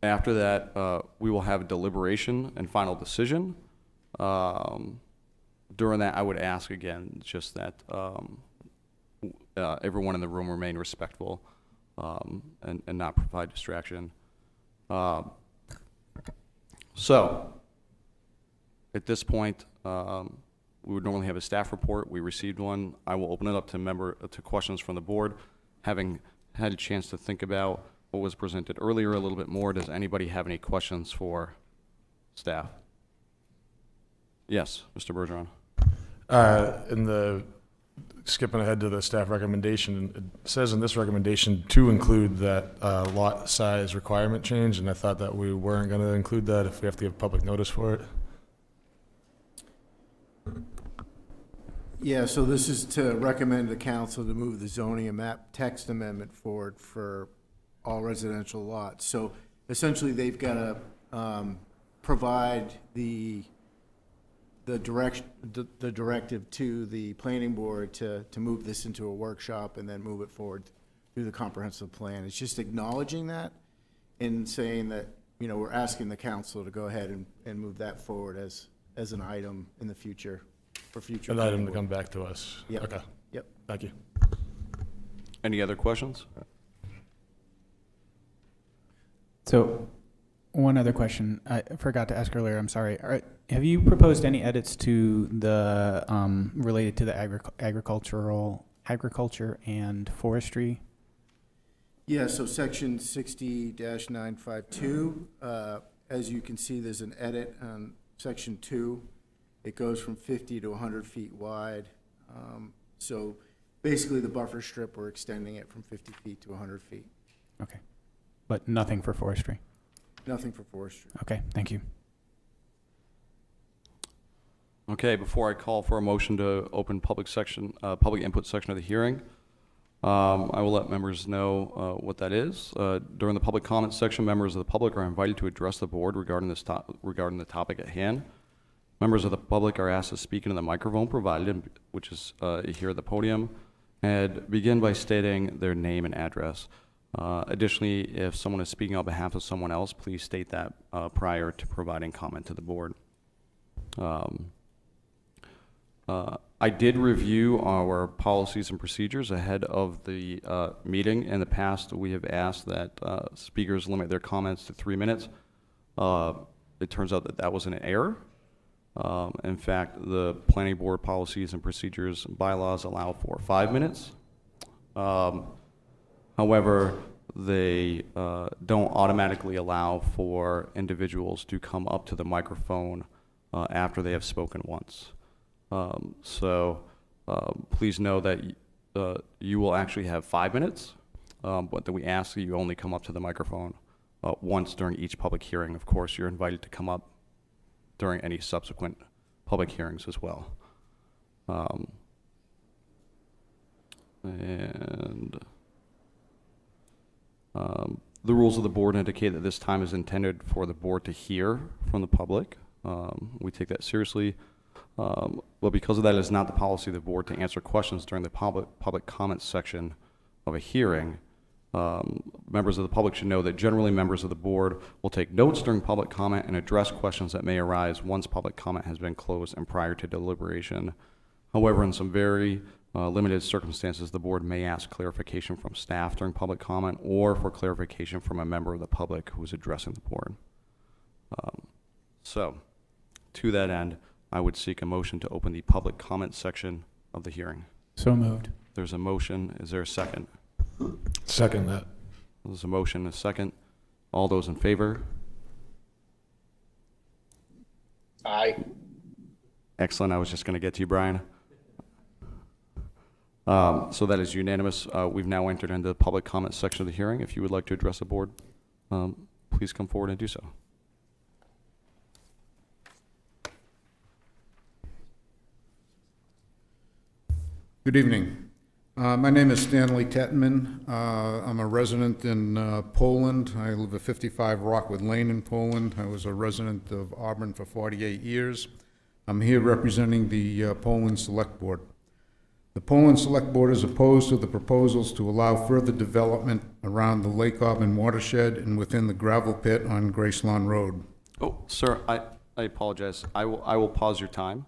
After that, we will have deliberation and final decision. During that, I would ask again just that everyone in the room remain respectful and not provide distraction. So, at this point, we would normally have a staff report. We received one. I will open it up to questions from the board. Having had a chance to think about what was presented earlier a little bit more, does anybody have any questions for staff? Yes, Mr. Bergeron. Skipping ahead to the staff recommendation, it says in this recommendation to include that lot size requirement change, and I thought that we weren't going to include that if we have to give public notice for it. Yeah, so this is to recommend the council to move the zoning and map text amendment forward for all residential lots. So essentially, they've got to provide the directive to the planning board to move this into a workshop and then move it forward through the comprehensive plan. It's just acknowledging that and saying that, you know, we're asking the council to go ahead and move that forward as an item in the future, for future. An item to come back to us. Yep. Okay. Yep. Thank you. Any other questions? So, one other question I forgot to ask earlier, I'm sorry. Have you proposed any edits to the, related to the agriculture and forestry? Yeah, so section 60-952, as you can see, there's an edit on section 2. It goes from 50 to 100 feet wide. So basically the buffer strip, we're extending it from 50 feet to 100 feet. Okay. But nothing for forestry? Nothing for forestry. Okay, thank you. Okay, before I call for a motion to open public input section of the hearing, I will let members know what that is. During the public comment section, members of the public are invited to address the board regarding the topic at hand. Members of the public are asked to speak into the microphone provided, which is here at the podium, and begin by stating their name and address. Additionally, if someone is speaking on behalf of someone else, please state that prior to providing comment to the board. I did review our policies and procedures ahead of the meeting. In the past, we have asked that speakers limit their comments to 3 minutes. It turns out that that was an error. In fact, the planning board policies and procedures and bylaws allow for 5 minutes. However, they don't automatically allow for individuals to come up to the microphone after they have spoken once. Please know that you will actually have 5 minutes, but that we ask that you only come up to the microphone once during each public hearing. Of course, you're invited to come up during any subsequent public hearings as well. The rules of the board indicate that this time is intended for the board to hear from the public. We take that seriously. But because of that, it is not the policy of the board to answer questions during the public comments section of a hearing, members of the public should know that generally members of the board will take notes during public comment and address questions that may arise once public comment has been closed and prior to deliberation. However, in some very limited circumstances, the board may ask clarification from staff during public comment or for clarification from a member of the public who is addressing the board. So, to that end, I would seek a motion to open the public comment section of the hearing. So moved. There's a motion. Is there a second? Second that. There's a motion, a second. All those in favor? Aye. Excellent. I was just going to get to you, Brian. So that is unanimous. We've now entered into the public comment section of the hearing. If you would like to address the board, please come forward and do so. Good evening. My name is Stanley Tetman. I'm a resident in Poland. I live at 55 Rockwood Lane in Poland. I was a resident of Auburn for 48 years. I'm here representing the Poland Select Board. The Poland Select Board is opposed to the proposals to allow further development around the Lake Auburn watershed and within the gravel pit on Grace Lawn Road. Oh, sir, I apologize. I will pause your time,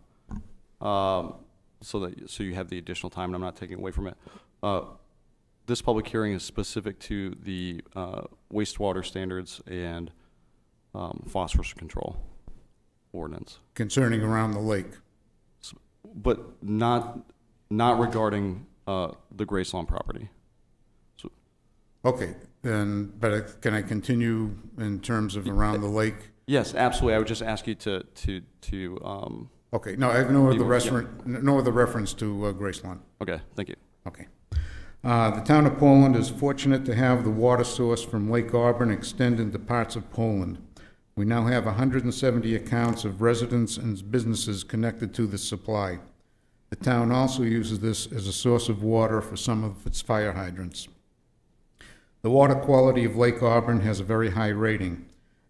so you have the additional time, and I'm not taking away from it. This public hearing is specific to the wastewater standards and phosphorus control ordinance, Concerning around the lake. but not regarding the Grace Lawn property. So, Okay, then, but can I continue in terms of around the lake? yes, absolutely. I would just ask you to Okay, no, I have no other Yeah. no other reference to Grace Lawn. okay, thank you. Okay. The town of Poland is fortunate to have the water source from Lake Auburn extend into parts of Poland. We now have 170 accounts of residents and businesses connected to this supply. The town also uses this as a source of water for some of its fire hydrants. The water quality of Lake Auburn has a very high rating.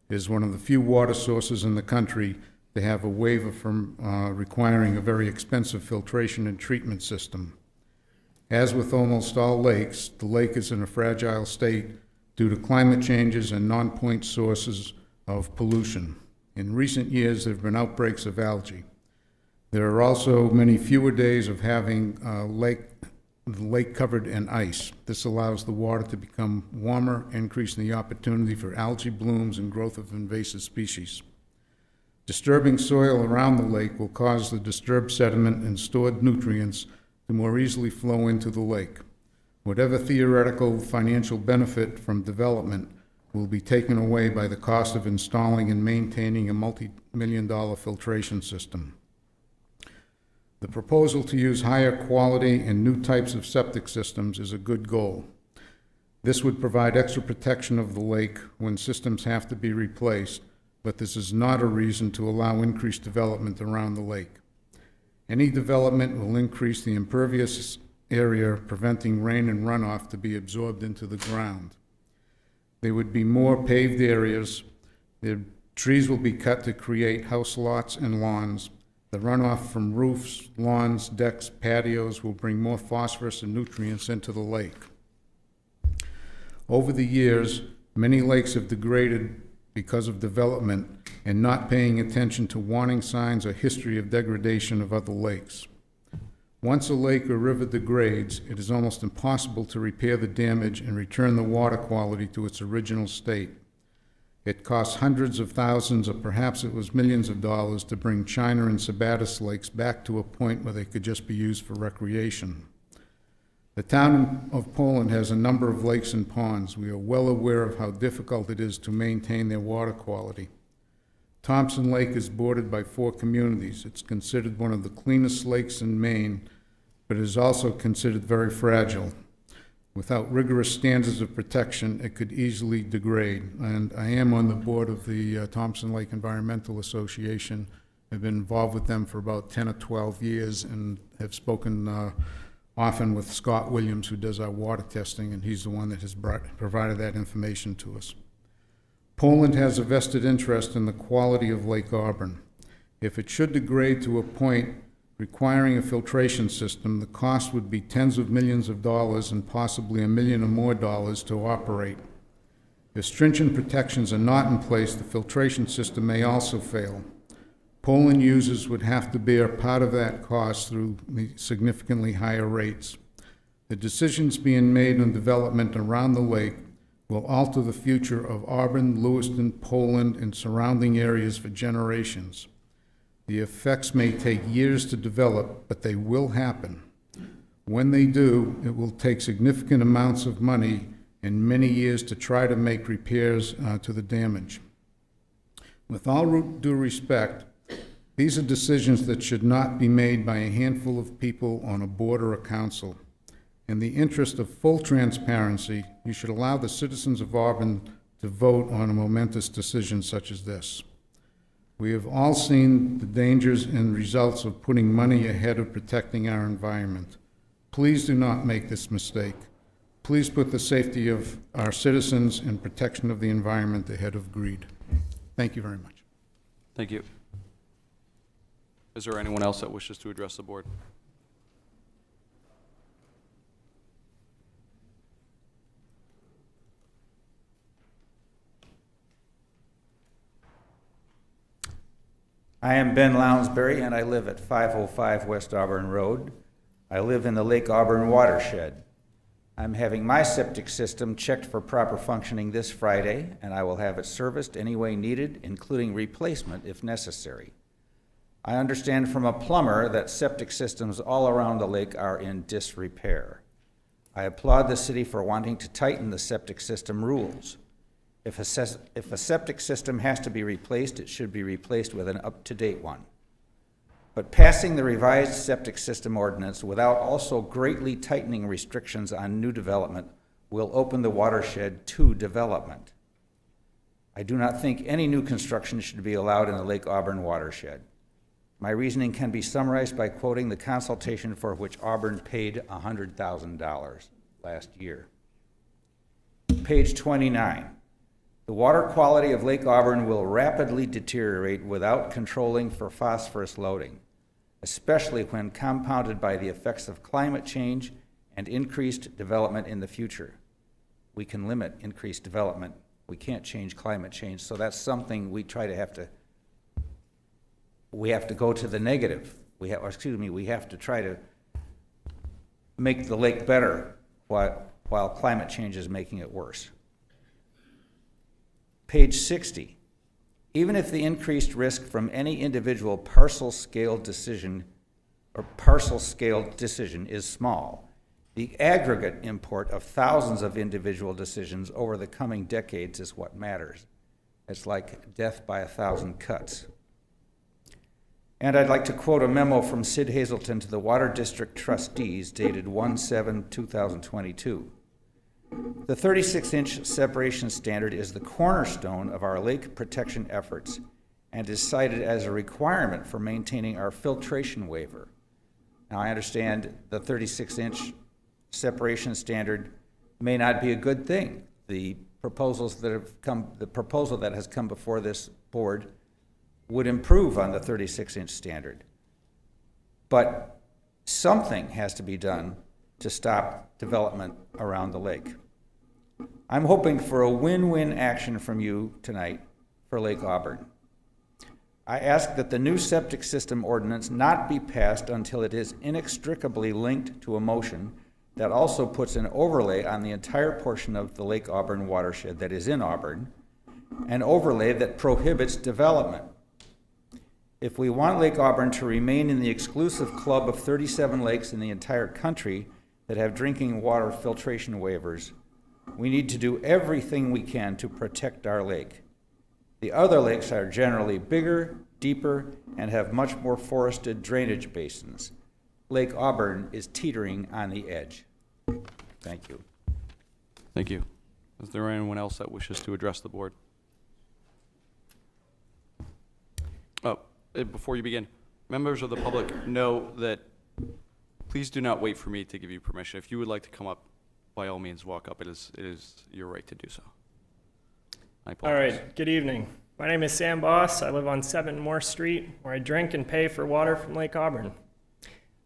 It is one of the few water sources in the country to have a waiver from requiring a very expensive filtration and treatment system. As with almost all lakes, the lake is in a fragile state due to climate changes and non-point sources of pollution. In recent years, there have been outbreaks of algae. There are also many fewer days of having the lake covered in ice. This allows the water to become warmer, increasing the opportunity for algae blooms and growth of invasive species. Disturbing soil around the lake will cause the disturbed sediment and stored nutrients to more easily flow into the lake. Whatever theoretical financial benefit from development will be taken away by the cost of installing and maintaining a multi-million-dollar filtration system. The proposal to use higher quality and new types of septic systems is a good goal. This would provide extra protection of the lake when systems have to be replaced, but this is not a reason to allow increased development around the lake. Any development will increase the impervious area, preventing rain and runoff to be absorbed into the ground. There would be more paved areas. The trees will be cut to create house lots and lawns. The runoff from roofs, lawns, decks, patios will bring more phosphorus and nutrients into the lake. Over the years, many lakes have degraded because of development and not paying attention to warning signs or history of degradation of other lakes. Once a lake or river degrades, it is almost impossible to repair the damage and return the water quality to its original state. It costs hundreds of thousands, or perhaps it was millions of dollars, to bring China and Sabatis lakes back to a point where they could just be used for recreation. The town of Poland has a number of lakes and ponds. We are well aware of how difficult it is to maintain their water quality. Thompson Lake is bordered by 4 communities. It's considered one of the cleanest lakes in Maine, but it is also considered very fragile. Without rigorous standards of protection, it could easily degrade. And I am on the board of the Thompson Lake Environmental Association. I've been involved with them for about 10 or 12 years and have spoken often with Scott Williams, who does our water testing, and he's the one that has provided that information to us. Poland has a vested interest in the quality of Lake Auburn. If it should degrade to a point requiring a filtration system, the cost would be tens of millions of dollars and possibly $1 million or more to operate. If stringent protections are not in place, the filtration system may also fail. Poland users would have to bear part of that cost through the significantly higher rates. The decisions being made on development around the lake will alter the future of Auburn, Lewiston, Poland, and surrounding areas for generations. The effects may take years to develop, but they will happen. When they do, it will take significant amounts of money and many years to try to make repairs to the damage. With all due respect, these are decisions that should not be made by a handful of people on a board or a council. In the interest of full transparency, you should allow the citizens of Auburn to vote on a momentous decision such as this. We have all seen the dangers and results of putting money ahead of protecting our environment. Please do not make this mistake. Please put the safety of our citizens and protection of the environment ahead of greed. Thank you very much. Thank you. Is there anyone else that wishes to address the board? I am Ben Lounsbury, and I live at 505 West Auburn Road. I live in the Lake Auburn Watershed. I'm having my septic system checked for proper functioning this Friday, and I will have it serviced any way needed, including replacement if necessary. I understand from a plumber that septic systems all around the lake are in disrepair. I applaud the city for wanting to tighten the septic system rules. If a septic system has to be replaced, it should be replaced with an up-to-date one. But passing the revised septic system ordinance without also greatly tightening restrictions on new development will open the watershed to development. I do not think any new construction should be allowed in the Lake Auburn watershed. My reasoning can be summarized by quoting the consultation for which Auburn paid $100,000 last year. Page 29. The water quality of Lake Auburn will rapidly deteriorate without controlling for phosphorus loading, especially when compounded by the effects of climate change and increased development in the future. We can limit increased development. We can't change climate change, so that's something we have to go to the negative. We have to try to make the lake better while climate change is making it worse. Page 60. Even if the increased risk from any individual parcel scale decision is small, the aggregate import of thousands of individual decisions over the coming decades is what matters. It's like death by 1,000 cuts. And I'd like to quote a memo from Sid Hazelton to the Water District trustees dated 1/7/2022. The 36-inch separation standard is the cornerstone of our lake protection efforts and is cited as a requirement for maintaining our filtration waiver. Now, I understand the 36-inch separation standard may not be a good thing. The proposal that has come before this board would improve on the 36-inch standard. But something has to be done to stop development around the lake. I'm hoping for a win-win action from you tonight for Lake Auburn. I ask that the new septic system ordinance not be passed until it is inextricably linked to a motion that also puts an overlay on the entire portion of the Lake Auburn watershed that is in Auburn, an overlay that prohibits development. If we want Lake Auburn to remain in the exclusive club of 37 lakes in the entire country that have drinking water filtration waivers, we need to do everything we can to protect our lake. The other lakes are generally bigger, deeper, and have much more forested drainage basins. Lake Auburn is teetering on the edge. Thank you. Thank you. Is there anyone else that wishes to address the board? Oh, before you begin, members of the public know that please do not wait for me to give you permission. If you would like to come up, by all means, walk up. It is your right to do so. I All apologize. right, good evening. My name is Sam Boss. I live on 7 Moore Street, where I drink and pay for water from Lake Auburn.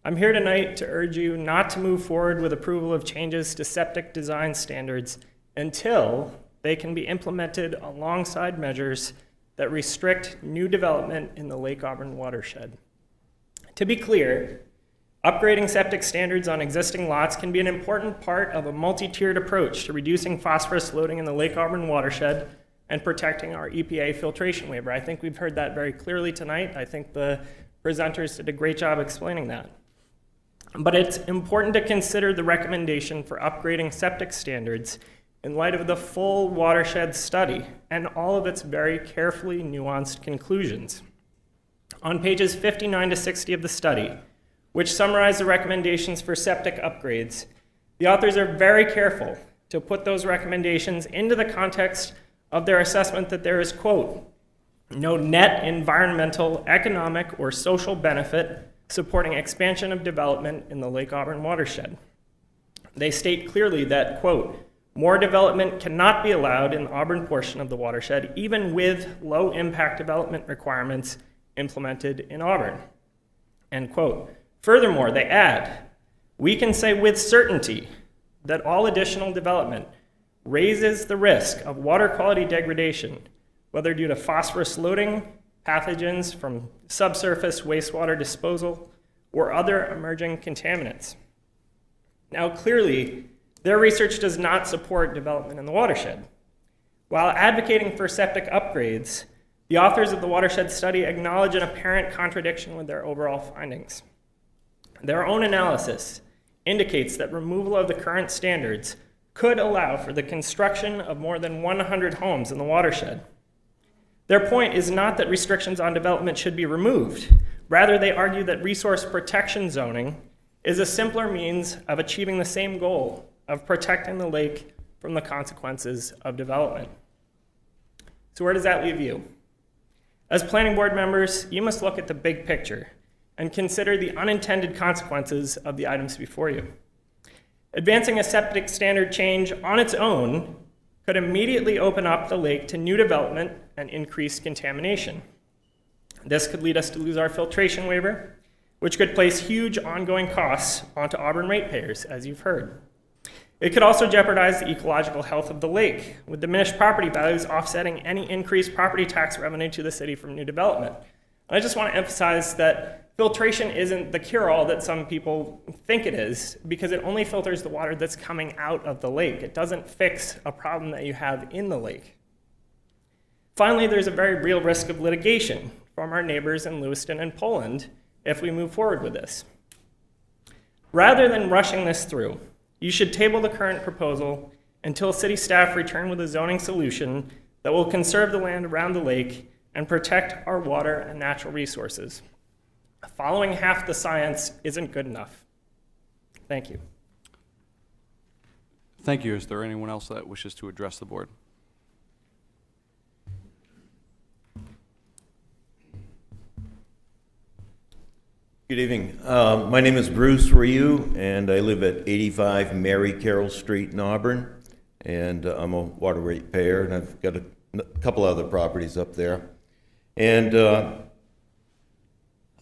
I'm here tonight to urge you not to move forward with approval of changes to septic design standards until they can be implemented alongside measures that restrict new development in the Lake Auburn watershed. To be clear, upgrading septic standards on existing lots can be an important part of a multi-tiered approach to reducing phosphorus loading in the Lake Auburn watershed and protecting our EPA filtration waiver. I think we've heard that very clearly tonight. I think the presenters did a great job explaining that. But it's important to consider the recommendation for upgrading septic standards in light of the full watershed study and all of its very carefully nuanced conclusions. On pages 59 to 60 of the study, which summarize the recommendations for septic upgrades, the authors are very careful to put those recommendations into the context of their assessment that there is, quote, no net environmental, economic, or social benefit supporting expansion of development in the Lake Auburn watershed. They state clearly that, quote, more development cannot be allowed in the Auburn portion of the watershed, even with low-impact development requirements implemented in Auburn, end quote. Furthermore, they add, we can say with certainty that all additional development raises the risk of water quality degradation, whether due to phosphorus loading, pathogens from subsurface wastewater disposal, or other emerging contaminants. Now, clearly, their research does not support development in the watershed. While advocating for septic upgrades, the authors of the watershed study acknowledge an apparent contradiction with their overall findings. Their own analysis indicates that removal of the current standards could allow for the construction of more than 100 homes in the watershed. Their point is not that restrictions on development should be removed. Rather, they argue that resource protection zoning is a simpler means of achieving the same goal of protecting the lake from the consequences of development. So where does that leave you? As planning board members, you must look at the big picture and consider the unintended consequences of the items before you. Advancing a septic standard change on its own could immediately open up the lake to new development and increased contamination. This could lead us to lose our filtration waiver, which could place huge ongoing costs onto Auburn ratepayers, as you've heard. It could also jeopardize the ecological health of the lake, with diminished property values offsetting any increased property tax revenue to the city from new development. And I just want to emphasize that filtration isn't the cure-all that some people think it is, because it only filters the water that's coming out of the lake. It doesn't fix a problem that you have in the lake. Finally, there's a very real risk of litigation from our neighbors in Lewiston and Poland if we move forward with this. Rather than rushing this through, you should table the current proposal until city staff return with a zoning solution that will conserve the land around the lake and protect our water and natural resources. Following half the science isn't good enough. Thank you. Thank you. Is there anyone else that wishes to address the board? Good evening. My name is Bruce Ryu, and I live at 85 Mary Carroll Street in Auburn, and I'm a water ratepayer, and I've got a couple other properties up there. And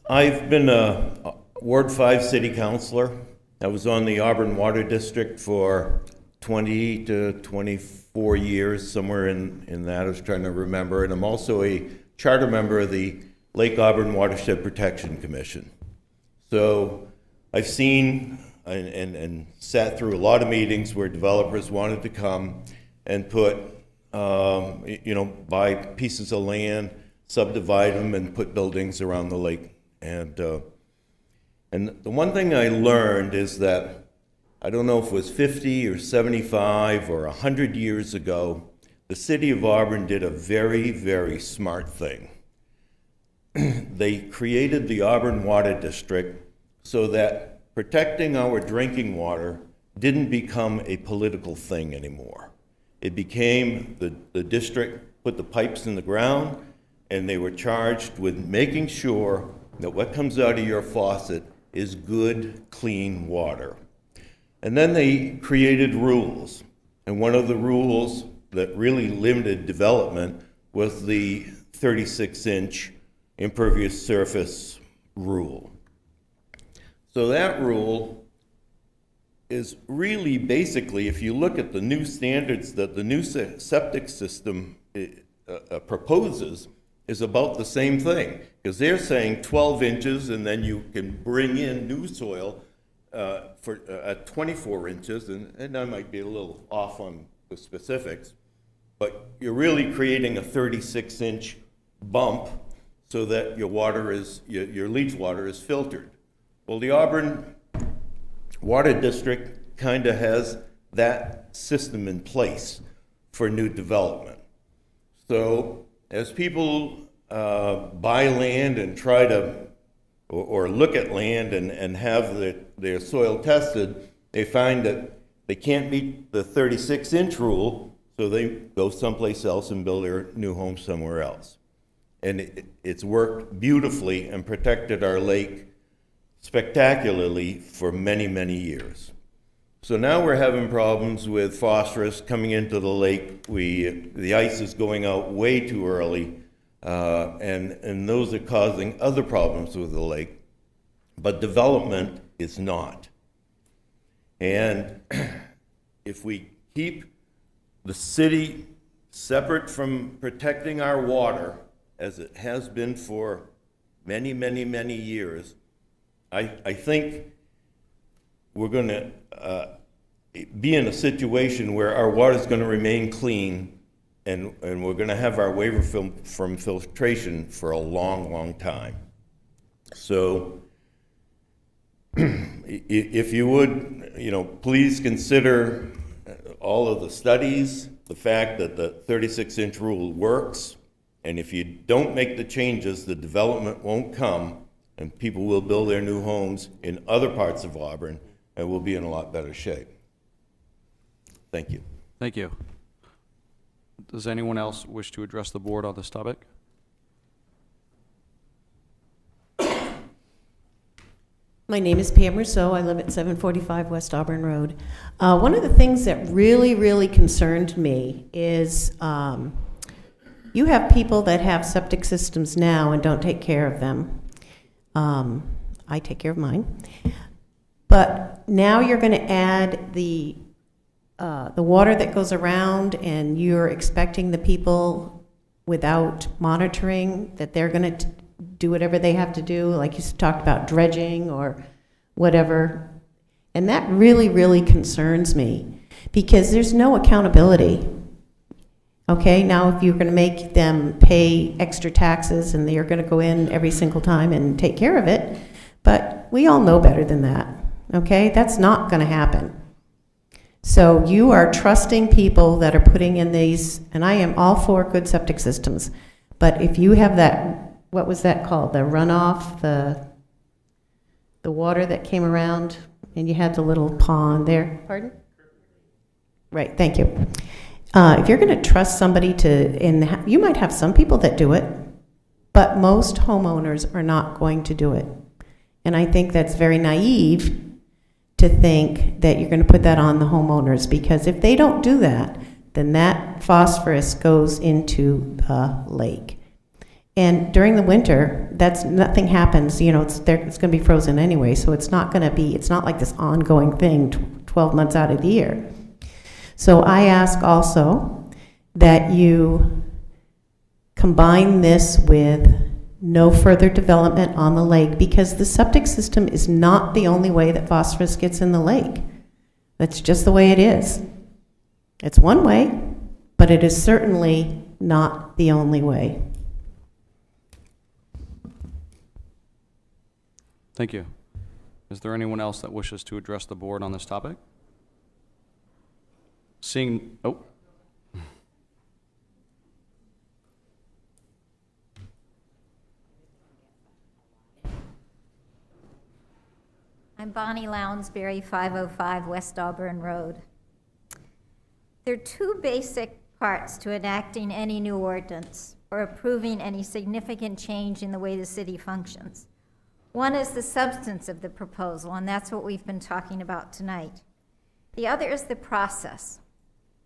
I've been a Ward 5 city councilor. I was on the Auburn Water District for 20 to 24 years, somewhere in that. I was trying to remember. And I'm also a charter member of the Lake Auburn Watershed Protection Commission. So I've seen and sat through a lot of meetings where developers wanted to come and put, buy pieces of land, subdivide them, and put buildings around the lake. And the one thing I learned is that, I don't know if it was 50 or 75 or 100 years ago, the city of Auburn did a very, very smart thing. They created the Auburn Water District so that protecting our drinking water didn't become a political thing anymore. It became the district put the pipes in the ground, and they were charged with making sure that what comes out of your faucet is good, clean water. And then they created rules. And one of the rules that really limited development was the 36-inch impervious surface rule. So that rule is really basically, if you look at the new standards that the new septic system proposes, is about the same thing. Because they're saying 12 inches, and then you can bring in new soil at 24 inches, and I might be a little off on the specifics, but you're really creating a 36-inch bump so that your water is, your leach water is filtered. Well, the Auburn Water District kind of has that system in place for new development. So as people buy land and try to, or look at land and have their soil tested, they find that they can't meet the 36-inch rule, so they go someplace else and build their new home somewhere else. And it's worked beautifully and protected our lake spectacularly for many, many years. So now we're having problems with phosphorus coming into the lake. The ice is going out way too early, and those are causing other problems with the lake, but development is not. And if we keep the city separate from protecting our water, as it has been for many, many, many years, I think we're going to be in a situation where our water is going to remain clean, and we're going to have our waiver from filtration for a long, long time. So if you would, please consider all of the studies, the fact that the 36-inch rule works, and if you don't make the changes, the development won't come, and people will build their new homes in other parts of Auburn, and we'll be in a lot better shape. Thank you. Thank you. Does anyone else wish to address the board on this topic? My name is Pam Rousseau. I live at 745 West Auburn Road. One of the things that really, really concerned me is you have people that have septic systems now and don't take care of them. I take care of mine. But now you're going to add the water that goes around, and you're expecting the people without monitoring that they're going to do whatever they have to do, like you talked about dredging or whatever. And that really, really concerns me because there's no accountability. Okay, now if you're going to make them pay extra taxes and they're going to go in every single time and take care of it, but we all know better than that. Okay, that's not going to happen. So you are trusting people that are putting in these, and I am all for good septic systems, but if you have that, what was that called? The runoff, the water that came around, and you had the little pond there. Pardon? Right, thank you. If you're going to trust somebody to, you might have some people that do it, but most homeowners are not going to do it. And I think that's very naive to think that you're going to put that on the homeowners, because if they don't do that, then that phosphorus goes into the lake. And during the winter, nothing happens. It's going to be frozen anyway, so it's not like this ongoing thing 12 months out of the year. So I ask also that you combine this with no further development on the lake, because the septic system is not the only way that phosphorus gets in the lake. That's just the way it is. It's one way, but it is certainly not the only way. Thank you. Is there anyone else that wishes to address the board on this topic? Seeing, I'm Bonnie Lounsbury, 505 West Auburn Road. There are two basic parts to enacting any new ordinance or approving any significant change in the way the city functions. One is the substance of the proposal, and that's what we've been talking about tonight. The other is the process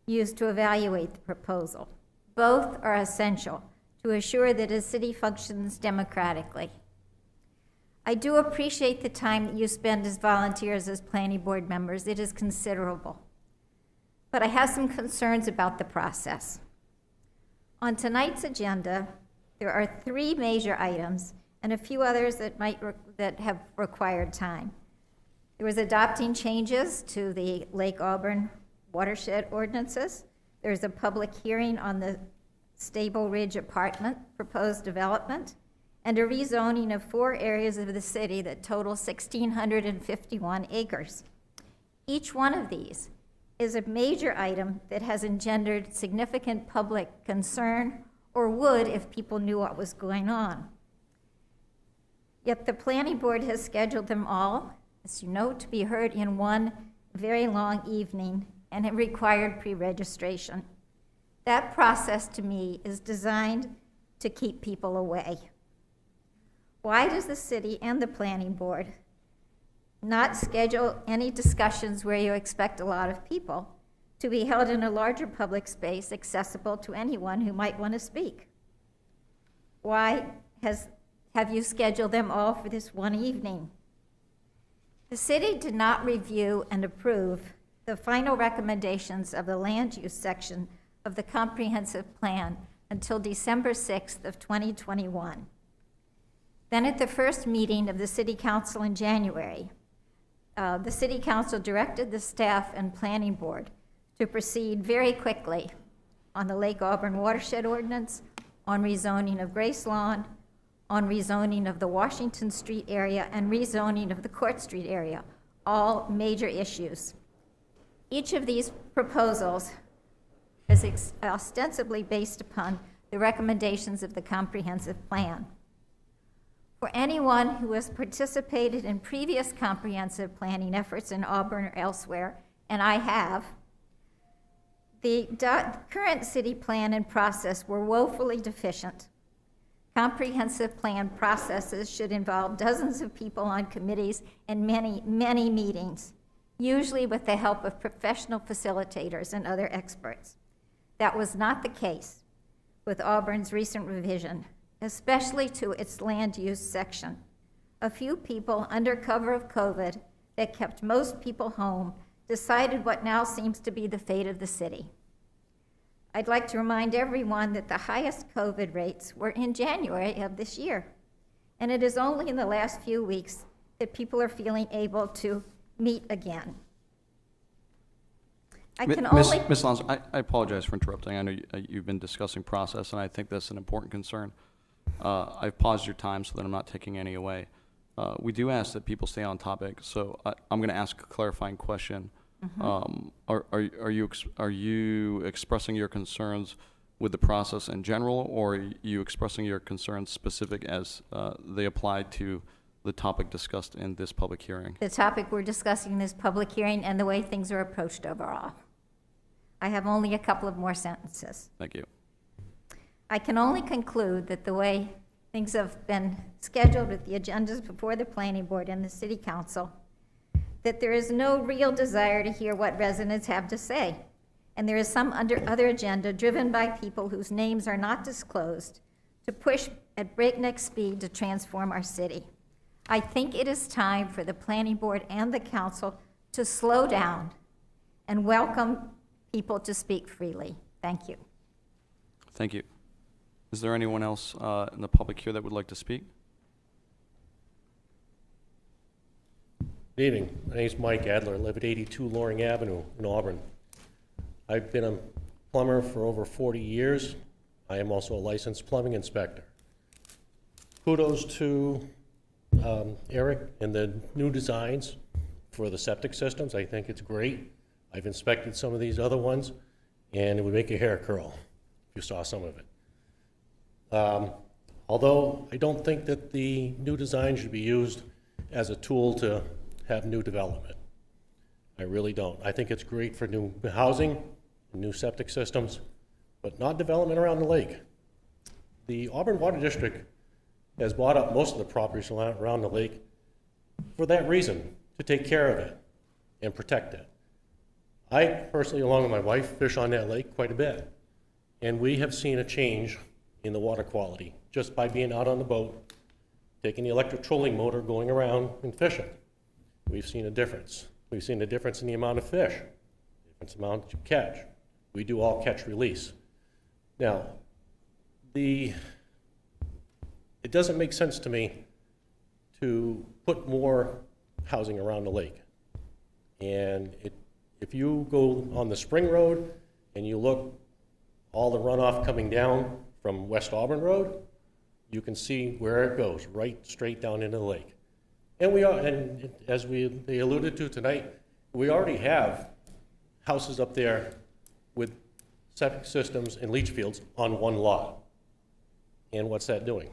used to evaluate the proposal. Both are essential to assure that a city functions democratically. I do appreciate the time that you spend as volunteers as planning board members. It is considerable. But I have some concerns about the process. On tonight's agenda, there are 3 major items and a few others that have required time. There was adopting changes to the Lake Auburn Watershed ordinances. There's a public hearing on the Stable Ridge apartment proposed development, and a rezoning of 4 areas of the city that total 1,651 acres. Each one of these is a major item that has engendered significant public concern, or would if people knew what was going on. Yet the planning board has scheduled them all, as you know, to be heard in one very long evening, and it required pre-registration. That process, to me, is designed to keep people away. Why does the city and the planning board not schedule any discussions where you expect a lot of people to be held in a larger public space accessible to anyone who might want to speak? Why have you scheduled them all for this one evening? The city did not review and approve the final recommendations of the land use section of the comprehensive plan until December 6th of 2021. Then at the first meeting of the City Council in January, the City Council directed the staff and planning board to proceed very quickly on the Lake Auburn Watershed Ordinance, on rezoning of Grace Lawn, on rezoning of the Washington Street area, and rezoning of the Court Street area, all major issues. Each of these proposals is ostensibly based upon the recommendations of the comprehensive plan. For anyone who has participated in previous comprehensive planning efforts in Auburn or elsewhere, and I have, the current city plan and process were woefully deficient. Comprehensive plan processes should involve dozens of people on committees and many, many meetings, usually with the help of professional facilitators and other experts. That was not the case with Auburn's recent revision, especially to its land use section. A few people under cover of COVID that kept most people home decided what now seems to be the fate of the city. I'd like to remind everyone that the highest COVID rates were in January of this year, and it is only in the last few weeks that people are feeling able to meet again. Ms. Alonso, I apologize for interrupting. I know you've been discussing process, and I think that's an important concern. I've paused your time so that I'm not taking any away. We do ask that people stay on topic, so I'm going to ask a clarifying question. Are you expressing your concerns with the process in general, or are you expressing your concerns specific as they apply to the topic discussed in this public hearing? The topic we're discussing in this public hearing and the way things are approached overall. I have only a couple of more sentences. Thank you. I can only conclude that the way things have been scheduled with the agendas before the planning board and the city council, that there is no real desire to hear what residents have to say. And there is some other agenda driven by people whose names are not disclosed to push at breakneck speed to transform our city. I think it is time for the planning board and the council to slow down and welcome people to speak freely. Thank you. Thank you. Is there anyone else in the public here that would like to speak? Good evening. My name's Mike Adler. I live at 82 Loring Avenue in Auburn. I've been a plumber for over 40 years. I am also a licensed plumbing inspector. Kudos to Eric and the new designs for the septic systems. I think it's great. I've inspected some of these other ones, and it would make your hair curl if you saw some of it. Although I don't think that the new design should be used as a tool to have new development. I really don't. I think it's great for new housing, new septic systems, but not development around the lake. The Auburn Water District has bought up most of the properties around the lake for that reason, to take care of it and protect it. I personally, along with my wife, fish on that lake quite a bit, and we have seen a change in the water quality just by being out on the boat taking the electric trolling motor, going around and fishing. We've seen a difference. We've seen a difference in the amount of fish, difference amount you catch. We do all catch release. Now, it doesn't make sense to me to put more housing around the lake. And if you go on the Spring Road and you look all the runoff coming down from West Auburn Road, you can see where it goes, right straight down into the lake. And as they alluded to tonight, we already have houses up there with septic systems and leach fields on one lot. And what's that doing?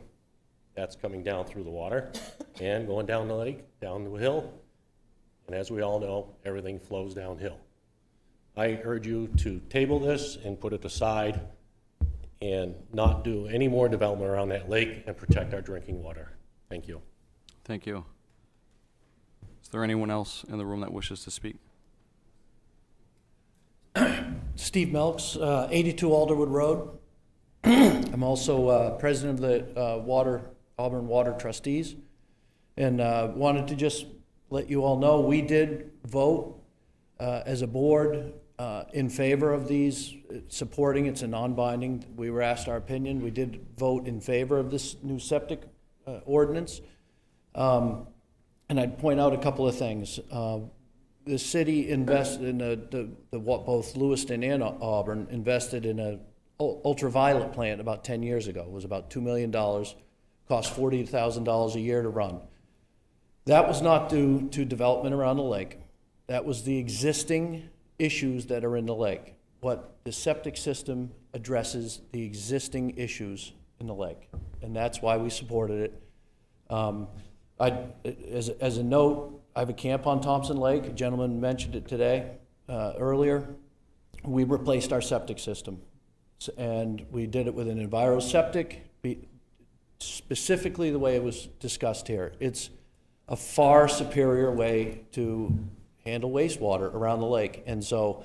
That's coming down through the water and going down the lake, down the hill. And as we all know, everything flows downhill. I urge you to table this and put it aside and not do any more development around that lake and protect our drinking water. Thank you. Thank you. Is there anyone else in the room that wishes to speak? Steve Melks, 82 Alderwood Road. I'm also president of the Auburn Water Trustees, and wanted to just let you all know we did vote as a board in favor of these, supporting. It's a non-binding. We were asked our opinion. We did vote in favor of this new septic ordinance. And I'd point out a couple of things. The city invested in both Lewiston and Auburn invested in a ultraviolet plant about 10 years ago. It was about $2 million, cost $40,000 a year to run. That was not due to development around the lake. That was the existing issues that are in the lake. What the septic system addresses the existing issues in the lake, and that's why we supported it. As a note, I have a camp on Thompson Lake. A gentleman mentioned it today, earlier. We replaced our septic system, and we did it with an EnviroSeptic, specifically the way it was discussed here. It's a far superior way to handle wastewater around the lake. And so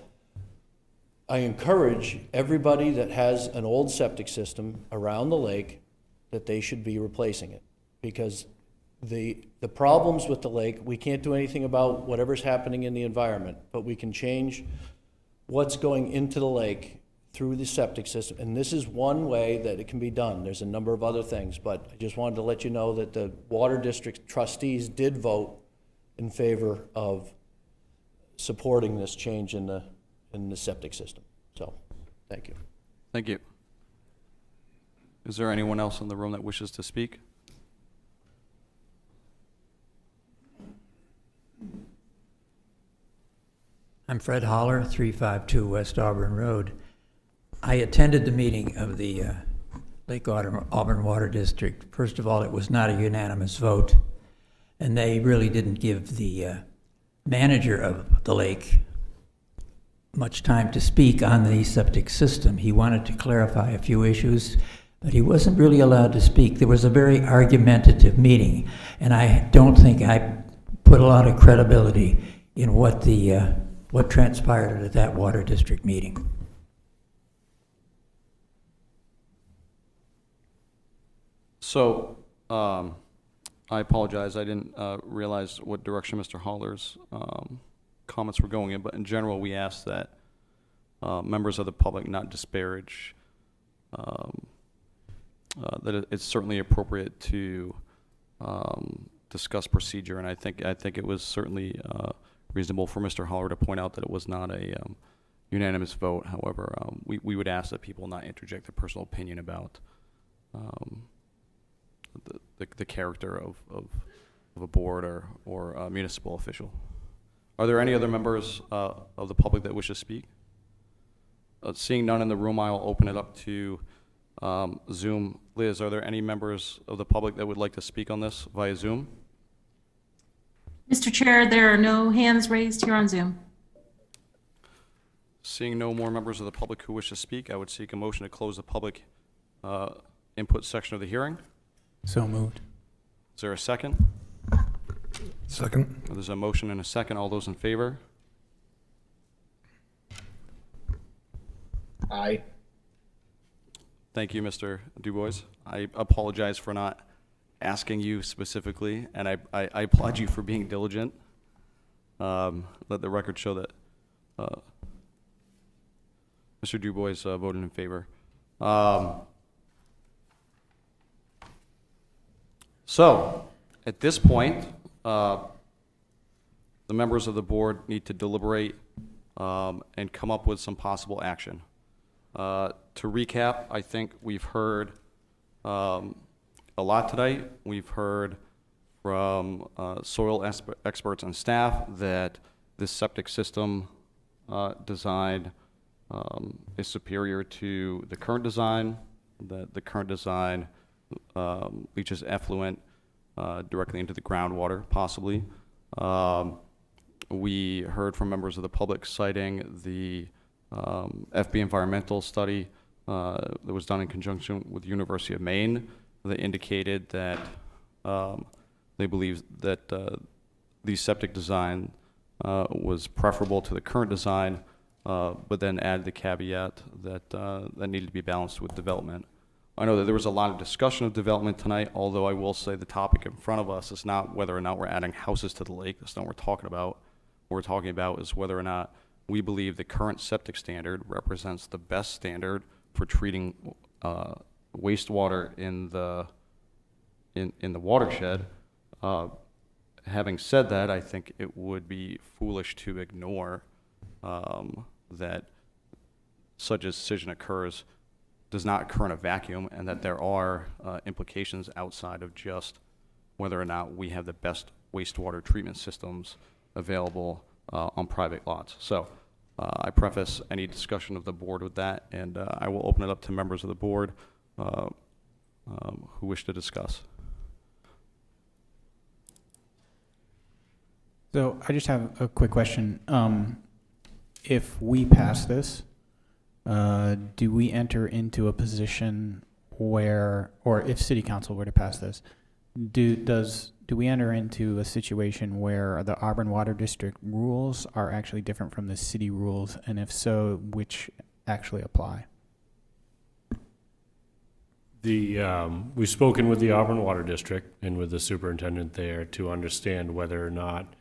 I encourage everybody that has an old septic system around the lake that they should be replacing it, because the problems with the lake, we can't do anything about whatever's happening in the environment, but we can change what's going into the lake through the septic system. And this is one way that it can be done. There's a number of other things, but I just wanted to let you know that the Water District trustees did vote in favor of supporting this change in the septic system. So, thank you. Thank you. Is there anyone else in the room that wishes to speak? I'm Fred Holler, 352 West Auburn Road. I attended the meeting of the Lake Auburn Water District. First of all, it was not a unanimous vote, and they really didn't give the manager of the lake much time to speak on the septic system. He wanted to clarify a few issues, but he wasn't really allowed to speak. There was a very argumentative meeting, and I don't think I put a lot of credibility in what transpired at that water district meeting. So, I apologize. I didn't realize what direction Mr. Holler's comments were going in, but in general, we ask that members of the public not disparage, that it's certainly appropriate to discuss procedure, and I think it was certainly reasonable for Mr. Holler to point out that it was not a unanimous vote. However, we would ask that people not interject their personal opinion about the character of a board or a municipal official. Are there any other members of the public that wish to speak? Seeing none in the room, I'll open it up to Zoom. Liz, are there any members of the public that would like to speak on this via Zoom? Mr. Chair, there are no hands raised here on Zoom. Seeing no more members of the public who wish to speak, I would seek a motion to close the public input section of the hearing. So moved. Is there a second? Second. There's a motion and a second. All those in favor? Aye. Thank you, Mr. DuBois. I apologize for not asking you specifically, and I applaud you for being diligent. Let the record show that Mr. Dubois voted in favor. So, at this point, the members of the board need to deliberate and come up with some possible action. To recap, I think we've heard a lot tonight. We've heard from soil experts and staff that this septic system design is superior to the current design, that the current design leaches effluent directly into the groundwater, possibly. We heard from members of the public citing the FB environmental study that was done in conjunction with the University of Maine that indicated that they believe that the septic design was preferable to the current design, but then added the caveat that that needed to be balanced with development. I know that there was a lot of discussion of development tonight, although I will say the topic in front of us is not whether or not we're adding houses to the lake. That's not what we're talking about. What we're talking about is whether or not we believe the current septic standard represents the best standard for treating wastewater in the watershed. Having said that, I think it would be foolish to ignore that such a decision does not occur in a vacuum, and that there are implications outside of just whether or not we have the best wastewater treatment systems available on private lots. So I preface any discussion of the board with that, and I will open it up to members of the board who wish to discuss. So I just have a quick question. If we pass this, do we enter into a position where, or if City Council were to pass this, do we enter into a situation where the Auburn Water District rules are actually different from the city rules, and if so, which actually apply? We've spoken with the Auburn Water District and with the superintendent there to understand whether or not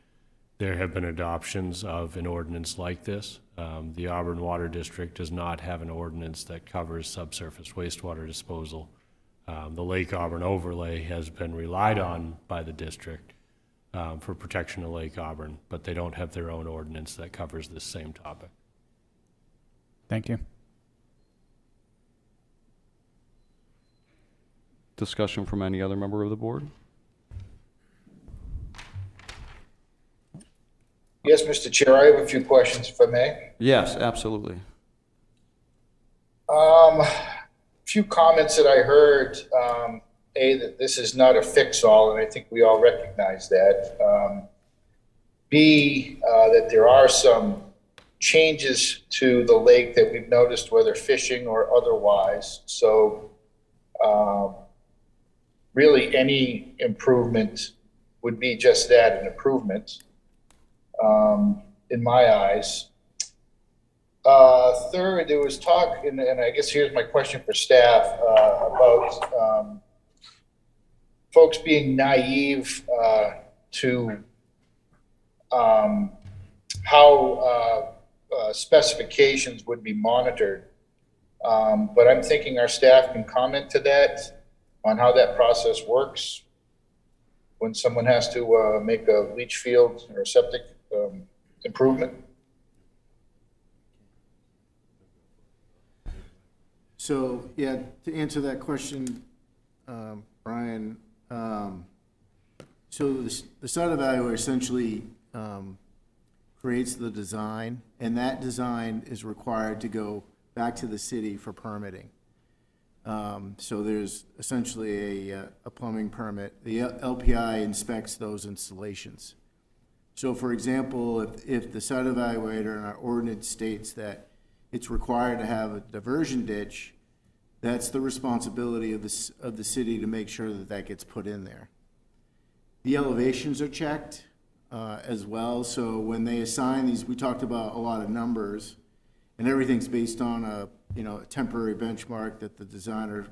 there have been adoptions of an ordinance like this. The Auburn Water District does not have an ordinance that covers subsurface wastewater disposal. The Lake Auburn overlay has been relied on by the district for protection of Lake Auburn, but they don't have their own ordinance that covers this same topic. Thank you. Discussion from any other member of the board? Yes, Mr. Chair, I have a few questions, if I may. Yes, absolutely. Few comments that I heard, that this is not a fix-all, and I think we all recognize that. B, that there are some changes to the lake that we've noticed, whether fishing or otherwise. So really any improvement would be just that, an improvement. In my eyes. Third, there was talk, and I guess here's my question for staff, about folks being naive to how specifications would be monitored. But I'm thinking our staff can comment to that, on how that process works when someone has to make a leach field or a septic improvement. So, yeah, to answer that question, Brian, so the site evaluator essentially creates the design, and that design is required to go back to the city for permitting. So there's essentially a plumbing permit. The LPI inspects those installations. So for example, if the site evaluator in our ordinance states that it's required to have a diversion ditch, that's the responsibility of the city to make sure that that gets put in there. The elevations are checked as well. So when they assign these, we talked about a lot of numbers, and everything's based on a temporary benchmark that the designer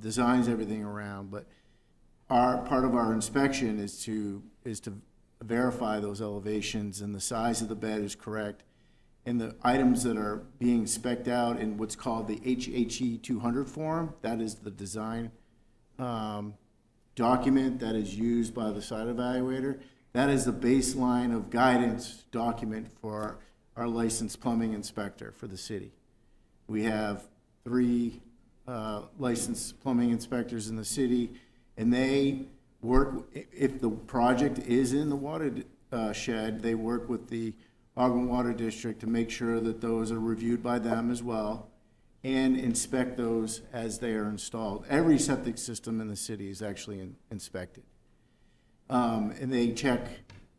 designs everything around. But part of our inspection is to verify those elevations and the size of the bed is correct. And the items that are being spec'd out in what's called the HHE 200 form, that is the design document that is used by the site evaluator. That is the baseline of guidance document for our licensed plumbing inspector for the city. We have 3 licensed plumbing inspectors in the city, and they work, if the project is in the watershed, they work with the Auburn Water District to make sure that those are reviewed by them as well and inspect those as they are installed. Every septic system in the city is actually inspected. And they check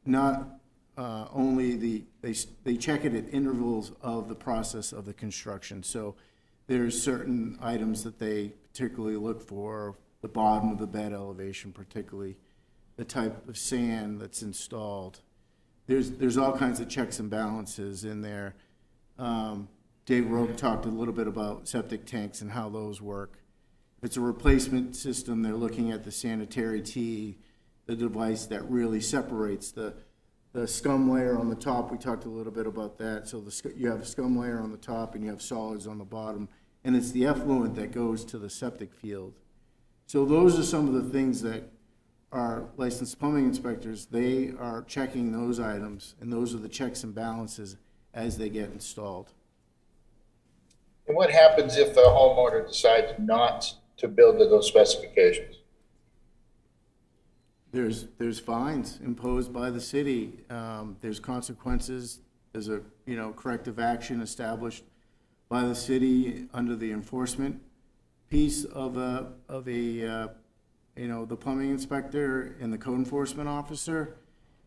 not only they check it at intervals of the process of the construction. So there's certain items that they particularly look for, the bottom of the bed elevation particularly, the type of sand that's installed. There's all kinds of checks and balances in there. Dave Roque talked a little bit about septic tanks and how those work. If it's a replacement system, they're looking at the sanitary tee, the device that really separates the scum layer on the top. We talked a little bit about that. So you have a scum layer on the top and you have solids on the bottom, and it's the effluent that goes to the septic field. So those are some of the things that our licensed plumbing inspectors, they are checking those items, and those are the checks and balances as they get installed. And what happens if the homeowner decides not to build to those specifications? There's fines imposed by the city. There's consequences. There's a corrective action established by the city under the enforcement piece of the plumbing inspector and the code enforcement officer,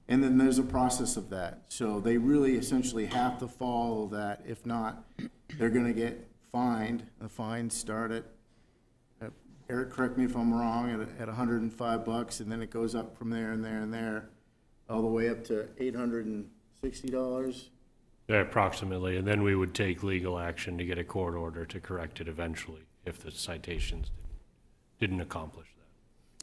and then there's a process of that. So they really essentially have to follow that. If not, they're going to get fined. The fines start at Eric, correct me if I'm wrong, at $105, and then it goes up from there and there and there, all the way up to $860. Yeah, approximately, and then we would take legal action to get a court order to correct it eventually if the citations didn't accomplish that.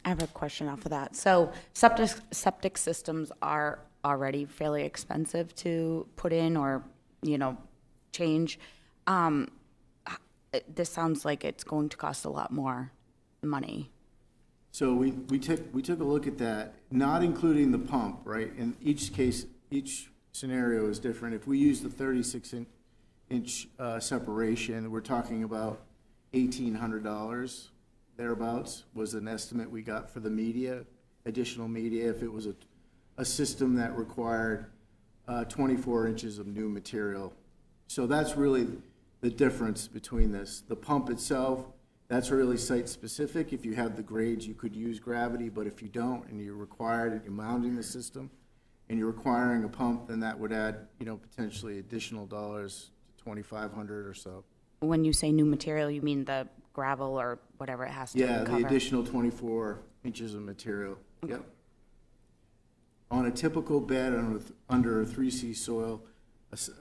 I have a question off of that. So septic systems are already fairly expensive to put in or, change. This sounds like it's going to cost a lot more money. So we took a look at that, not including the pump, right? In each case, each scenario is different. If we use the 36-inch separation, we're talking about $1,800 thereabouts was an estimate we got for the media, additional media, if it was a system that required 24 inches of new material. So that's really the difference between this. The pump itself, that's really site-specific. If you have the grades, you could use gravity, but if you don't and you're required and you're mounting the system and you're requiring a pump, then that would add, potentially additional dollars to $2,500 or so. When you say new material, you mean the gravel or whatever it has to cover? Yeah, the additional 24 inches of material, yep. On a typical bed under a 3C soil,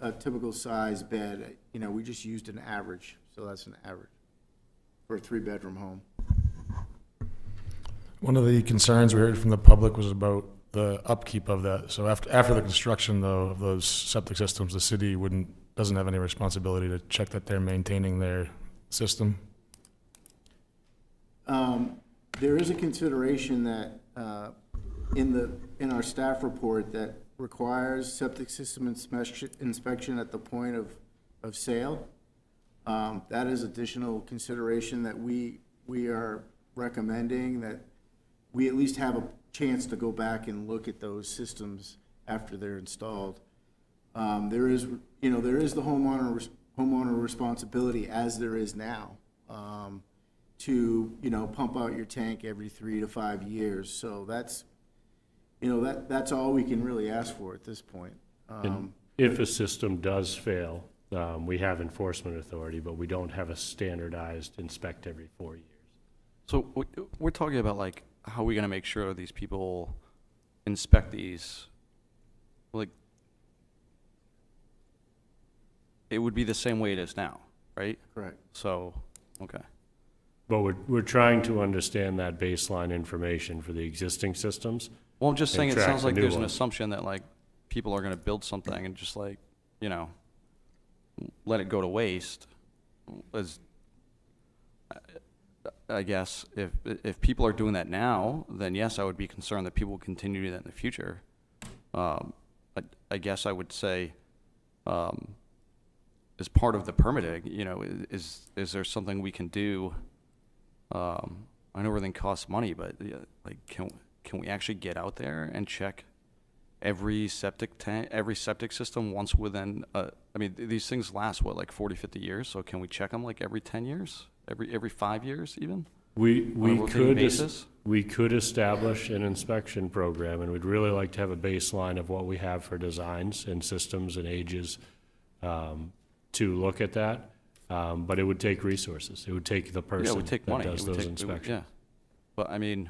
a typical size bed, we just used an average, so that's an average for a 3-bedroom home. One of the concerns we heard from the public was about the upkeep of that. So after the construction, though, of those septic systems, the city doesn't have any responsibility to check that they're maintaining their system. There is a consideration that in our staff report that requires septic system inspection at the point of sale. That is additional consideration that we are recommending, that we at least have a chance to go back and look at those systems after they're installed. There is the homeowner responsibility, as there is now, to pump out your tank every 3 to 5 years. So that's all we can really ask for at this point. And if a system does fail, we have enforcement authority, but we don't have a standardized inspect every 4 years. So we're talking about like, how are we going to make sure these people inspect these? Like, it would be the same way it is now, right? Correct. So, okay. But we're trying to understand that baseline information for the existing systems. Well, I'm just saying, and it track sounds the like new there's an ones. assumption that like people are gonna build something and just like, you know, let it go to waste. As, I guess if people are doing that now, then yes, I would be concerned that people will continue to do that in the future. I guess I would say, as part of the permitting, you know, is there something we can do? I know everything costs money, but like, can we actually get out there and check every septic tank, every septic system once within, I mean, these things last, what, like 40, 50 years? So can we check them like every 10 years? Every 5 years even? We On a rotating basis? we could establish an inspection program, and we'd really like to have a baseline of what we have for designs and systems and ages to look at that. But it would take resources. It would take the Yeah, it person would take that money. does It would those take- it would- inspections. Yeah. But I mean,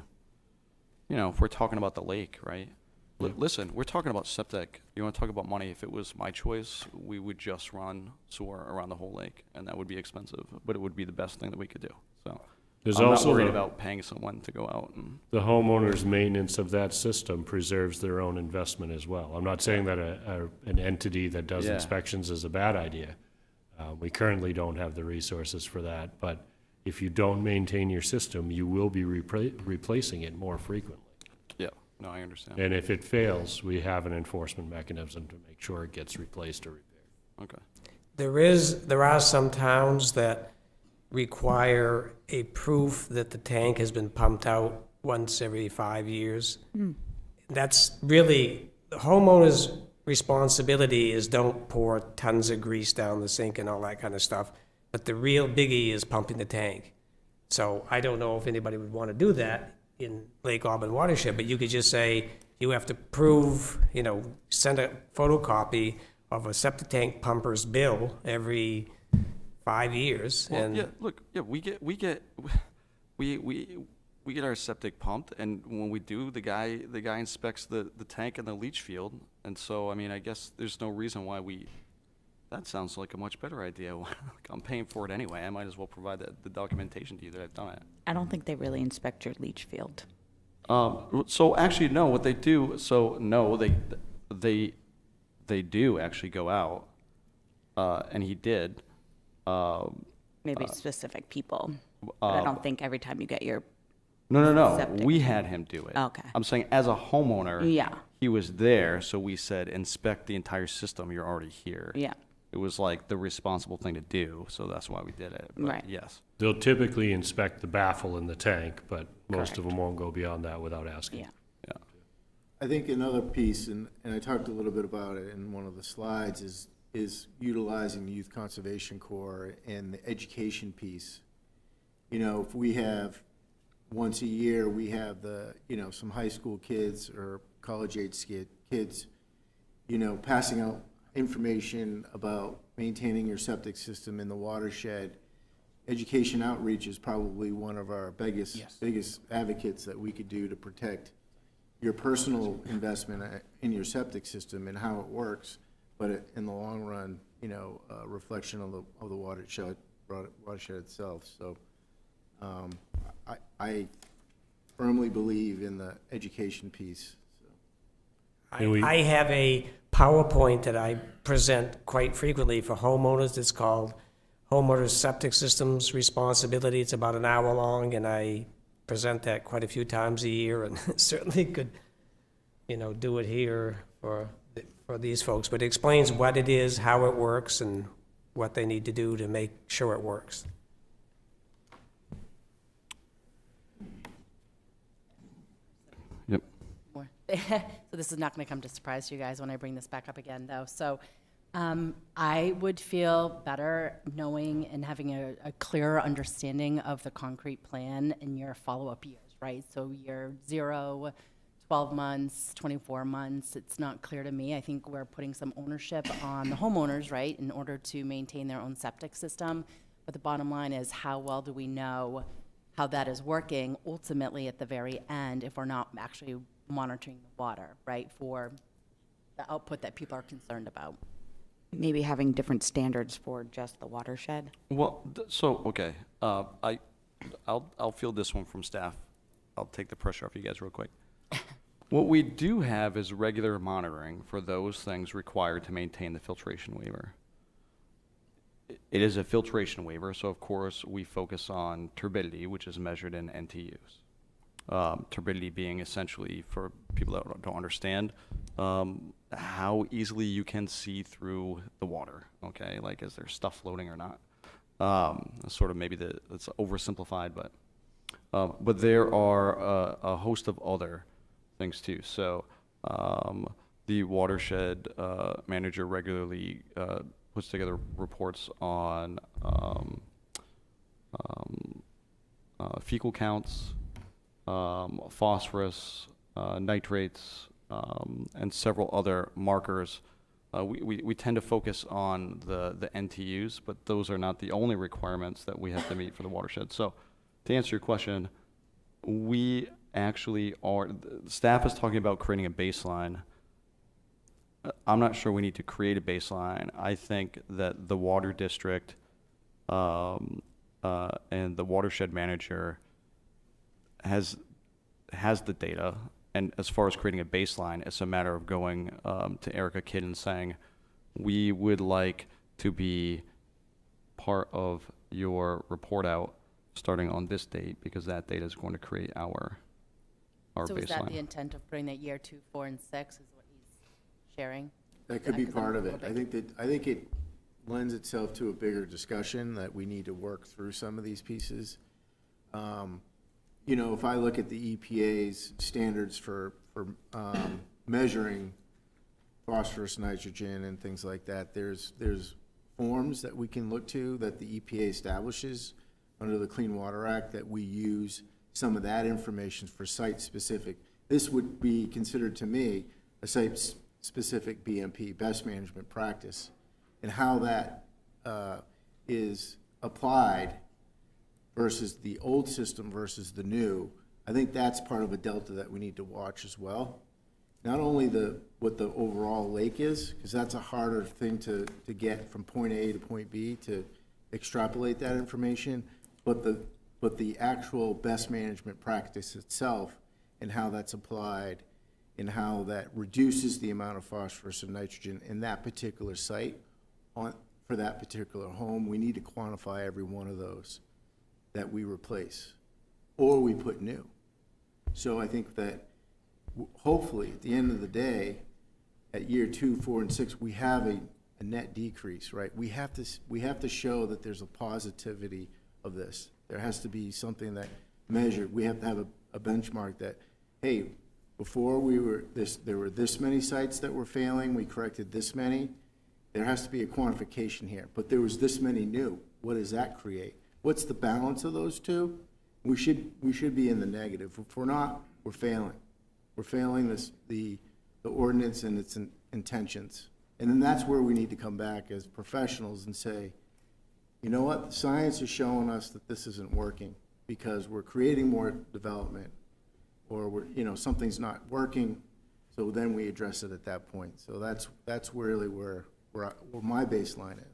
you know, if we're talking about the lake, right? Listen, we're talking about septic. You want to talk about money? If it was my choice, we would just run sewer around the whole lake, and that would be expensive, but it would be the best thing that we could do. So There's I'm also not worried the- about paying someone to go out and. The homeowner's maintenance of that system preserves their own investment as well. I'm not saying that an entity that does Yeah. inspections is a bad idea. We currently don't have the resources for that, but if you don't maintain your system, you will be replacing it more frequently. Yeah, no, I understand. And if it fails, we have an enforcement mechanism to make sure it gets replaced or repaired. Okay. There are some towns that require a proof that the tank has been pumped out once every 5 years. That's really, the homeowner's responsibility is don't pour tons of grease down the sink and all that kind of stuff. But the real biggie is pumping the tank. So I don't know if anybody would want to do that in Lake Auburn Watershed, but you could just say, you have to prove, you know, send a photocopy of a septic tank pumper's bill every 5 years. Well, And yeah, look, yeah, we get our septic pumped, and when we do, the guy inspects the tank and the leach field, and so, I mean, I guess there's no reason why that sounds like a much better idea. I'm paying for it anyway, I might as well provide the documentation to you that I've done it. I don't think they really inspect your leach field. So actually, no, what they do, so no, they do actually go out, and he did. Maybe specific people. But I don't think every time you get your No, septic. we had him do it. Okay. I'm saying as a homeowner. Yeah. He was there, so we said, inspect the entire system, you're already here. Yeah. It was like the responsible thing to do, so that's why we did it. But Right. yes. They'll typically inspect the baffle in the tank, but most of them won't go beyond that without asking. Yeah. I think another piece, and I talked a little bit about it in one of the slides, is utilizing the Youth Conservation Corps and the education piece. You know, if we have, once a year, we have some high school kids or college-age kids, passing out information about maintaining your septic system in the watershed. Education outreach is probably one of our biggest advocates that we could do to protect your personal investment in your septic system and how it works, but in the long run, a reflection of the watershed itself. So I firmly believe in the education piece. I have a PowerPoint that I present quite frequently for homeowners. It's called Homeowners Septic Systems Responsibility. It's about an hour long, and I present that quite a few times a year, and certainly could, do it here for these folks. But it explains what it is, how it works, and what they need to do to make sure it works. Yep. So this is not going to come to surprise you guys when I bring this back up again, though. So I would feel better knowing and having a clearer understanding of the concrete plan in your follow-up years, right? So year 0, 12 months, 24 months, it's not clear to me. I think we're putting some ownership on the homeowners, right, in order to maintain their own septic system. But the bottom line is, how well do we know how that is working ultimately at the very end if we're not actually monitoring the water, right, for the output that people are concerned about? Maybe having different standards for just the watershed. Well, okay, I'll field this one from staff. I'll take the pressure off you guys real quick. What we do have is regular monitoring for those things required to maintain the filtration waiver. It is a filtration waiver, so of course we focus on turbidity, which is measured in NTUs. Turbidity being essentially, for people that don't understand, how easily you can see through the water, okay? Like, is there stuff floating or not? Sort of maybe it's oversimplified, but there are a host of other things too. So the Watershed manager regularly puts together reports on fecal counts, phosphorus, nitrates, and several other markers. We tend to focus on the NTUs, but those are not the only requirements that we have to meet for the watershed. So to answer your question, we actually are, staff is talking about creating a baseline. I'm not sure we need to create a baseline. I think that the water district and the watershed manager has the data. And as far as creating a baseline, it's a matter of going to Erica Kidd and saying, we would like to be part of your report out starting on this date, because that data is going to create our So baseline. is that the intent of putting that year 2, 4, and 6 is what he's sharing? That could be part of it. I think it lends itself to a bigger discussion that we need to work through some of these pieces. You know, if I look at the EPA's standards for measuring phosphorus, nitrogen, and things like that, there's forms that we can look to that the EPA establishes under the Clean Water Act that we use some of that information for site-specific. This would be considered to me a site-specific BMP, best management practice, and how that is applied versus the old system versus the new. I think that's part of a delta that we need to watch as well. Not only what the overall lake is, because that's a harder thing to get from point A to point B to extrapolate that information, but the actual best management practice itself and how that's applied and how that reduces the amount of phosphorus and nitrogen in that particular site for that particular home. We need to quantify every one of those that we replace or we put new. So I think that hopefully at the end of the day, at year 2, 4, and 6, we have a net decrease, right? We have to show that there's a positivity of this. There has to be something that measured. We have to have a benchmark that, hey, before there were this many sites that were failing, we corrected this many. There has to be a quantification here, but there was this many new. What does that create? What's the balance of those two? We should be in the negative. If we're not, we're failing. We're failing the ordinance and its intentions. And then that's where we need to come back as professionals and say, you know what, the science is showing us that this isn't working because we're creating more development or something's not working. So then we address it at that point. So that's really where my baseline is.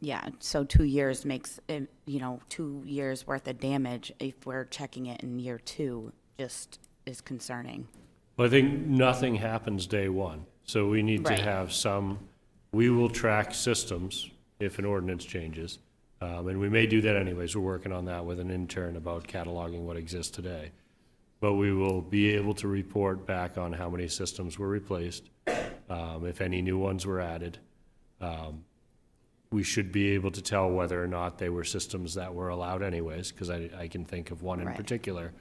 Yeah, so 2 years makes, 2 years worth of damage if we're checking it in year 2 just is concerning. Well, I think nothing happens day one. So we need to Right. have we will track systems if an ordinance changes. And we may do that anyways. We're working on that with an intern about cataloging what exists today. But we will be able to report back on how many systems were replaced, if any new ones were added. We should be able to tell whether or not they were systems that were allowed anyways, because I can think of one in particular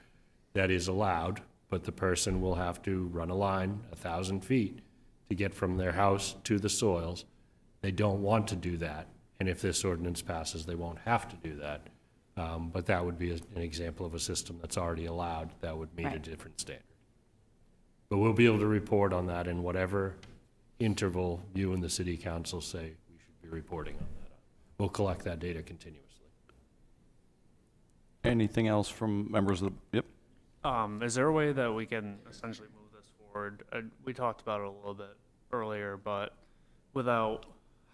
that is allowed, but the person will have to run a line 1,000 feet to get from their house to the soils. They don't want to do that, and if this ordinance passes, they won't have to do that. But that would be an example of a system that's already allowed that would meet a different standard. But we'll be able to report on that in whatever interval you and the city council say we should be reporting on that. We'll collect that data continuously. Anything else from members of the, yep? Is there a way that we can essentially move this forward? We talked about it a little bit earlier, but without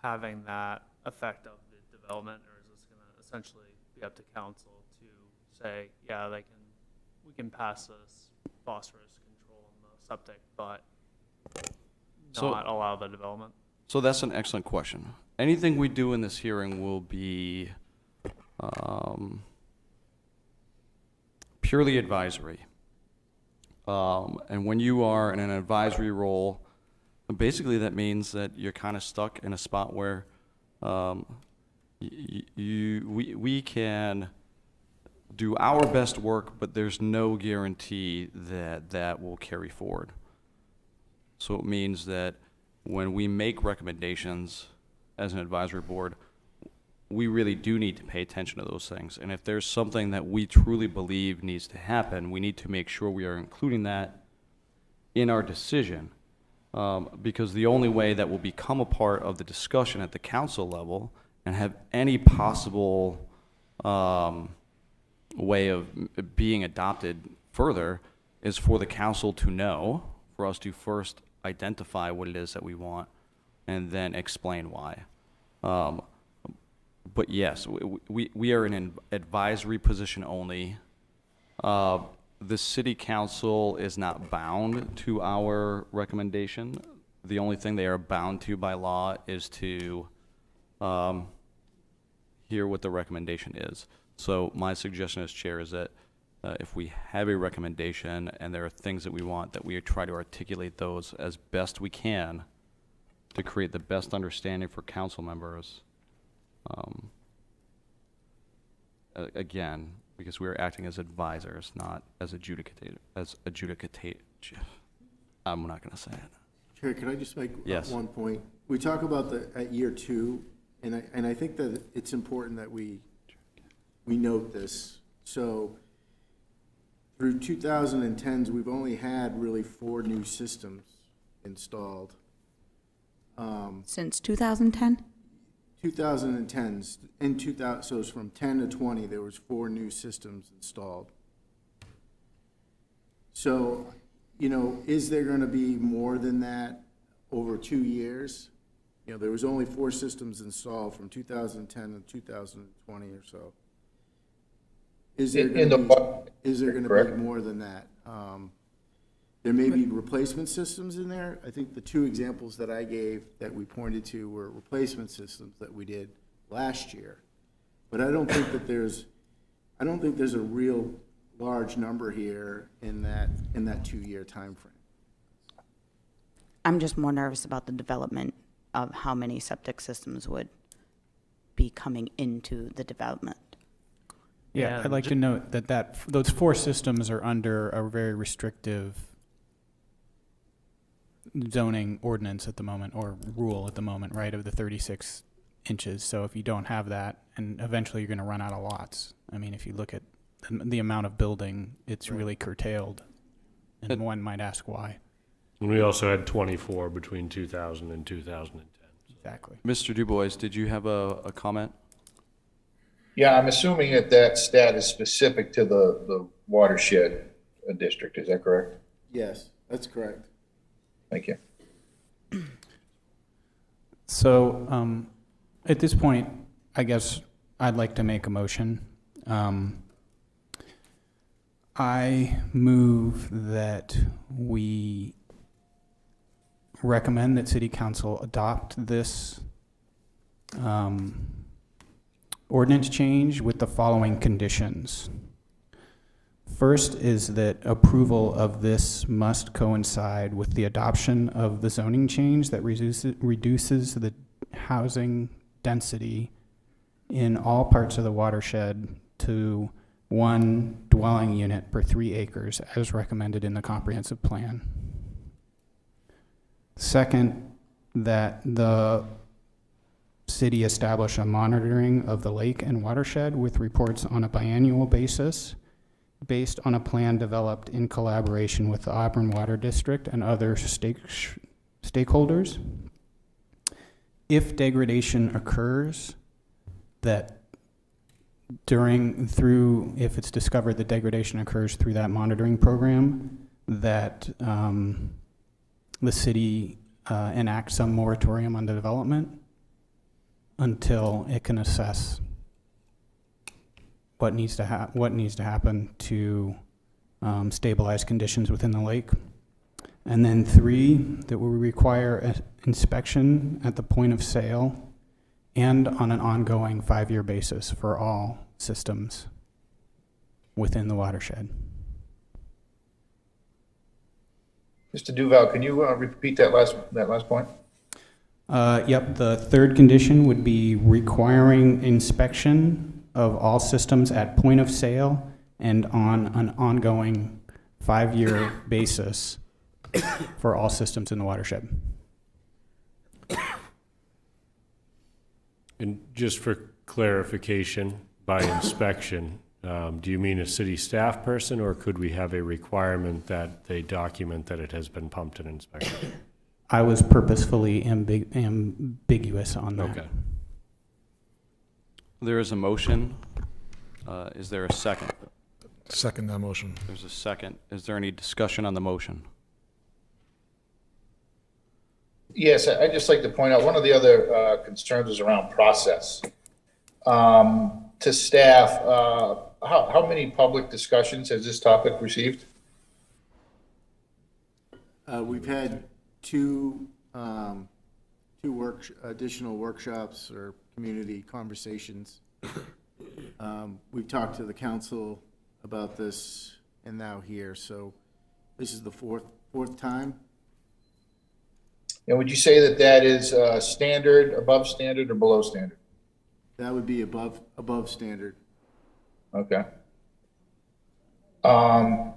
having that effect of the development, or is this going to essentially be be up to council to say, yeah, we can pass this phosphorus control on the septic, but not allow the development. So that's an excellent question. Anything we do in this hearing will be purely advisory. And when you are in an advisory role, basically that means that you're kind of stuck in a spot where we can do our best work, but there's no guarantee that that will carry forward. So it means that when we make recommendations as an advisory board, we really do need to pay attention to those things. And if there's something that we truly believe needs to happen, we need to make sure we are including that in our decision. Because the only way that will become a part of the discussion at the council level and have any possible way of being adopted further is for the council to know, for us to first identify what it is that we want, and then explain why. But yes, we are in an advisory position only. The city council is not bound to our recommendation. The only thing they are bound to by law is to hear what the recommendation is. So my suggestion as chair is that if we have a recommendation and there are things that we want, that we try to articulate those as best we can to create the best understanding for council members. Again, because we are acting as advisors, not as adjudicators. I'm not going to say it. Chair, can I just make Yes. one point? We talk about at year two, and I think that it's important that we note this. So through 2010s, we've only had really 4 new systems installed. Since 2010? 2010s, in 2000, so it's from 10 to 20, there was 4 new systems installed. So, is there going to be more than that over 2 years? There was only 4 systems installed from 2010 to 2020 or so. Is there going to be more than that? There may be replacement systems in there. I think the 2 examples that I gave that we pointed to were replacement systems that we did last year. But I don't think that there's a real large number here in that 2-year time frame. I'm just more nervous about the development of how many septic systems would be coming into the development. Yeah, I'd like to note that those 4 systems are under a very restrictive zoning ordinance at the moment, or rule at the moment, right, of the 36 inches. So if you don't have that, and eventually you're going to run out of lots. I mean, if you look at the amount of building, it's really curtailed, and one might ask why. And we also had 24 between 2000 and 2010. Exactly. Mr. Dubois, did you have a comment? Yeah, I'm assuming that stat is specific to the watershed district. Is that correct? Yes, that's correct. Thank you. So at this point, I guess I'd like to make a motion. I move that we recommend that City Council adopt this ordinance change with the following conditions. First is that approval of this must coincide with the adoption of the zoning change that reduces the housing density in all parts of the watershed to 1 dwelling unit per 3 acres as recommended in the comprehensive plan. Second, that the city establish a monitoring of the lake and watershed with reports on a biannual basis based on a plan developed in collaboration with the Auburn Water District and other stakeholders. If degradation occurs, that if it's discovered that degradation occurs through that monitoring program, that the city enact some moratorium on the development until it can assess what needs to happen to stabilize conditions within the lake. And then 3, that will require an inspection at the point of sale and on an ongoing 5-year basis for all systems within the watershed. Mr. Duval, can you repeat that last point? Yep, the 3rd condition would be requiring inspection of all systems at point of sale and on an ongoing 5-year basis for all systems in the watershed. And just for clarification, by inspection, do you mean a city staff person, or could we have a requirement that they document that it has been pumped and inspected? I was purposefully ambiguous on that. Okay. There is a motion. Is there a second? Second that motion. There's a second. Is there any discussion on the motion? Yes, I'd just like to point out, one of the other concerns is around process. To staff, how many public discussions has this topic received? We've had two additional workshops or community conversations. We've talked to the council about this and now here, so this is the fourth time. And would you say that that is standard, above standard, or below standard? That would be above standard. Okay. And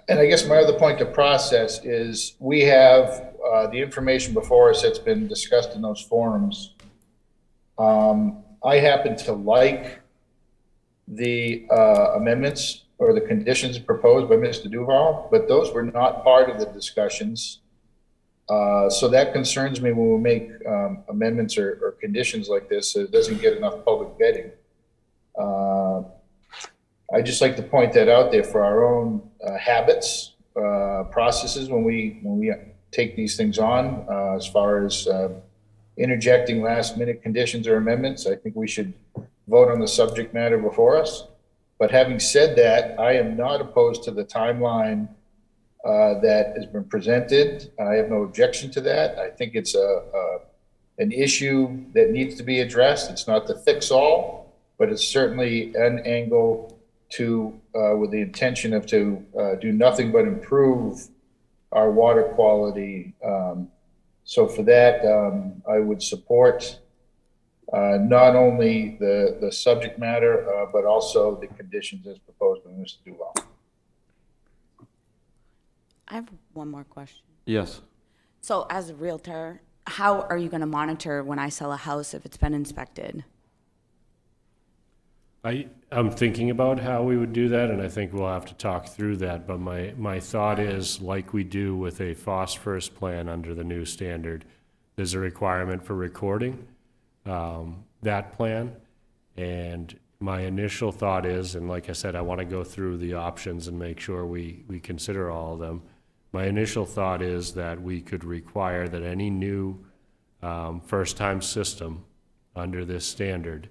I guess my other point to process is we have the information before us that's been discussed in those forums. I happen to like the amendments or the conditions proposed by Mr. Duval, but those were not part of the discussions. So that concerns me when we make amendments or conditions like this, so it doesn't get enough public vetting. I'd just like to point that out there for our own habits, processes when we take these things on, as far as interjecting last minute conditions or amendments. I think we should vote on the subject matter before us. But having said that, I am not opposed to the timeline that has been presented. I have no objection to that. I think it's an issue that needs to be addressed. It's not the fix-all, but it's certainly an angle to, with the intention of to do nothing but improve our water quality. So for that, I would support not only the subject matter, but also the conditions as proposed by Mr. Duval. I have one more question. Yes. So as a realtor, how are you going to monitor when I sell a house if it's been inspected? I'm thinking about how we would do that, and I think we'll have to talk through that, but my thought is, like we do with a phosphorus plan under the new standard, there's a requirement for recording that plan, and my initial thought is, and like I said, I want to go through the options and make sure we consider all of them. My initial thought is that we could require that any new first-time system under this standard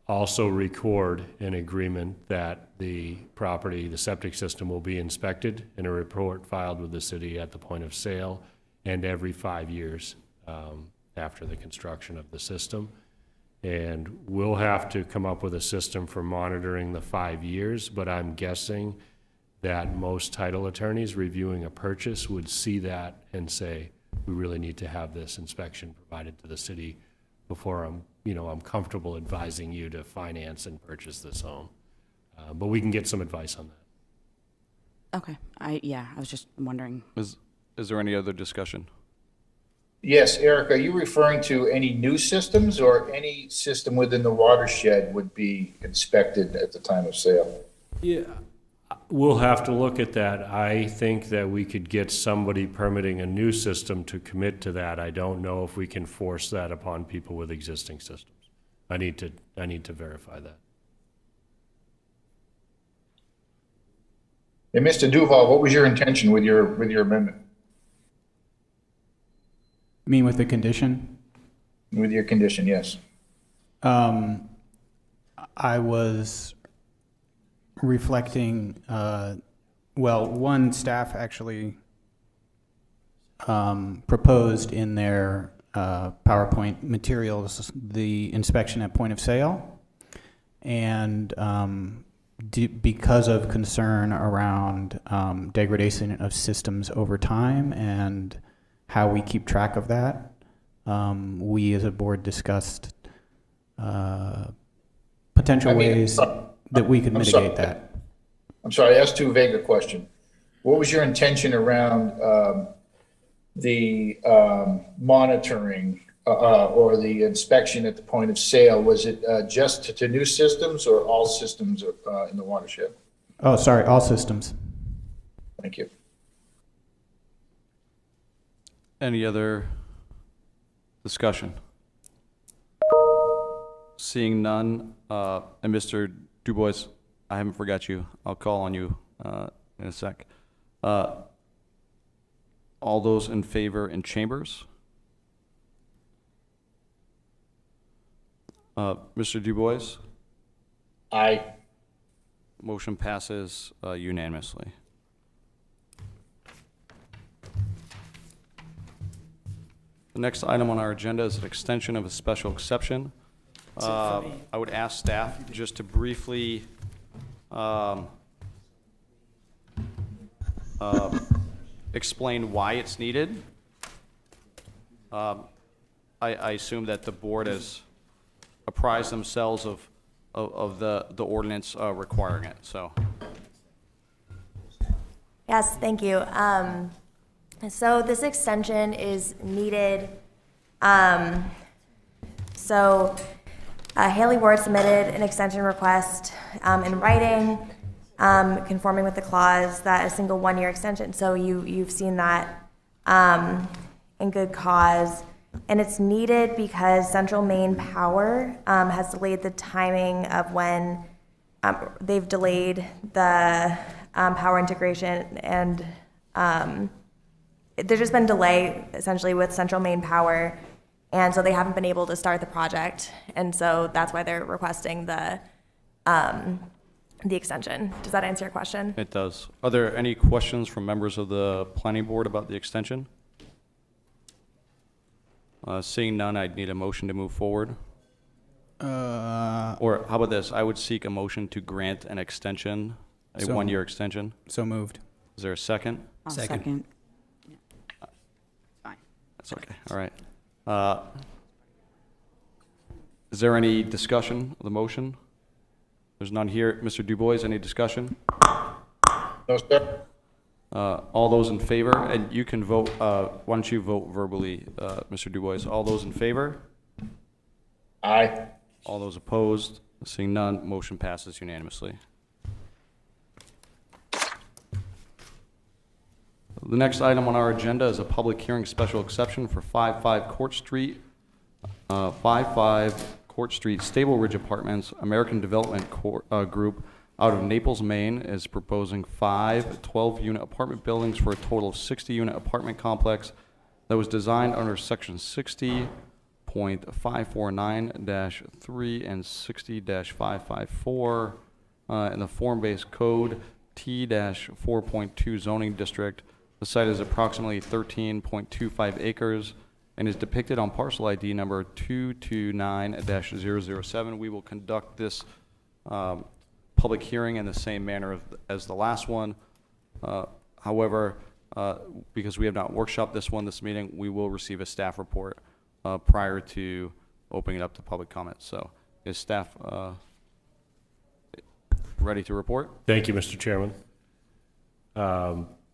also record an agreement that the property, the septic system, will be inspected and a report filed with the city at the point of sale and every 5 years after the construction of the system. And we'll have to come up with a system for monitoring the 5 years, but I'm guessing that most title attorneys reviewing a purchase would see that and say, we really need to have this inspection provided to the city before I'm comfortable advising you to finance and purchase this home. But we can get some advice on that. Okay. I was just wondering. Is there any other discussion? Yes, Eric, are you referring to any new systems, or any system within the watershed would be inspected at the time of sale? Yeah, we'll have to look at that. I think that we could get somebody permitting a new system to commit to that. I don't know if we can force that upon people with existing systems. I need to verify that. And Mr. Duval, what was your intention with your amendment? You mean with the condition? With your condition, yes. I was reflecting, well, one staff actually proposed in their PowerPoint materials the inspection at point of sale. And because of concern around degradation of systems over time and how we keep track of that, we as a board discussed potential ways that we could mitigate that. I'm sorry, I asked too vague a question. What was your intention around the monitoring or the inspection at the point of sale? Was it just to new systems or all systems in the watershed? Oh, sorry, all systems. Thank you. Any other discussion? Seeing none, and Mr. Dubois, I haven't forgot you. I'll call on you in a sec. All those in favor in chambers? Mr. Dubois? Aye. Motion passes unanimously. The next item on our agenda is an extension of a special exception. I would ask staff just to briefly explain why it's needed. I assume that the board has apprised themselves of the ordinance requiring it, so. Yes, thank you. So this extension is needed. Haley Ward submitted an extension request in writing, conforming with the clause that a single one-year extension. So you've seen that in good cause. And it's needed because Central Maine Power has delayed the timing of when they've delayed the power integration, and there's just been delay essentially with Central Maine Power, and so they haven't been able to start the project, and so that's why they're requesting the extension. Does that answer your question? It does. Are there any questions from members of the planning board about the extension? Seeing none, I'd need a motion to move forward. Or how about this? I would seek a motion to grant an extension, a one-year extension. So moved. Is there a second? I'll second. Fine. That's okay. All right. Is there any discussion of the motion? There's none here. Mr. Dubois, any discussion? No, sir. All those in favor, and you can vote, why don't you vote verbally, Mr. Dubois? All those in favor? Aye. All those opposed? Seeing none, motion passes unanimously. The next item on our agenda is a public hearing special exception for 55 Court Street, 55 Court Street, Stable Ridge Apartments, American Development Group, out of Naples, Maine, is proposing 5 12-unit apartment buildings for a total of 60-unit apartment complex that was designed under Section 60.549-3 and 60-554 in the form-based code T-4.2 zoning district. The site is approximately 13.25 acres and is depicted on parcel ID number 229-007. We will conduct this public hearing in the same manner as the last one. However, because we have not workshopped this meeting, we will receive a staff report prior to opening it up to public comment. So is staff ready to report? Thank you, Mr. Chairman.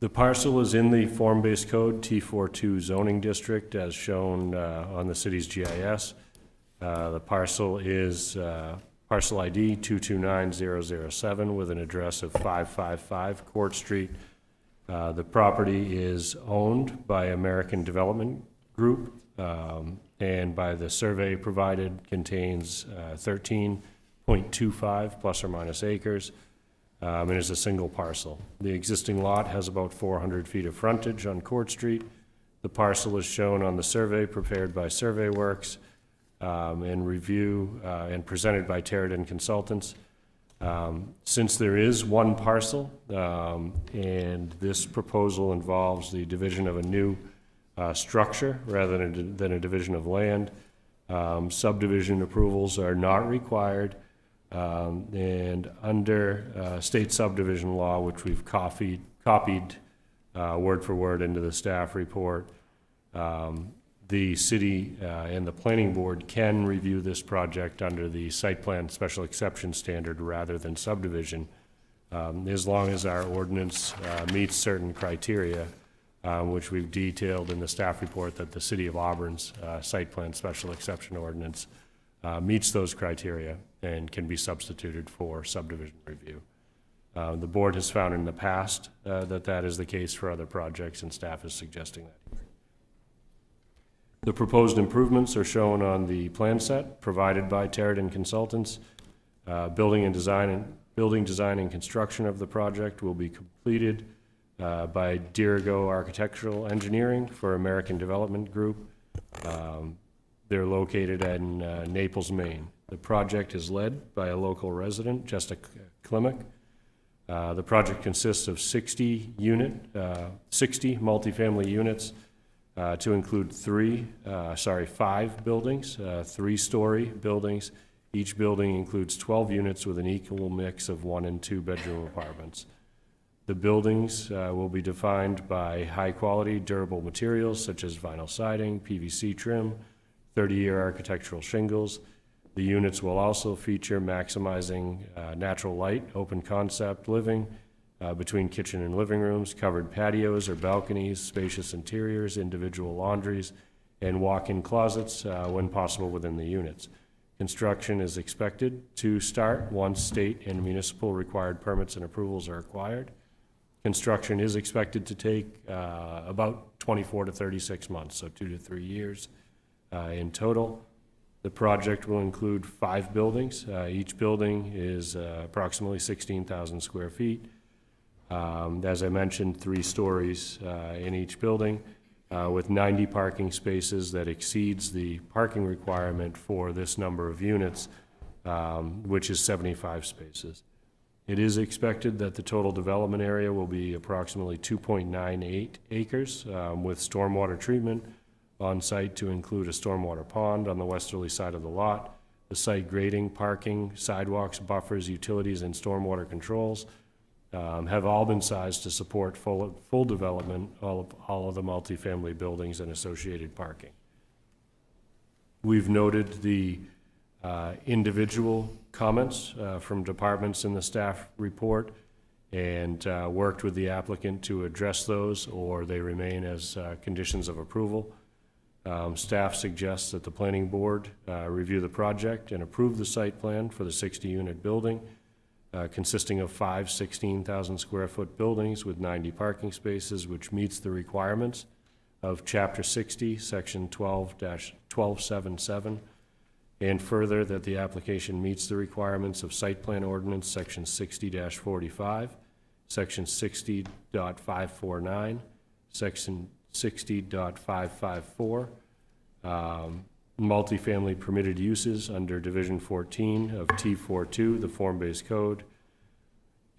The parcel is in the form-based code T42 zoning district as shown on the city's GIS. The parcel is parcel ID 229007 with an address of 555 Court Street. The property is owned by American Development Group and by the survey provided contains 13.25 plus or minus acres. And is a single parcel. The existing lot has about 400 feet of frontage on Court Street. The parcel is shown on the survey prepared by Survey Works. and review and presented by Terridan Consultants. Since there is one parcel, and this proposal involves the division of a new structure rather than a division of land, subdivision approvals are not required, and under state subdivision law, which we've copied word for word into the staff report, the city and the planning board can review this project under the site plan special exception standard rather than subdivision, as long as our ordinance meets certain criteria, which we've detailed in the staff report that the City of Auburn's site plan special exception ordinance meets those criteria and can be substituted for subdivision review. The board has found in the past that is the case for other projects, and staff is suggesting that. The proposed improvements are shown on the plan set provided by Terridan Consultants. Building design and construction of the project will be completed by Dirigo Architectural Engineering for American Development Group. They're located in Naples, Maine. The project is led by a local resident, Jessica Klimek. The project consists of 60 multifamily units to include 5 buildings, 3-story buildings. Each building includes 12 units with an equal mix of 1 and 2 bedroom apartments. The buildings will be defined by high-quality, durable materials such as vinyl siding, PVC trim, 30-year architectural shingles. The units will also feature maximizing natural light, open concept living between kitchen and living rooms, covered patios or balconies, spacious interiors, individual laundries, and walk-in closets when possible within the units. Construction is expected to start once state and municipal required permits and approvals are acquired. Construction is expected to take about 24 to 36 months, so 2 to 3 years in total. The project will include 5 buildings. Each building is approximately 16,000 square feet. As I mentioned, 3 stories in each building with 90 parking spaces that exceeds the parking requirement for this number of units, which is 75 spaces. It is expected that the total development area will be approximately 2.98 acres with stormwater treatment on site to include a stormwater pond on the westerly side of the lot. The site grading, parking, sidewalks, buffers, utilities, and stormwater controls have all been sized to support full development, all of the multifamily buildings and associated parking. We've noted the individual comments from departments in the staff report and worked with the applicant to address those, or they remain as conditions of approval. Staff suggests that the planning board review the project and approve the site plan for the 60-unit building, consisting of 5 16,000 square foot buildings with 90 parking spaces, which meets the requirements of Chapter 60, Section 12-1277, and further that the application meets the requirements of Site Plan Ordinance Section 60-45, Section 60.549, Section 60.554, multifamily permitted uses under Division 14 of T42, the form-based code,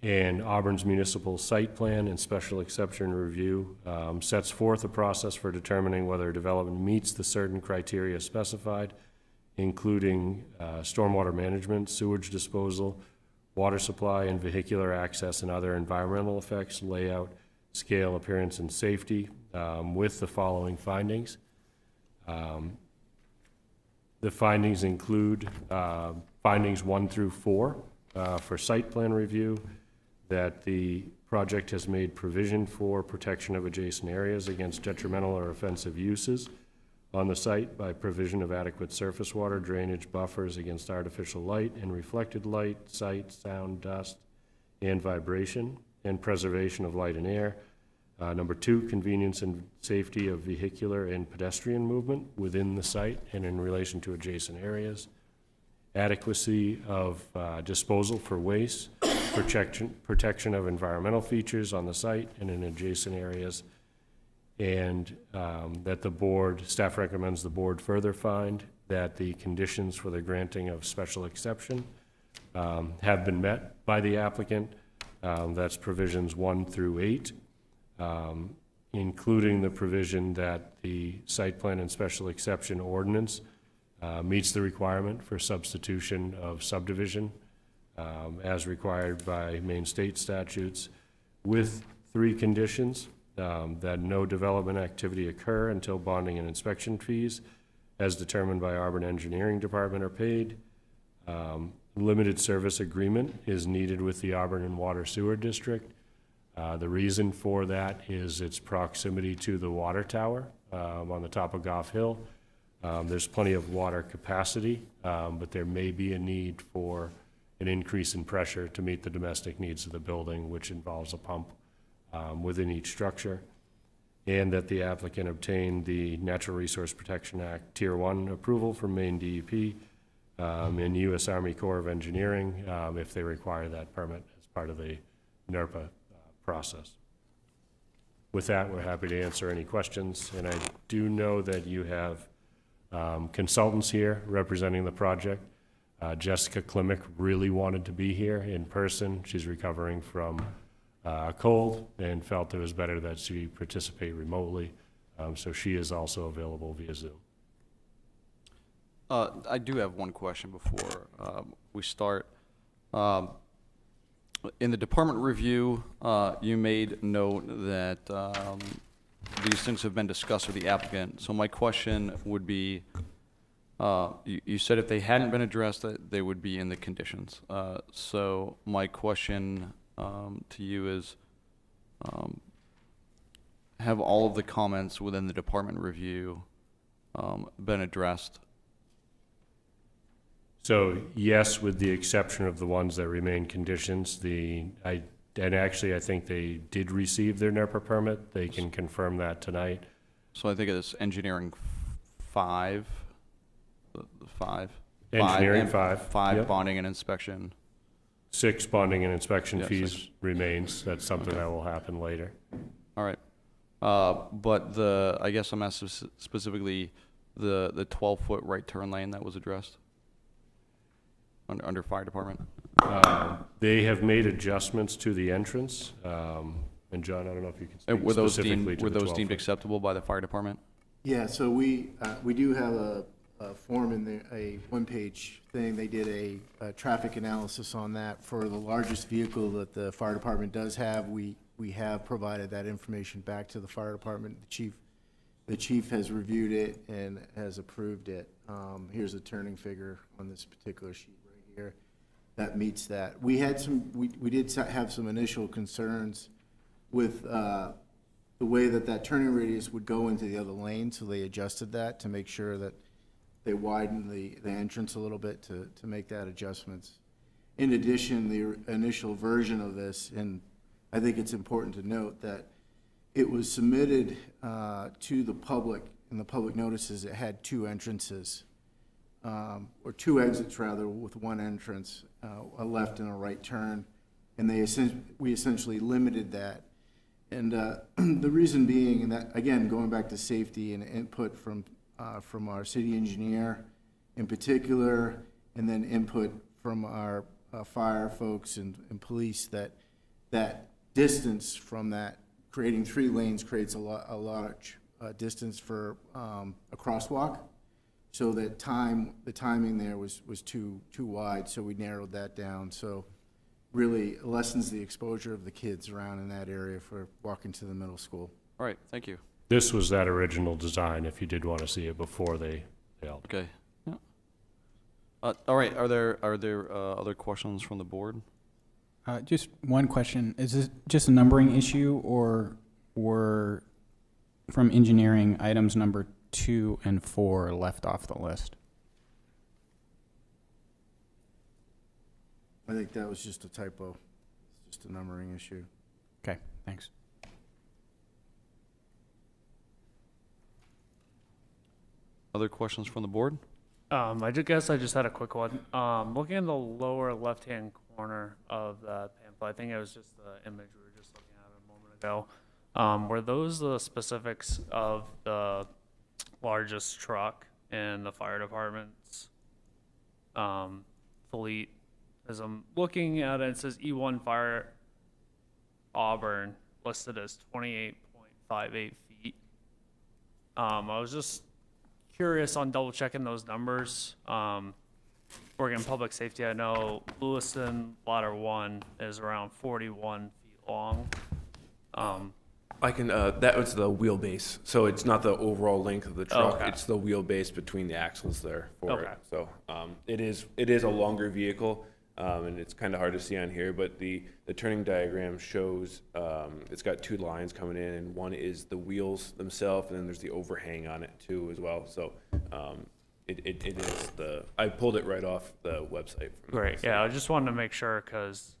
and Auburn's municipal site plan and special exception review sets forth a process for determining whether development meets the certain criteria specified, including stormwater management, sewage disposal, water supply and vehicular access, and other environmental effects, layout, scale, appearance, and safety, with the following findings. The findings include findings 1 through 4 for site plan review, that the project has made provision for protection of adjacent areas against detrimental or offensive uses on the site by provision of adequate surface water, drainage, buffers against artificial light and reflected light, sight, sound, dust, and vibration, and preservation of light and air. Number 2, convenience and safety of vehicular and pedestrian movement within the site and in relation to adjacent areas. Adequacy of disposal for waste, protection of environmental features on the site and in adjacent areas, and that the board, staff recommends the board further find that the conditions for the granting of special exception have been met by the applicant. That's provisions 1 through 8, including the provision that the site plan and special exception ordinance meets the requirement for substitution of subdivision as required by Maine state statutes, with 3 conditions: that no development activity occur until bonding and inspection fees, as determined by Auburn Engineering Department, are paid. Limited service agreement is needed with the Auburn and Water Sewer District. The reason for that is its proximity to the water tower on the top of Goff Hill. There's plenty of water capacity, but there may be a need for an increase in pressure to meet the domestic needs of the building, which involves a pump within each structure, and that the applicant obtain the Natural Resource Protection Act Tier 1 approval from Maine DEP and U.S. Army Corps of Engineering if they require that permit as part of the NERPA process. With that, we're happy to answer any questions, and I do know that you have consultants here representing the project. Jessica Klimek really wanted to be here in person. She's recovering from a cold and felt it was better that she participate remotely, so she is also available via Zoom. I do have one question before we start. In the department review, you made note that these things have been discussed with the applicant. So my question would be, you said if they hadn't been addressed, that they would be in the conditions. So my question to you is, have all of the comments within the department review been addressed? So yes, with the exception of the ones that remain conditions. And actually I think they did receive their NERPA permit. They can confirm that tonight. So I think it's engineering 5. Engineering and 5. 5 Yep. bonding and inspection. 6 bonding and inspection Yeah, fees 6. remains. That's something that will happen later. All right. But I guess I'm asking specifically the 12-foot right turn lane that was addressed under fire department. They have made adjustments to the entrance. And John, I don't know if you can speak Were those specifically to were the those 12 deemed foot. acceptable by the fire department? Yeah, so we do have a form in there, a one-page thing. They did a traffic analysis on that for the largest vehicle that the fire department does have. We have provided that information back to the fire department. The chief has reviewed it and has approved it. Here's a turning figure on this particular sheet right here that meets that. We did have some initial concerns with the way that turning radius would go into the other lane, so they adjusted that to make sure that they widened the entrance a little bit to make that adjustments. In addition, the initial version of this, and I think it's important to note that it was submitted to the public, in the public notices, it had 2 entrances, or 2 exits rather, with 1 entrance, a left and a right turn, and we essentially limited that. And the reason being, and that, again, going back to safety and input from our city engineer in particular, and then input from our fire folks and police, that distance from that, creating 3 lanes creates a large distance for a crosswalk. So that the timing there was too wide, so we narrowed that down. So really lessens the exposure of the kids around in that area for walking to the middle school. All right, thank you. This was that original design, if you did want to see it before they failed. Okay. Yeah. All right, are there other questions from the board? Just one question. Is this just a numbering issue, or were from engineering items number 2 and 4 left off the list? I think that was just a typo, just a numbering issue. Okay, thanks. Other questions from the board? I guess I just had a quick one. Looking in the lower left-hand corner of the pamphlet, I think it was just the image we were just looking at a moment ago. Were those the specifics of the largest truck in the fire department's fleet. As I'm looking at it, it says E1 Fire Auburn listed as 28.58 feet. I was just curious on double checking those numbers. Working in public safety, I know Lewiston Ladder 1 is around 41 feet long. I can, that was the wheelbase, so it's not the overall length of the truck, Okay. it's the wheelbase between the axles there for Okay. it. So, it is a longer vehicle, and it's kind of hard to see on here, but the turning diagram shows, it's got two lines coming in, and one is the wheels themselves, and then there's the overhang on it too as well, so, it is I pulled it right off the website. Great. Yeah, I just wanted to make sure because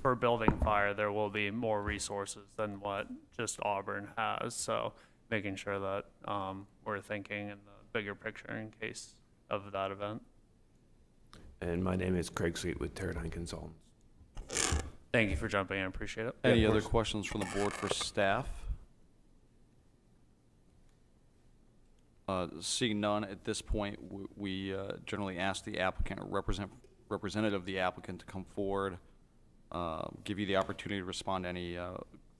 for building fire, there will be more resources than what just Auburn has. So making sure that we're thinking in the bigger picture in case of that event. And my name is Craig Sweet with Teradyne Consultants. Thank you for jumping in. Appreciate it. Any other questions from the board for staff? Seeing none at this point, we generally ask the applicant or representative of the applicant to come forward, give you the opportunity to respond to any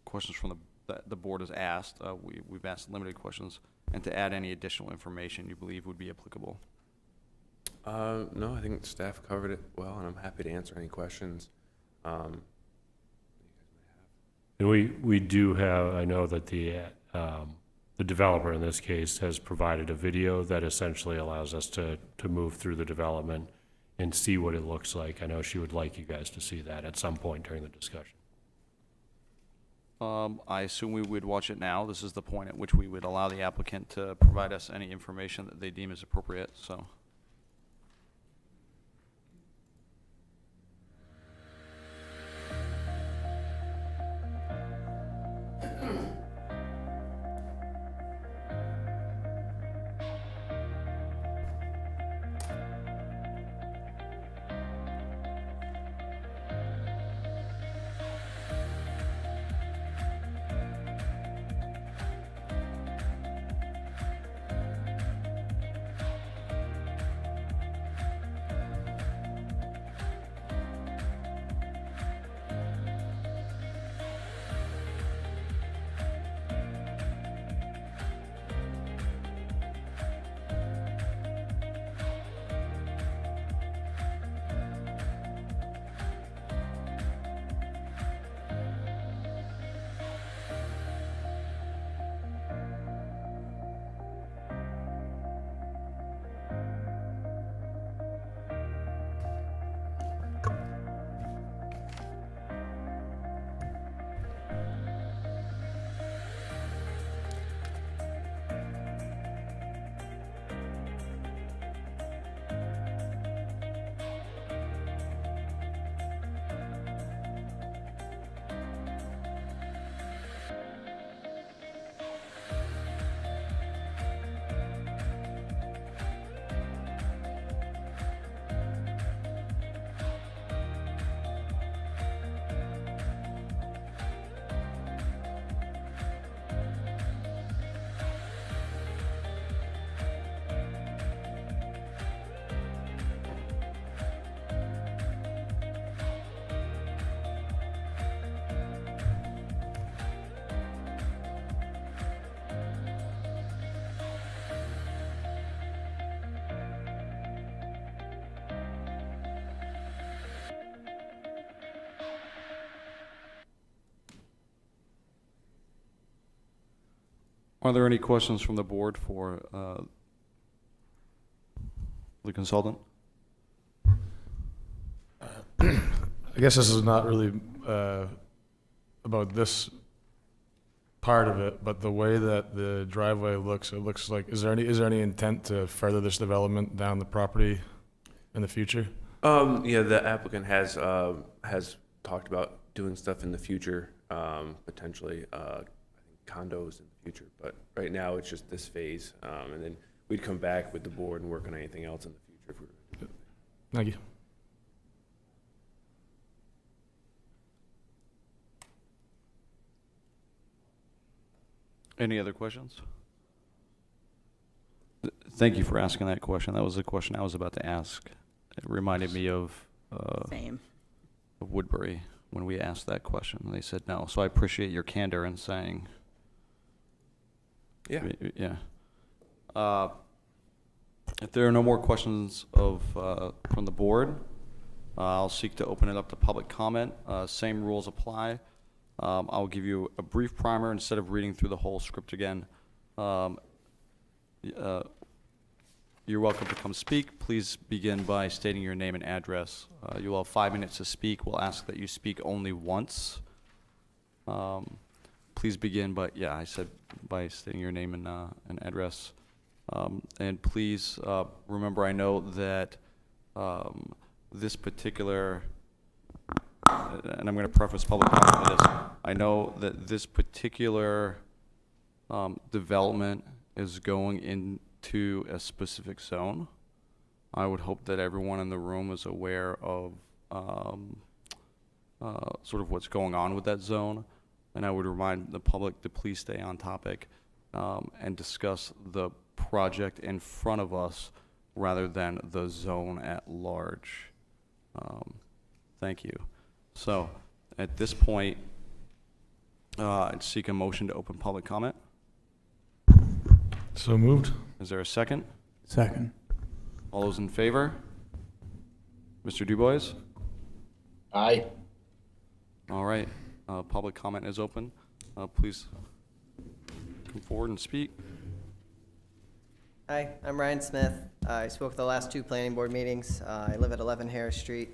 questions from the board has asked. We've asked limited questions, and to add any additional information you believe would be applicable. No, I think staff covered it well, and I'm happy to answer any questions. And we do have, I know that the developer in this case has provided a video that essentially allows us to move through the development and see what it looks like. I know she would like you guys to see that at some point during the discussion. I assume we would watch it now. This is the point at which we would allow the applicant to provide us any information that they deem is appropriate, so. Are there any questions from the board for the consultant? I guess this is not really about this part of it, but the way that the driveway looks, it looks like, is there any intent to further this development down the property in the future? Yeah, the applicant has talked about doing stuff in the future, potentially, I think condos in the future, but right now it's just this phase, and then we'd come back with the board and work on anything else in the future if we were to do it. Thank you. Any other questions? Thank you for asking that question. That was the question I was about to ask. It reminded me of Same. of Woodbury when we asked that question. They said no. So I appreciate your candor in saying. Yeah. Yeah. If there are no more questions from the board, I'll seek to open it up to public comment. Same rules apply. I'll give you a brief primer instead of reading through the whole script again. You're welcome to come speak. Please begin by stating your name and address. You'll have 5 minutes to speak. We'll ask that you speak only once. Please begin by, I said by stating your name and address. And please remember, I know that this particular, and I'm going to preface public comment with this, I know that this particular development is going into a specific zone. I would hope that everyone in the room is aware of sort of what's going on with that zone. And I would remind the public to please stay on topic and discuss the project in front of us rather than the zone at large. Thank you. So at this point, I'd seek a motion to open public comment. So moved. Is there a second? Second. All those in favor? Mr. Dubois? Aye. All right. Public comment is open. Please come forward and speak. Hi, I'm Ryan Smith. I spoke at the last 2 planning board meetings. I live at 11 Harris Street.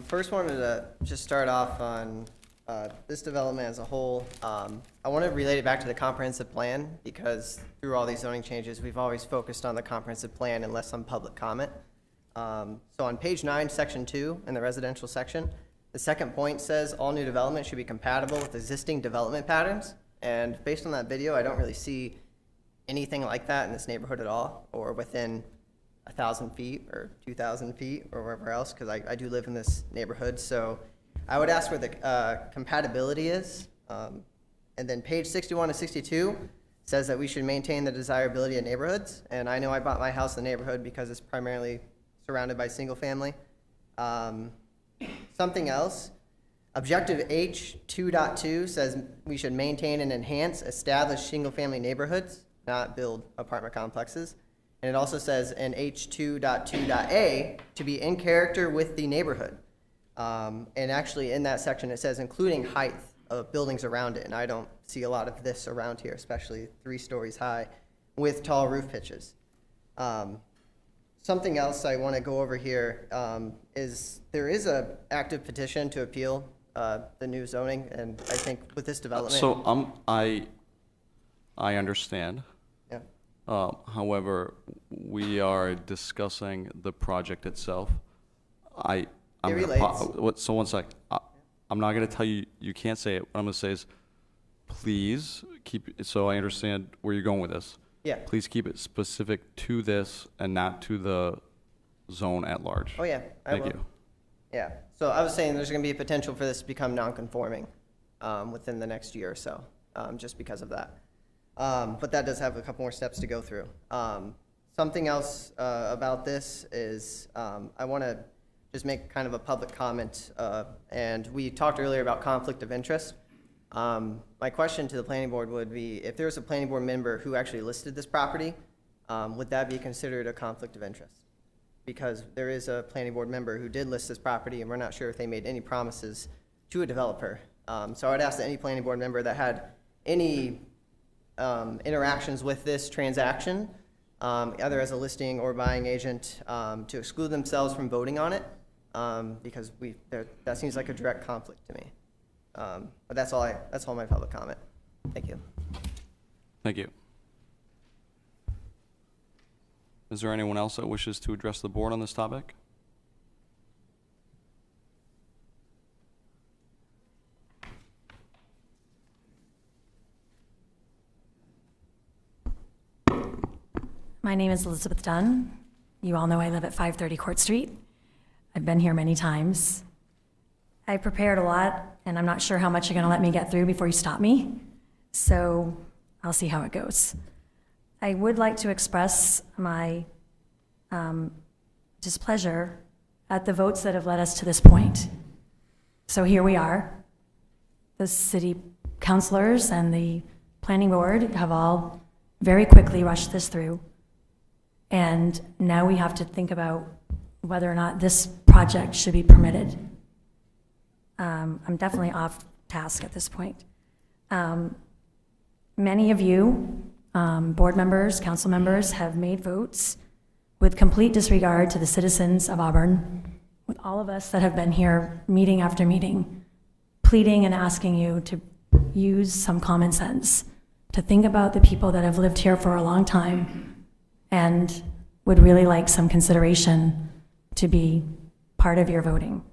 First wanted to just start off on this development as a whole. I want to relate it back to the comprehensive plan because through all these zoning changes, we've always focused on the comprehensive plan and less on public comment. So on page 9, section 2, in the residential section, the second point says all new development should be compatible with existing development patterns. And based on that video, I don't really see anything like that in this neighborhood at all, or within 1,000 feet or 2,000 feet or wherever else, because I do live in this neighborhood. So I would ask where the compatibility is. And then page 61 to 62 says that we should maintain the desirability of neighborhoods. And I know I bought my house in the neighborhood because it's primarily surrounded by single family. Something else, objective H 2.2 says we should maintain and enhance established single-family neighborhoods, not build apartment complexes. And it also says in H 2.2.a to be in character with the neighborhood. And actually in that section it says including height of buildings around it, and I don't see a lot of this around here, especially 3 stories high with tall roof pitches. Something else I want to go over here is there is a active petition to appeal the new zoning, and I think with this development. So I understand. Yeah. However, we are discussing the project itself. I'm It relates. So one sec. I'm not going to tell you you can't say it. What I'm going to say is, please keep. So I understand where you're going with this. Yeah. Please keep it specific to this and not to the zone at large. Oh yeah, Thank will. you. Yeah. So I was saying there's going to be a potential for this to become non-conforming within the next year or so, just because of that. But that does have a couple more steps to go through. Something else about this is I want to just make kind of a public comment. And we talked earlier about conflict of interest. My question to the planning board would be, if there was a planning board member who actually listed this property, would that be considered a conflict of interest? Because there is a planning board member who did list this property, and we're not sure if they made any promises to a developer. So I would ask that any planning board member that had any interactions with this transaction, either as a listing or buying agent, to exclude themselves from voting on it, because that seems like a direct conflict to me. But that's all my public comment. Thank you. Thank you. Is there anyone else that wishes to address the board on this topic? My name is Elizabeth Dunn. You all know I live at 530 Court Street. I've been here many times. I prepared a lot, and I'm not sure how much you're going to let me get through before you stop me. So I'll see how it goes. I would like to express my displeasure at the votes that have led us to this point. So here we are. The city councilors and the planning board have all very quickly rushed this through. And now we have to think about whether or not this project should be permitted. I'm definitely off task at this point. Many of you, board members, council members, have made votes with complete disregard to the citizens of Auburn, with all of us that have been here meeting after meeting, pleading and asking you to use some common sense, to think about the people that have lived here for a long time and would really like some consideration to be part of your voting.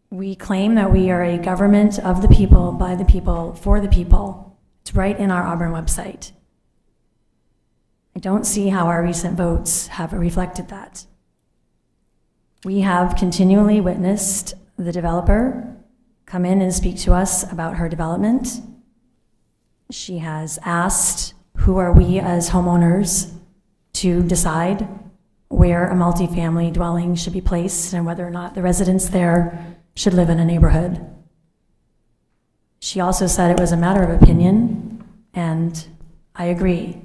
We claim that we are a government of the people, by the people, for the people. It's right in our Auburn website. I don't see how our recent votes have reflected that. We have continually witnessed the developer come in and speak to us about her development. She has asked, who are we as homeowners to decide where a multifamily dwelling should be placed and whether or not the residents there should live in a neighborhood. She also said it was a matter of opinion, and I agree,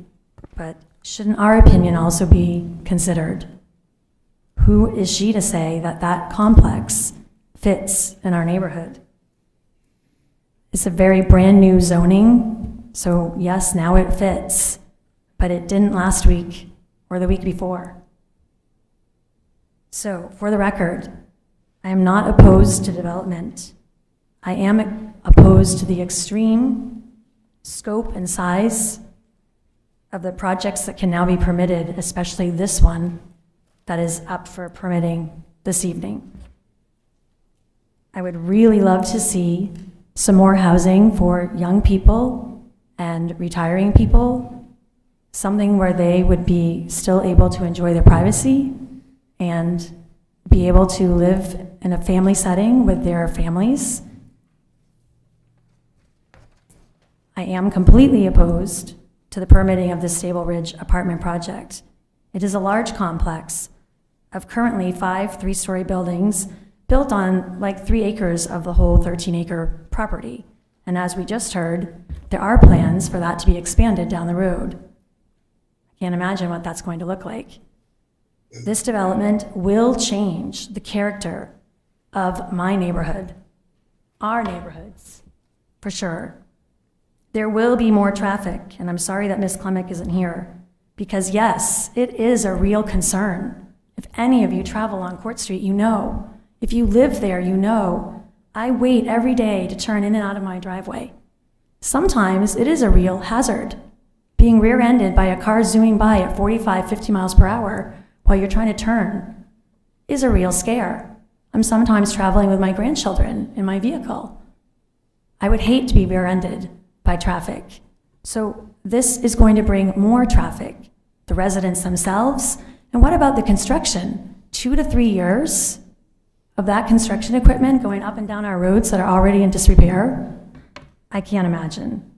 but shouldn't our opinion also be considered? Who is she to say that that complex fits in our neighborhood? It's a very brand new zoning, so yes, now it fits, but it didn't last week or the week before. So, for the record, I am not opposed to development. I am opposed to the extreme scope and size of the projects that can now be permitted, especially this one that is up for permitting this evening. I would really love to see some more housing for young people and retiring people, something where they would be still able to enjoy their privacy and be able to live in a family setting with their families. I am completely opposed to the permitting of the Stable Ridge apartment project. It is a large complex of currently 5 3-story buildings built on like 3 acres of the whole 13-acre property. And as we just heard, there are plans for that to be expanded down the road. I can't imagine what that's going to look like. This development will change the character of my neighborhood, our neighborhoods, for sure. There will be more traffic, and I'm sorry that Ms. Klemick isn't here, because yes, it is a real concern. If any of you travel on Court Street, you know. If you live there, you know. I wait every day to turn in and out of my driveway. Sometimes it is a real hazard. Being rear-ended by a car zooming by at 45, 50 miles per hour while you're trying to turn is a real scare. I'm sometimes traveling with my grandchildren in my vehicle. I would hate to be rear-ended by traffic. So this is going to bring more traffic, the residents themselves, and what about the construction? 2 to 3 years of that construction equipment going up and down our roads that are already in disrepair? I can't imagine.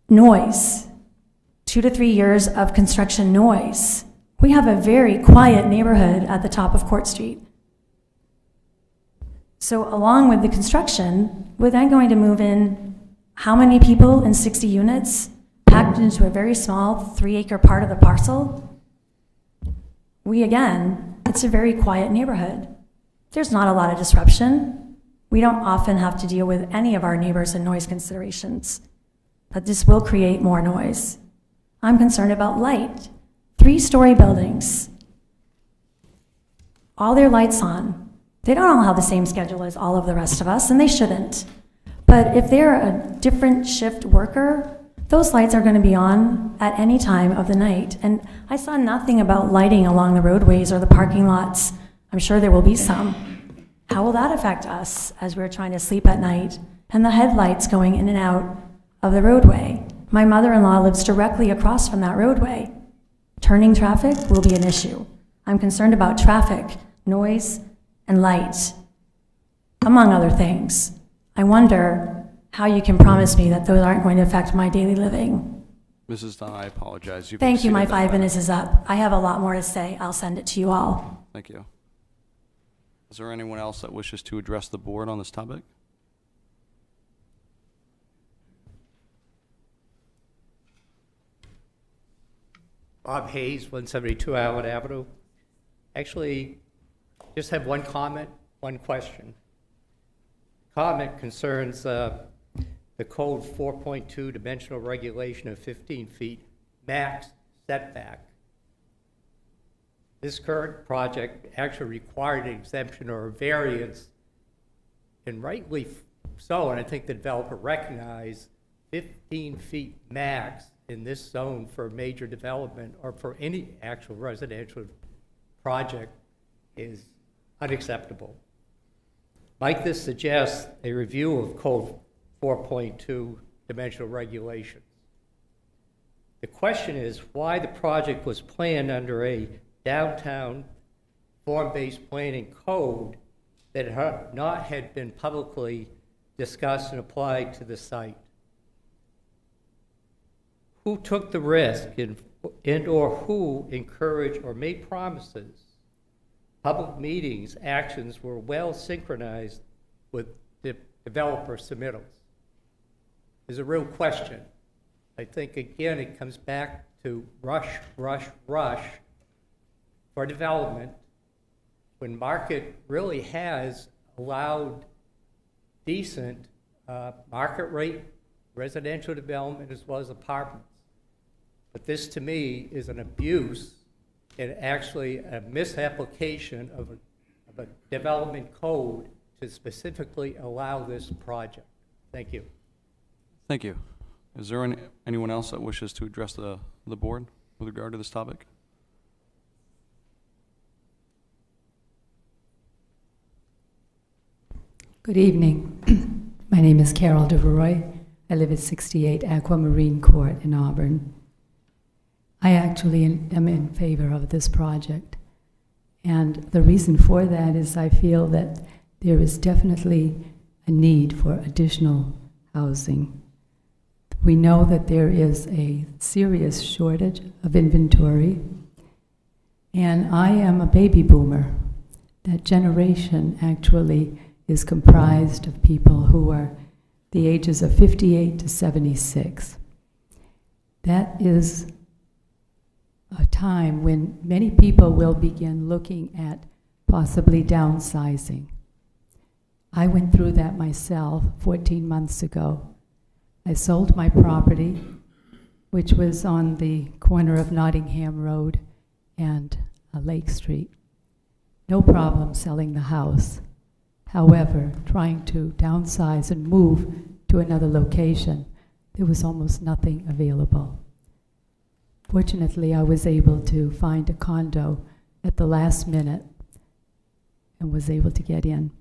Noise, 2 to 3 years of construction noise. We have a very quiet neighborhood at the top of Court Street. So along with the construction, we're then going to move in how many people in 60 units packed into a very small 3-acre part of the parcel? It's a very quiet neighborhood. There's not a lot of disruption. We don't often have to deal with any of our neighbors and noise considerations, but this will create more noise. I'm concerned about light. 3-story buildings, all their lights on. They don't all have the same schedule as all of the rest of us, and they shouldn't. But if they're a different shift worker, those lights are going to be on at any time of the night. And I saw nothing about lighting along the roadways or the parking lots. I'm sure there will be some. How will that affect us as we're trying to sleep at night and the headlights going in and out of the roadway? My mother-in-law lives directly across from that roadway. Turning traffic will be an issue. I'm concerned about traffic, noise, and light, among other things. I wonder how you can promise me that those aren't going to affect my daily living. Mrs. Dunn, I apologize. You've Thank you, my exceeded the 5 time. minutes is up. I have a lot more to say. I'll send it to you all. Thank you. Is there anyone else that wishes to address the board on this topic? Bob Hayes, 172 Allen Avenue. Actually, just have one comment, one question. Comment concerns the code 4.2 dimensional regulation of 15 feet max setback. This current project actually required an exemption or a variance, and rightly so, and I think the developer recognized 15 feet max in this zone for a major development or for any actual residential project is unacceptable. Might this suggest a review of Code 4.2 dimensional regulations? The question is why the project was planned under a downtown form-based planning code that had not had been publicly discussed and applied to the site. Who took the risk and or who encouraged or made promises? Public meetings, actions were well synchronized with the developer submittals. Is a real question. I think, again, it comes back to rush for development when market really has allowed decent market rate residential development as well as apartments. But this, to me, is an abuse and actually a misapplication of a development code to specifically allow this project. Thank you. Thank you. Is there anyone else that wishes to address the board with regard to this topic? Good evening. My name is Carol DeVroy. I live at 68 Aquamarine Court in Auburn. I actually am in favor of this project. And the reason for that is I feel that there is definitely a need for additional housing. We know that there is a serious shortage of inventory, and I am a baby boomer. That generation actually is comprised of people who are the ages of 58 to 76. That is a time when many people will begin looking at possibly downsizing. I went through that myself 14 months ago. I sold my property, which was on the corner of Nottingham Road and Lake Street. No problem selling the house. However, trying to downsize and move to another location, there was almost nothing available. Fortunately, I was able to find a condo at the last minute and was able to get in.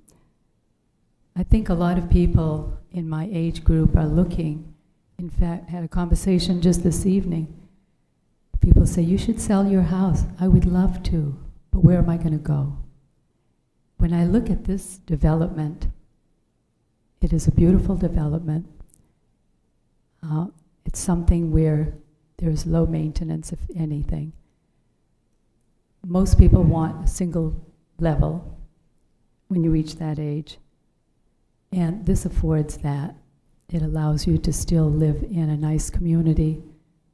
I think a lot of people in my age group are looking. In fact, had a conversation just this evening. People say, you should sell your house. I would love to, but where am I going to go? When I look at this development, it is a beautiful development. It's something where there's low maintenance, if anything. Most people want a single level when you reach that age. And this affords that. It allows you to still live in a nice community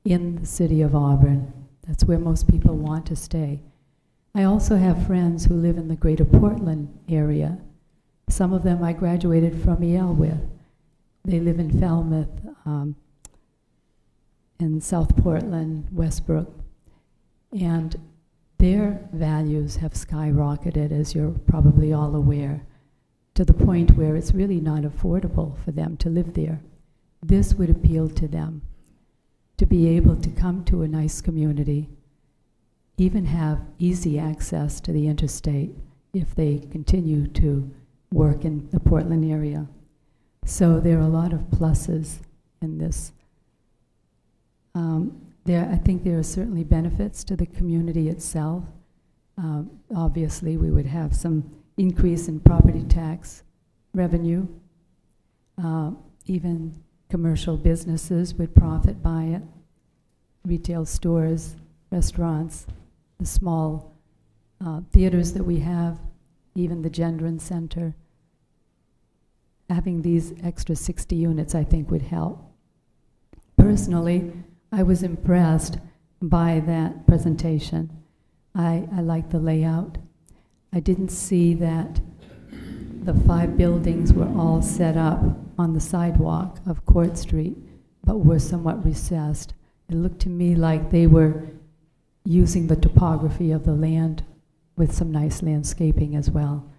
in the city of Auburn. That's where most people want to stay. I also have friends who live in the greater Portland area. Some of them I graduated from Yale with. They live in Falmouth, in South Portland, Westbrook. And their values have skyrocketed, as you're probably all aware, to the point where it's really not affordable for them to live there. This would appeal to them, to be able to come to a nice community, even have easy access to the interstate if they continue to work in the Portland area. So there are a lot of pluses in this. I think there are certainly benefits to the community itself. Obviously, we would have some increase in property tax revenue. Even commercial businesses would profit by it. retail stores, restaurants, the small theaters that we have, even the Gendron Center. Having these extra 60 units, I think, would help. Personally, I was impressed by that presentation. I like the layout. I didn't see that the 5 buildings were all set up on the sidewalk of Court Street, but were somewhat recessed. It looked to me like they were using the topography of the land with some nice landscaping as well.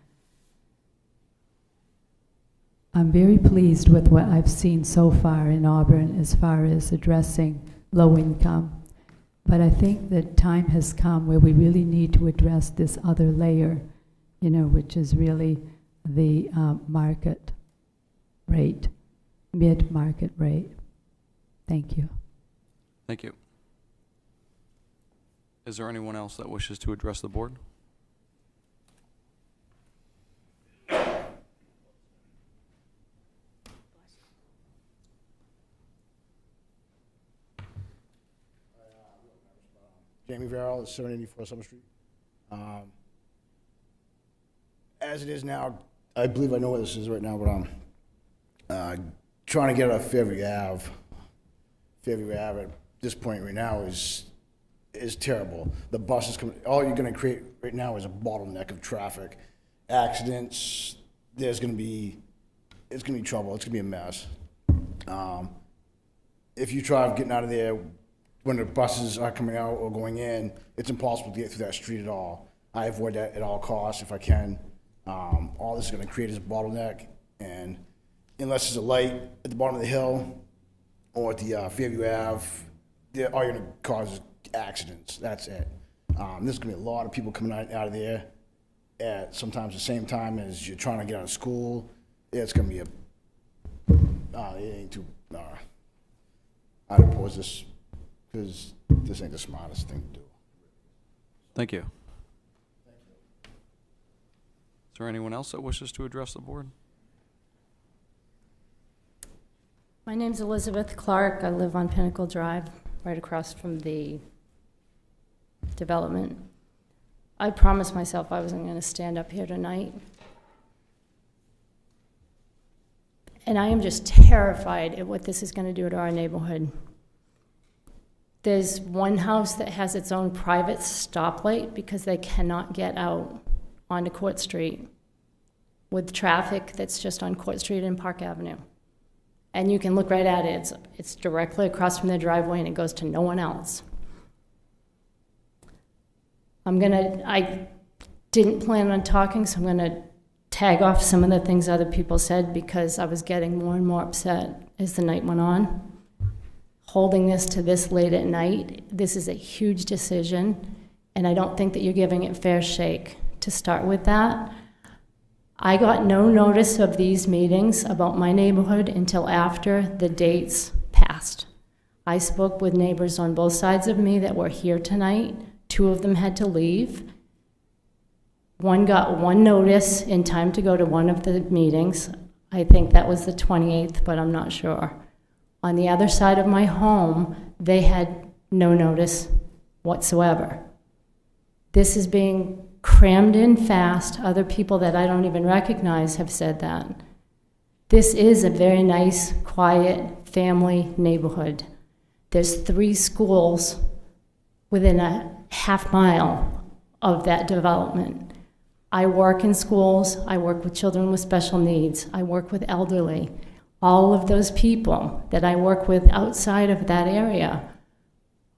I'm very pleased with what I've seen so far in Auburn as far as addressing low income. But I think that time has come where we really need to address this other layer, you know, which is really the market rate, mid-market rate. Thank you. Thank you. Is there anyone else that wishes to address the board? Jamie Verrill, 784 Summer Street. As it is now, I believe I know what this is right now, but I'm trying to get out of Fairview Ave. Fairview Ave at this point right now is terrible. The buses coming, all you're going to create right now is a bottleneck of traffic, accidents. It's going to be trouble. It's going to be a mess. If you try getting out of there when the buses are coming out or going in, it's impossible to get through that street at all. I avoid that at all costs if I can. All this is going to create is a bottleneck, and unless there's a light at the bottom of the hill or at the Fairview Ave, all you're going to cause is accidents. That's it. There's going to be a lot of people coming out of there at sometimes the same time as you're trying to get out of school. It's going to be it ain't too. I'd oppose this because this ain't the smartest thing to do. Thank you. Is there anyone else that wishes to address the board? My name's Elizabeth Clark. I live on Pinnacle Drive, right across from the development. I promised myself I wasn't going to stand up here tonight. And I am just terrified at what this is going to do to our neighborhood. There's one house that has its own private stoplight because they cannot get out onto Court Street with traffic that's just on Court Street and Park Avenue. And you can look right at it. It's directly across from their driveway and it goes to no one else. I didn't plan on talking, so I'm gonna tag off some of the things other people said because I was getting more and more upset as the night went on. Holding this to this late at night, this is a huge decision, and I don't think that you're giving it fair shake. To start with that, I got no notice of these meetings about my neighborhood until after the dates passed. I spoke with neighbors on both sides of me that were here tonight. 2 of them had to leave. One got one notice in time to go to one of the meetings. I think that was the 28th, but I'm not sure. On the other side of my home, they had no notice whatsoever. This is being crammed in fast. Other people that I don't even recognize have said that. This is a very nice, quiet, family neighborhood. There's 3 schools within a half mile of that development. I work in schools, I work with children with special needs, I work with elderly. All of those people that I work with outside of that area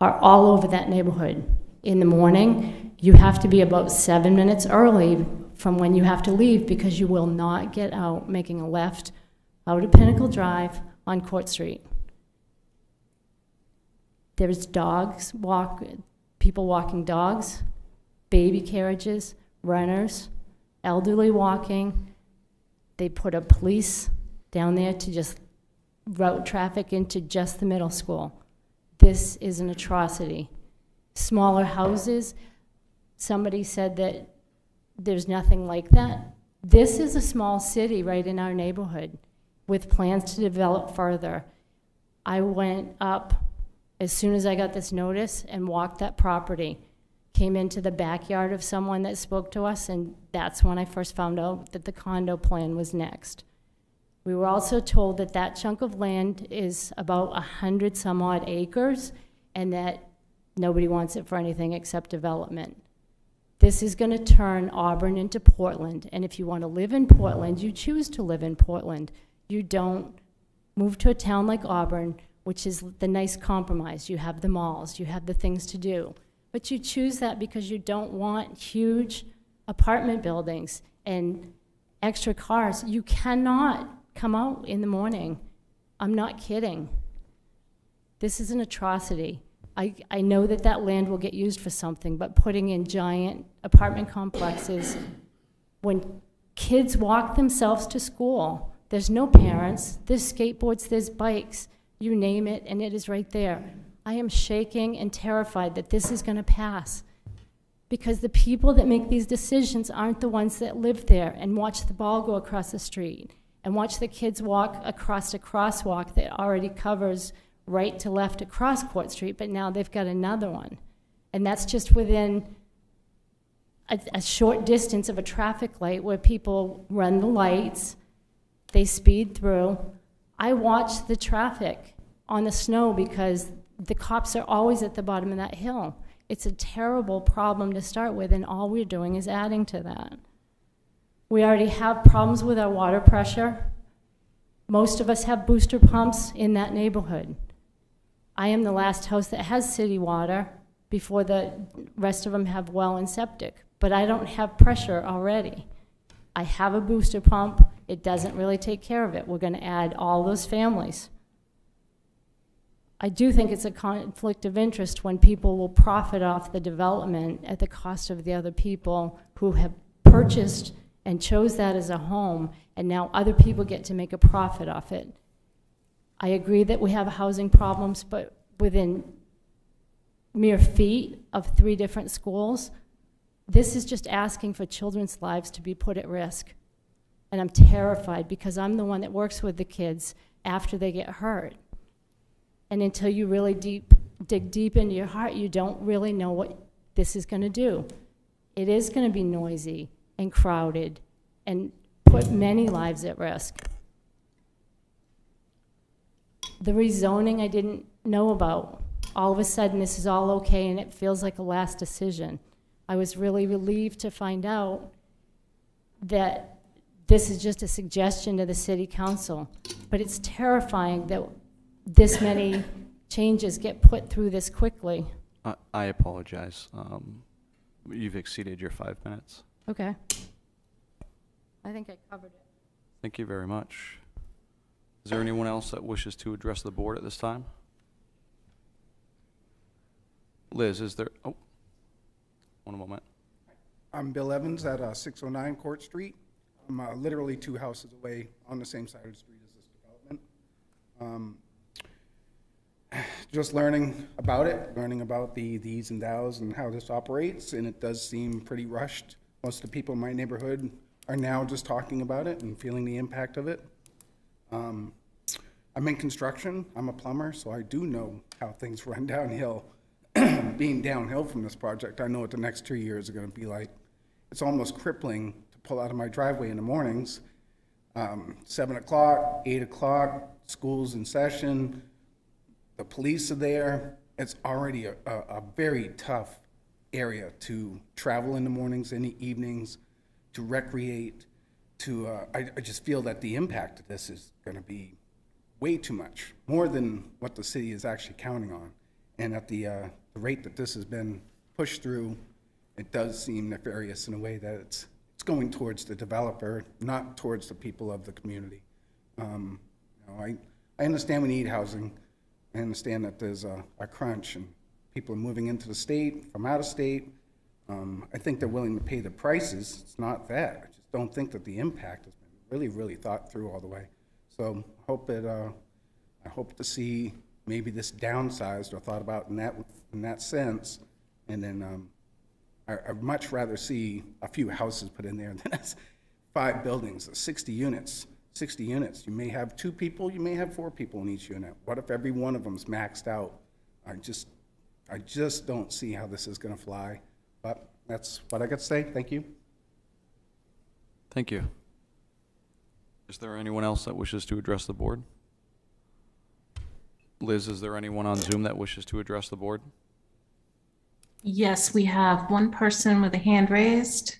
are all over that neighborhood. In the morning, you have to be about 7 minutes early from when you have to leave because you will not get out making a left out of Pinnacle Drive on Court Street. There's people walking dogs, baby carriages, runners, elderly walking. They put a police down there to just route traffic into just the middle school. This is an atrocity. Smaller houses, somebody said that there's nothing like that. This is a small city right in our neighborhood with plans to develop further. I went up As soon as I got this notice and walked that property, came into the backyard of someone that spoke to us, and that's when I first found out that the condo plan was next. We were also told that that chunk of land is about 100 some odd acres, and that nobody wants it for anything except development. This is going to turn Auburn into Portland, and if you want to live in Portland, you choose to live in Portland. You don't move to a town like Auburn, which is the nice compromise. You have the malls, you have the things to do. But you choose that because you don't want huge apartment buildings and extra cars. You cannot come out in the morning. I'm not kidding. This is an atrocity. I know that that land will get used for something, but putting in giant apartment complexes, when kids walk themselves to school, there's no parents, there's skateboards, there's bikes, you name it, and it is right there. I am shaking and terrified that this is going to pass, because the people that make these decisions aren't the ones that live there and watch the ball go across the street and watch the kids walk across a crosswalk that already covers right to left across Court Street, but now they've got another one. And that's just within a short distance of a traffic light where people run the lights, they speed through. I watch the traffic on the snow because the cops are always at the bottom of that hill. It's a terrible problem to start with, and all we're doing is adding to that. We already have problems with our water pressure. Most of us have booster pumps in that neighborhood. I am the last house that has city water before the rest of them have well and septic, but I don't have pressure already. I have a booster pump. It doesn't really take care of it. We're going to add all those families. I do think it's a conflict of interest when people will profit off the development at the cost of the other people who have purchased and chose that as a home, and now other people get to make a profit off it. I agree that we have housing problems, but within mere feet of 3 different schools, this is just asking for children's lives to be put at risk. And I'm terrified because I'm the one that works with the kids after they get hurt. And until you really dig deep into your heart, you don't really know what this is going to do. It is going to be noisy and crowded and put many lives at risk. The rezoning I didn't know about. All of a sudden, this is all okay, and it feels like a last decision. I was really relieved to find out that this is just a suggestion to the city council, but it's terrifying that this many changes get put through this quickly. I apologize. You've exceeded your 5 minutes. Okay. I think I covered it. Thank you very much. Is there anyone else that wishes to address the board at this time? Liz, is there, oh, one moment. I'm Bill Evans at 609 Court Street. I'm literally 2 houses away on the same side of the street as this development. Just learning about it, learning about the these and thous and how this operates, and it does seem pretty rushed. Most of the people in my neighborhood are now just talking about it and feeling the impact of it. I'm in construction, I'm a plumber, so I do know how things run downhill. Being downhill from this project, I know what the next 2 years are gonna be like. It's almost crippling to pull out of my driveway in the mornings. 7 o'clock, 8 o'clock, school's in session, the police are there. It's already a very tough area to travel in the mornings and the evenings, to recreate, I just feel that the impact of this is gonna be way too much, more than what the city is actually counting on. And at the rate that this has been pushed through, it does seem nefarious in a way that it's going towards the developer, not towards the people of the community. I understand we need housing. I understand that there's a crunch and people are moving into the state from out of state. I think they're willing to pay the prices. It's not that. I just don't think that the impact has been really, really thought through all the way. So I hope to see maybe this downsized or thought about in that sense. And then I'd much rather see a few houses put in there than 5 buildings, 60 units. 60 units. You may have 2 people, you may have 4 people in each unit. What if every one of them's maxed out I just don't see how this is gonna fly. But that's what I got to say. Thank you. Thank you. Is there anyone else that wishes to address the board? Liz, is there anyone on Zoom that wishes to address the board? Yes, we have one person with a hand raised.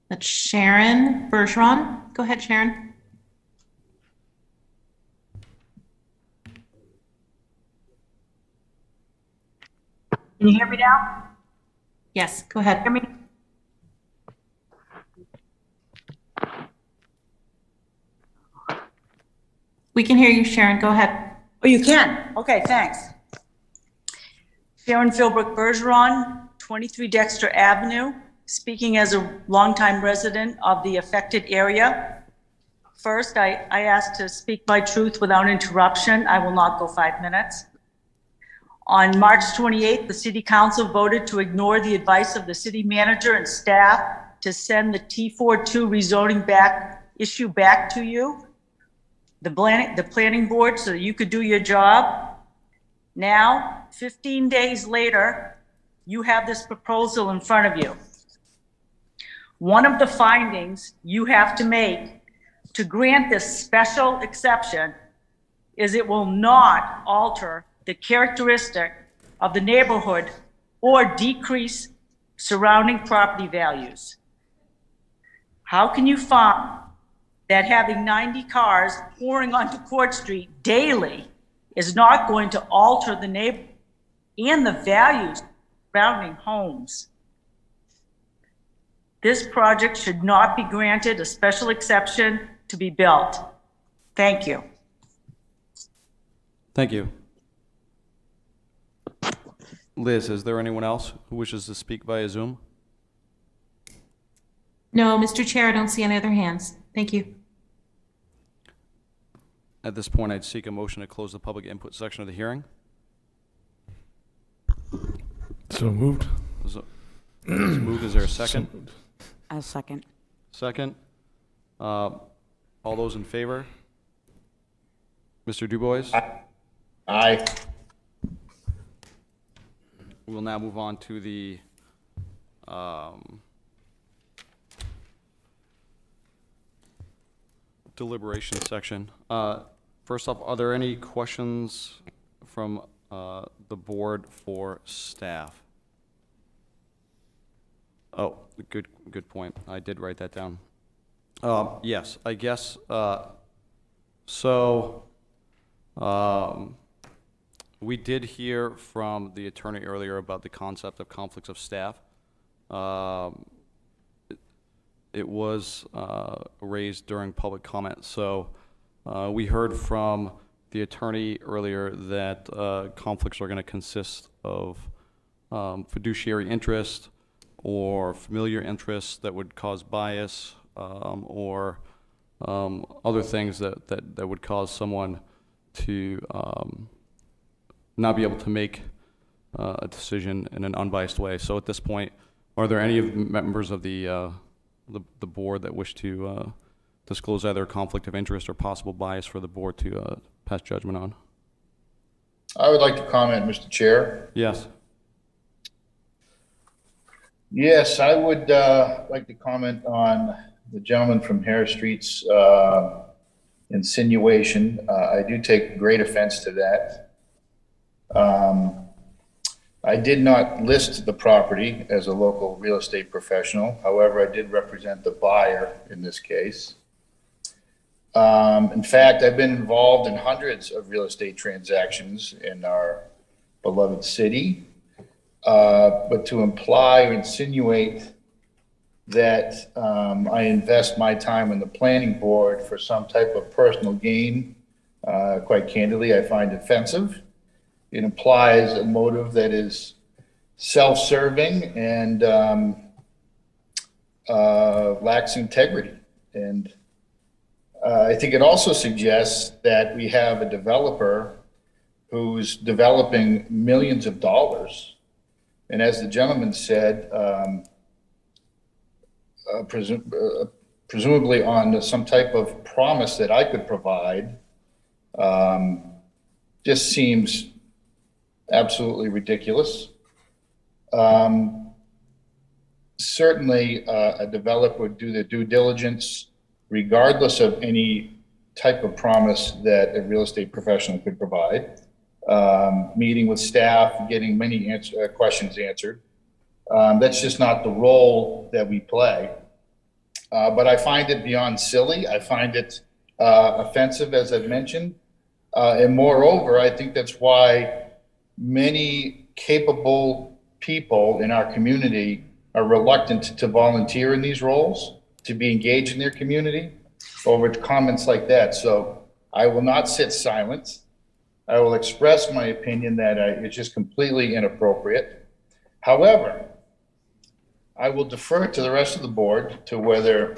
That's Sharon Bergeron. Go ahead, Sharon. Can you hear me now? Yes, go ahead. Hear me? We can hear you, Sharon. Go ahead. Oh, you can? Okay, thanks. Sharon Philbrook Bergeron, 23 Dexter Avenue, speaking as a longtime resident of the affected area. First, I ask to speak my truth without interruption. I will not go 5 minutes. On March 28th, the City Council voted to ignore the advice of the city manager and staff to send the T42 rezoning issue back to you, the planning board, so that you could do your job. Now, 15 days later, you have this proposal in front of you. One of the findings you have to make to grant this special exception is it will not alter the characteristic of the neighborhood or decrease surrounding property values. How can you find that having 90 cars pouring onto Court Street daily is not going to alter the neighborhood and the values surrounding homes? This project should not be granted a special exception to be built. Thank you. Thank you. Liz, is there anyone else who wishes to speak via Zoom? No, Mr. Chair, I don't see any other hands. Thank you. At this point, I'd seek a motion to close the public input section of the hearing. So moved. So, it's moved. Is there a second? I'll second. Second. All those in favor? Mr. Dubois? Aye. We will now move on to the deliberation section. First off, are there any questions from the board for staff? Oh, good point. I did write that down. Yes, I guess, we did hear from the attorney earlier about the concept of conflicts of staff. It was raised during public comment. So we heard from the attorney earlier that conflicts are going to consist of fiduciary interest or familiar interests that would cause bias, or other things that would cause someone to not be able to make a decision in an unbiased way. So at this point, are there any members of the board that wish to disclose either a conflict of interest or possible bias for the board to pass judgment on? I would like to comment, Mr. Chair. Yes. Yes, I would like to comment on the gentleman from Harris Street's insinuation. I do take great offense to that. I did not list the property as a local real estate professional. However, I did represent the buyer in this case. In fact, I've been involved in hundreds of real estate transactions in our beloved city. But to imply or insinuate that I invest my time in the planning board for some type of personal gain, quite candidly, I find offensive. It implies a motive that is self-serving and lacks integrity. And I think it also suggests that we have a developer who's developing millions of dollars. And as the gentleman said, presumably on some type of promise that I could provide, just seems absolutely ridiculous. Certainly, a developer would do their due diligence regardless of any type of promise that a real estate professional could provide. Meeting with staff, getting many questions answered. That's just not the role that we play. But I find it beyond silly. I find it offensive, as I've mentioned. And moreover, I think that's why many capable people in our community are reluctant to volunteer in these roles, to be engaged in their community over comments like that. So I will not sit silent. I will express my opinion that it's just completely inappropriate. However, I will defer to the rest of the board to whether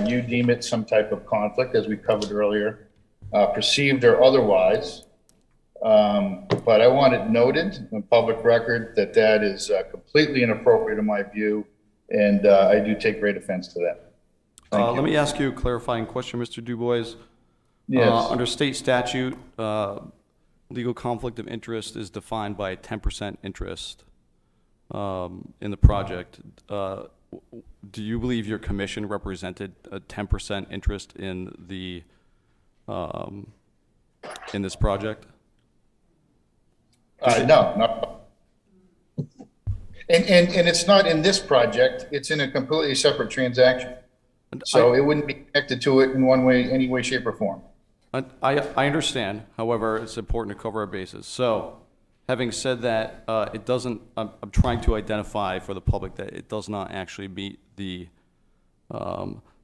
you deem it some type of conflict, as we covered earlier, perceived or otherwise. But I want it noted in public record that that is completely inappropriate in my view, and I do take great offense to that. Let me ask you a clarifying question, Mr. Dubois. Yes. Under state statute, legal conflict of interest is defined by a 10% interest in the project. Do you believe your commission represented a 10% interest in the in this project? No. And it's not in this project. It's in a completely separate transaction. So it wouldn't be connected to it in one way, any way, shape, or form. I understand. However, it's important to cover our bases. So, having said that, it doesn't. I'm trying to identify for the public that it does not actually meet the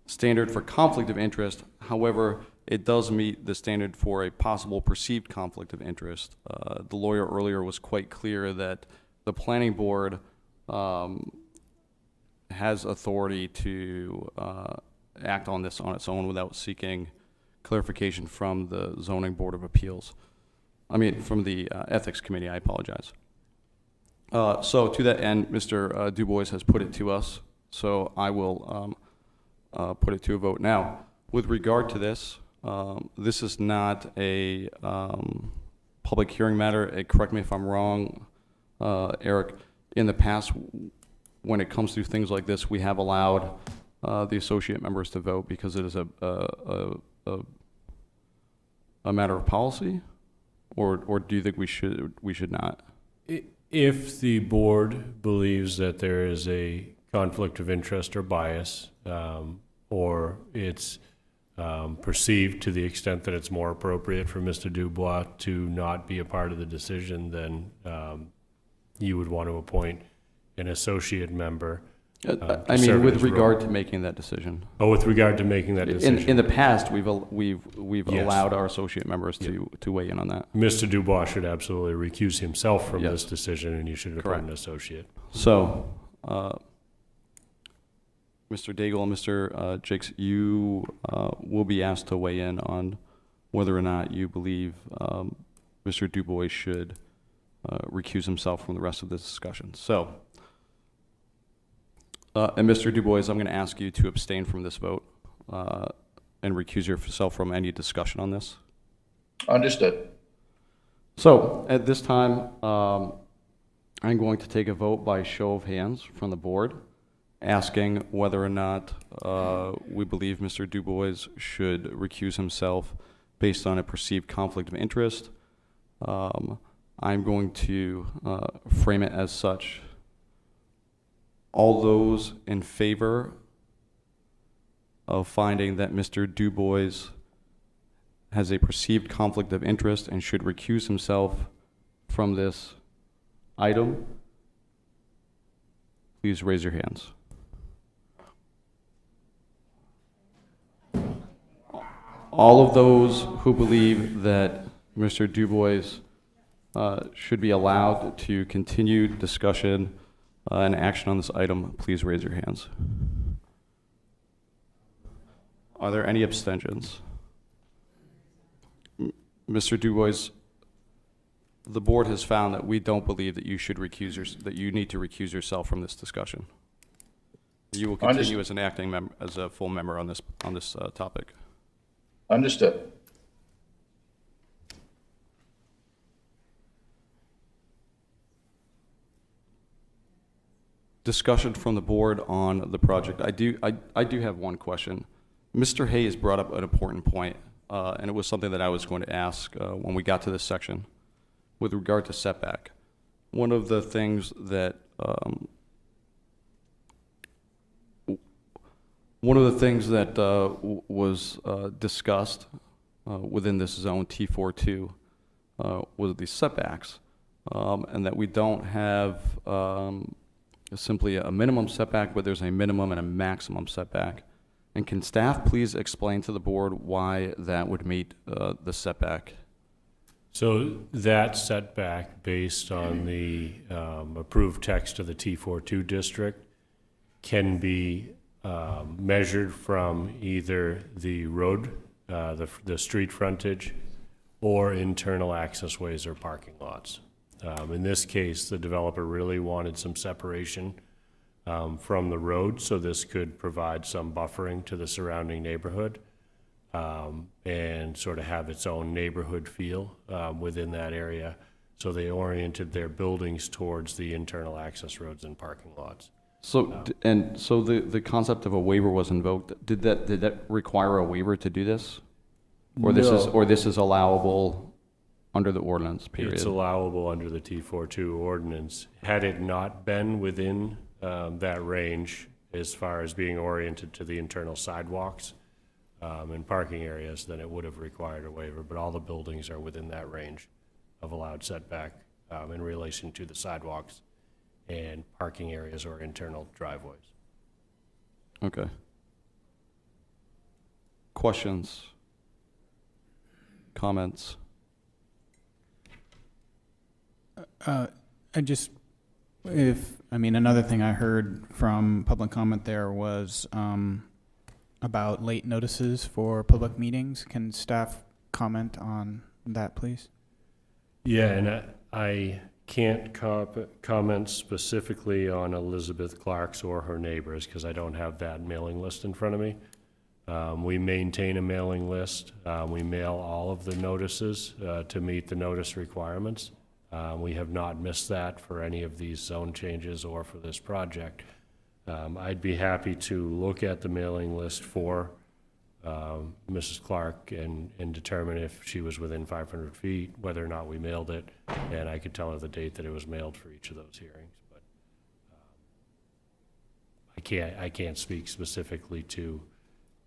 standard for conflict of interest. However, it does meet the standard for a possible perceived conflict of interest. The lawyer earlier was quite clear that the planning board has authority to act on this on its own without seeking clarification from the Zoning Board of Appeals. I mean, from the Ethics Committee, I apologize. So to that end, Mr. Dubois has put it to us, so I will put it to a vote. Now, with regard to this, this is not a public hearing matter. Correct me if I'm wrong, Eric. In the past, when it comes to things like this, we have allowed the associate members to vote because it is a matter of policy, or do you think we should not? If the board believes that there is a conflict of interest or bias, or it's perceived to the extent that it's more appropriate for Mr. Dubois to not be a part of the decision, then you would want to appoint an associate member. I mean, with regard to making that decision. Oh, with regard to making that decision. In the past, we've Yes. allowed our associate members to weigh in on that. Mr. Dubois should absolutely recuse himself from Yes. this decision, and you should appoint an associate. So, Mr. Daigle and Mr. Jakes, you will be asked to weigh in on whether or not you believe Mr. Dubois should recuse himself from the rest of this discussion. So, and Mr. Dubois, I'm going to ask you to abstain from this vote and recuse yourself from any discussion on this. Understood. So, at this time, I'm going to take a vote by show of hands from the board, asking whether or not we believe Mr. Dubois should recuse himself based on a perceived conflict of interest. I'm going to frame it as such. All those in favor of finding that Mr. Dubois has a perceived conflict of interest and should recuse himself from this item, please raise your hands. All of those who believe that Mr. Dubois should be allowed to continue discussion and action on this item, please raise your hands. Are there any abstentions? Mr. Dubois, the board has found that we don't believe that you should that you need to recuse yourself from this discussion. You will continue as an acting member, as a full member on this topic. Understood. discussion from the board on the project. I do have one question. Mr. Hayes brought up an important point, and it was something that I was going to ask when we got to this section with regard to setback. One of the things that was discussed within this zone T42 was the setbacks, and that we don't have simply a minimum setback, but there's a minimum and a maximum setback. And can staff please explain to the board why that would meet the setback? So that setback, based on the approved text of the T42 district, can be measured from either the road, the street frontage, or internal access ways or parking lots. In this case, the developer really wanted some separation from the road, so this could provide some buffering to the surrounding neighborhood and sort of have its own neighborhood feel within that area. So they oriented their buildings towards the internal access roads and parking lots. So, so the concept of a waiver was invoked. Did that require a waiver to do this? Or this is allowable under the ordinance, period? It's allowable under the T42 ordinance. Had it not been within that range as far as being oriented to the internal sidewalks and parking areas, then it would have required a waiver. But all the buildings are within that range of allowed setback in relation to the sidewalks and parking areas or internal driveways. Okay. Questions? Comments? Another thing I heard from public comment there was about late notices for public meetings. Can staff comment on that, please? Yeah, and I can't comment specifically on Elizabeth Clark's or her neighbors because I don't have that mailing list in front of me. We maintain a mailing list. We mail all of the notices to meet the notice requirements. We have not missed that for any of these zone changes or for this project. I'd be happy to look at the mailing list for Mrs. Clark and determine if she was within 500 feet, whether or not we mailed it, and I could tell her the date that it was mailed for each of those hearings. But I can't speak specifically to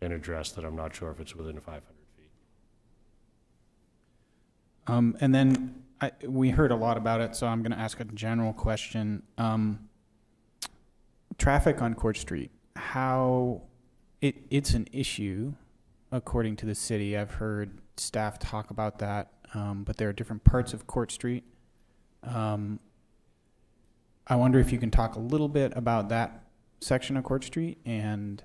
an address that I'm not sure if it's within 500 feet. And then we heard a lot about it, so I'm going to ask a general question. Traffic on Court Street, it's an issue according to the city. I've heard staff talk about that, but there are different parts of Court Street. I wonder if you can talk a little bit about that section of Court Street and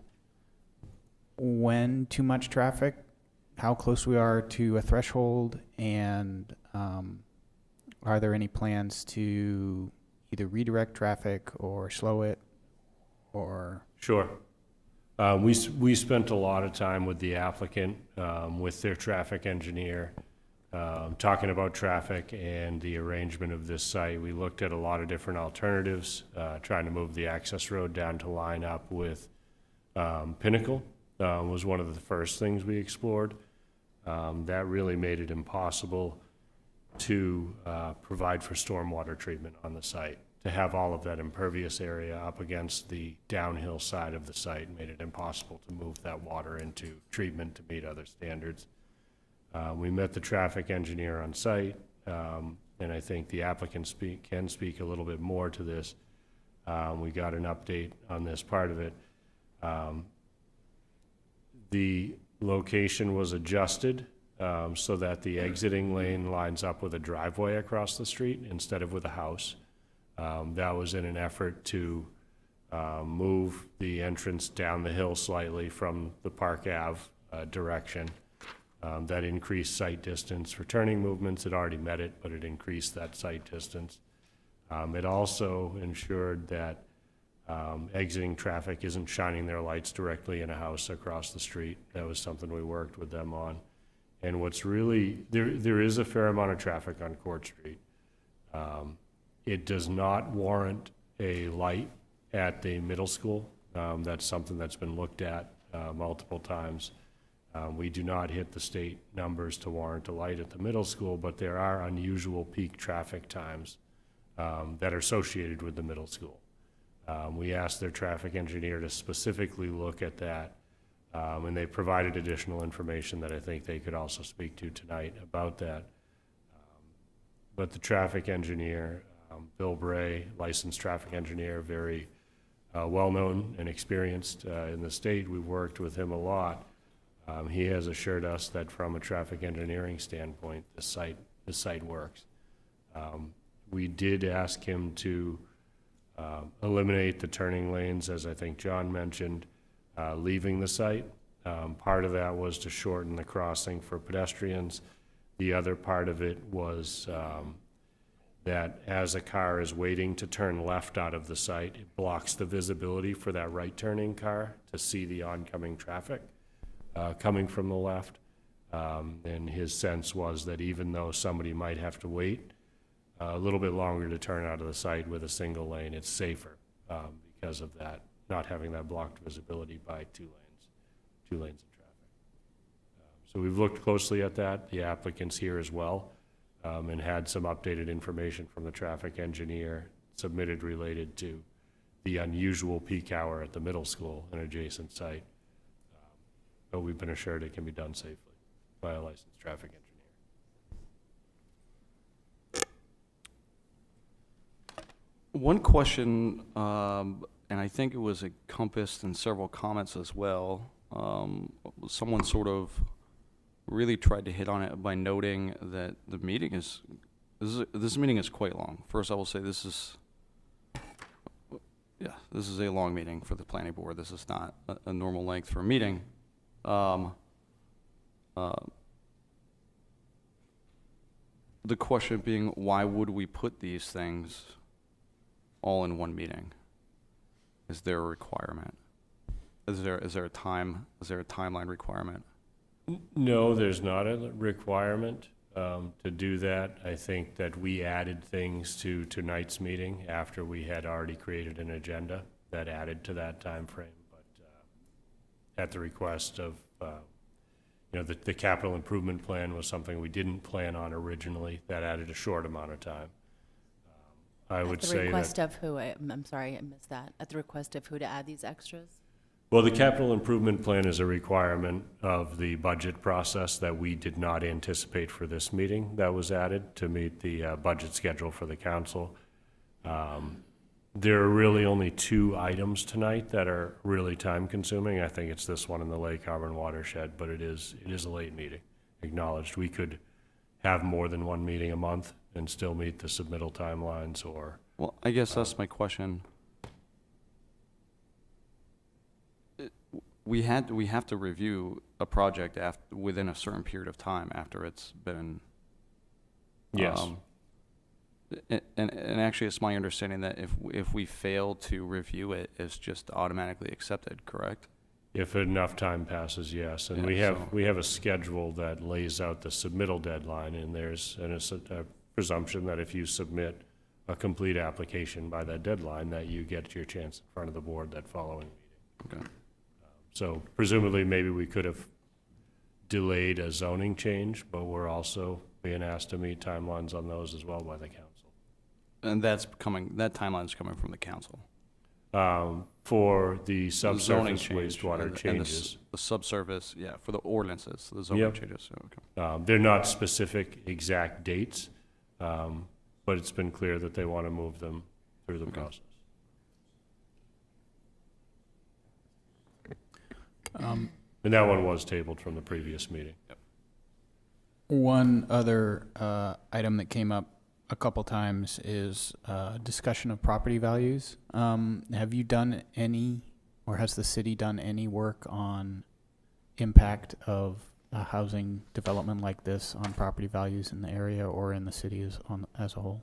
when too much traffic, how close we are to a threshold, and are there any plans to either redirect traffic or slow it, or? Sure. We spent a lot of time with the applicant, with their traffic engineer, talking about traffic and the arrangement of this site. We looked at a lot of different alternatives, trying to move the access road down to line up with Pinnacle. Was one of the first things we explored. That really made it impossible to provide for stormwater treatment on the site. To have all of that impervious area up against the downhill side of the site made it impossible to move that water into treatment to meet other standards. We met the traffic engineer on site, and I think the applicant can speak a little bit more to this. We got an update on this part of it. The location was adjusted so that the exiting lane lines up with a driveway across the street instead of with a house. That was in an effort to move the entrance down the hill slightly from the Park Ave direction. That increased sight distance for turning movements. It already met it, but it increased that sight distance. It also ensured that exiting traffic isn't shining their lights directly in a house across the street. That was something we worked with them on. And what's really, there is a fair amount of traffic on Court Street. It does not warrant a light at the middle school. That's something that's been looked at multiple times. We do not hit the state numbers to warrant a light at the middle school, but there are unusual peak traffic times that are associated with the middle school. We asked their traffic engineer to specifically look at that, and they provided additional information that I think they could also speak to tonight about that. But the traffic engineer, Bill Bray, licensed traffic engineer, very well-known and experienced in the state. We've worked with him a lot. He has assured us that from a traffic engineering standpoint, the site works. We did ask him to eliminate the turning lanes, as I think John mentioned, leaving the site. Part of that was to shorten the crossing for pedestrians. The other part of it was that as a car is waiting to turn left out of the site, it blocks the visibility for that right turning car to see the oncoming traffic coming from the left. And his sense was that even though somebody might have to wait a little bit longer to turn out of the site with a single lane, it's safer because of that, not having that blocked visibility by two lanes of traffic. So we've looked closely at that, the applicants here as well, and had some updated information from the traffic engineer submitted related to the unusual peak hour at the middle school, an adjacent site. But we've been assured it can be done safely by a licensed traffic engineer. One question, and I think it was encompassed in several comments as well. Someone sort of really tried to hit on it by noting that the meeting this meeting is quite long. First, I will say this is a long meeting for the planning board. This is not a normal length for a meeting. The question being, why would we put these things all in one meeting? Is there a requirement? Is there a timeline requirement? No, there's not a requirement to do that. I think that we added things to tonight's meeting after we had already created an agenda that added to that time frame. But at the request of, the capital improvement plan was something we didn't plan on originally. That added a short amount of time. I would say that. At the request of who? I'm sorry, I missed that. At the request of who to add these extras? Well, the capital improvement plan is a requirement of the budget process that we did not anticipate for this meeting. That was added to meet the budget schedule for the council. There are really only 2 items tonight that are really time consuming. I think it's this one in the Lake Auburn Watershed, but it is a late meeting. Acknowledged. We could have more than one meeting a month and still meet the submittal timelines or. Well, I guess that's my question. We have to review a project within a certain period of time after it's been. Yes. And actually, it's my understanding that if we fail to review it, it's just automatically accepted, correct? If enough time passes, yes. And Yeah, we have a schedule that lays out the submittal deadline, and there's a presumption that if you submit a complete application by that deadline, that you get your chance in front of the board that following meeting. Okay. So presumably, maybe we could have delayed a zoning change, but we're also being asked to meet timelines on those as well by the council. And that timeline's coming from the council. For the zoning subsurface change wastewater and changes. the subsurface, yeah, for the ordinances, the zoning Yep. changes. Okay. They're not specific exact dates, but it's been clear that they want to move them through the process. And that one was tabled from the previous meeting. Yep. One other item that came up a couple times is discussion of property values. Have you done any, or has the city done any work on impact of a housing development like this on property values in the area or in the city as a whole?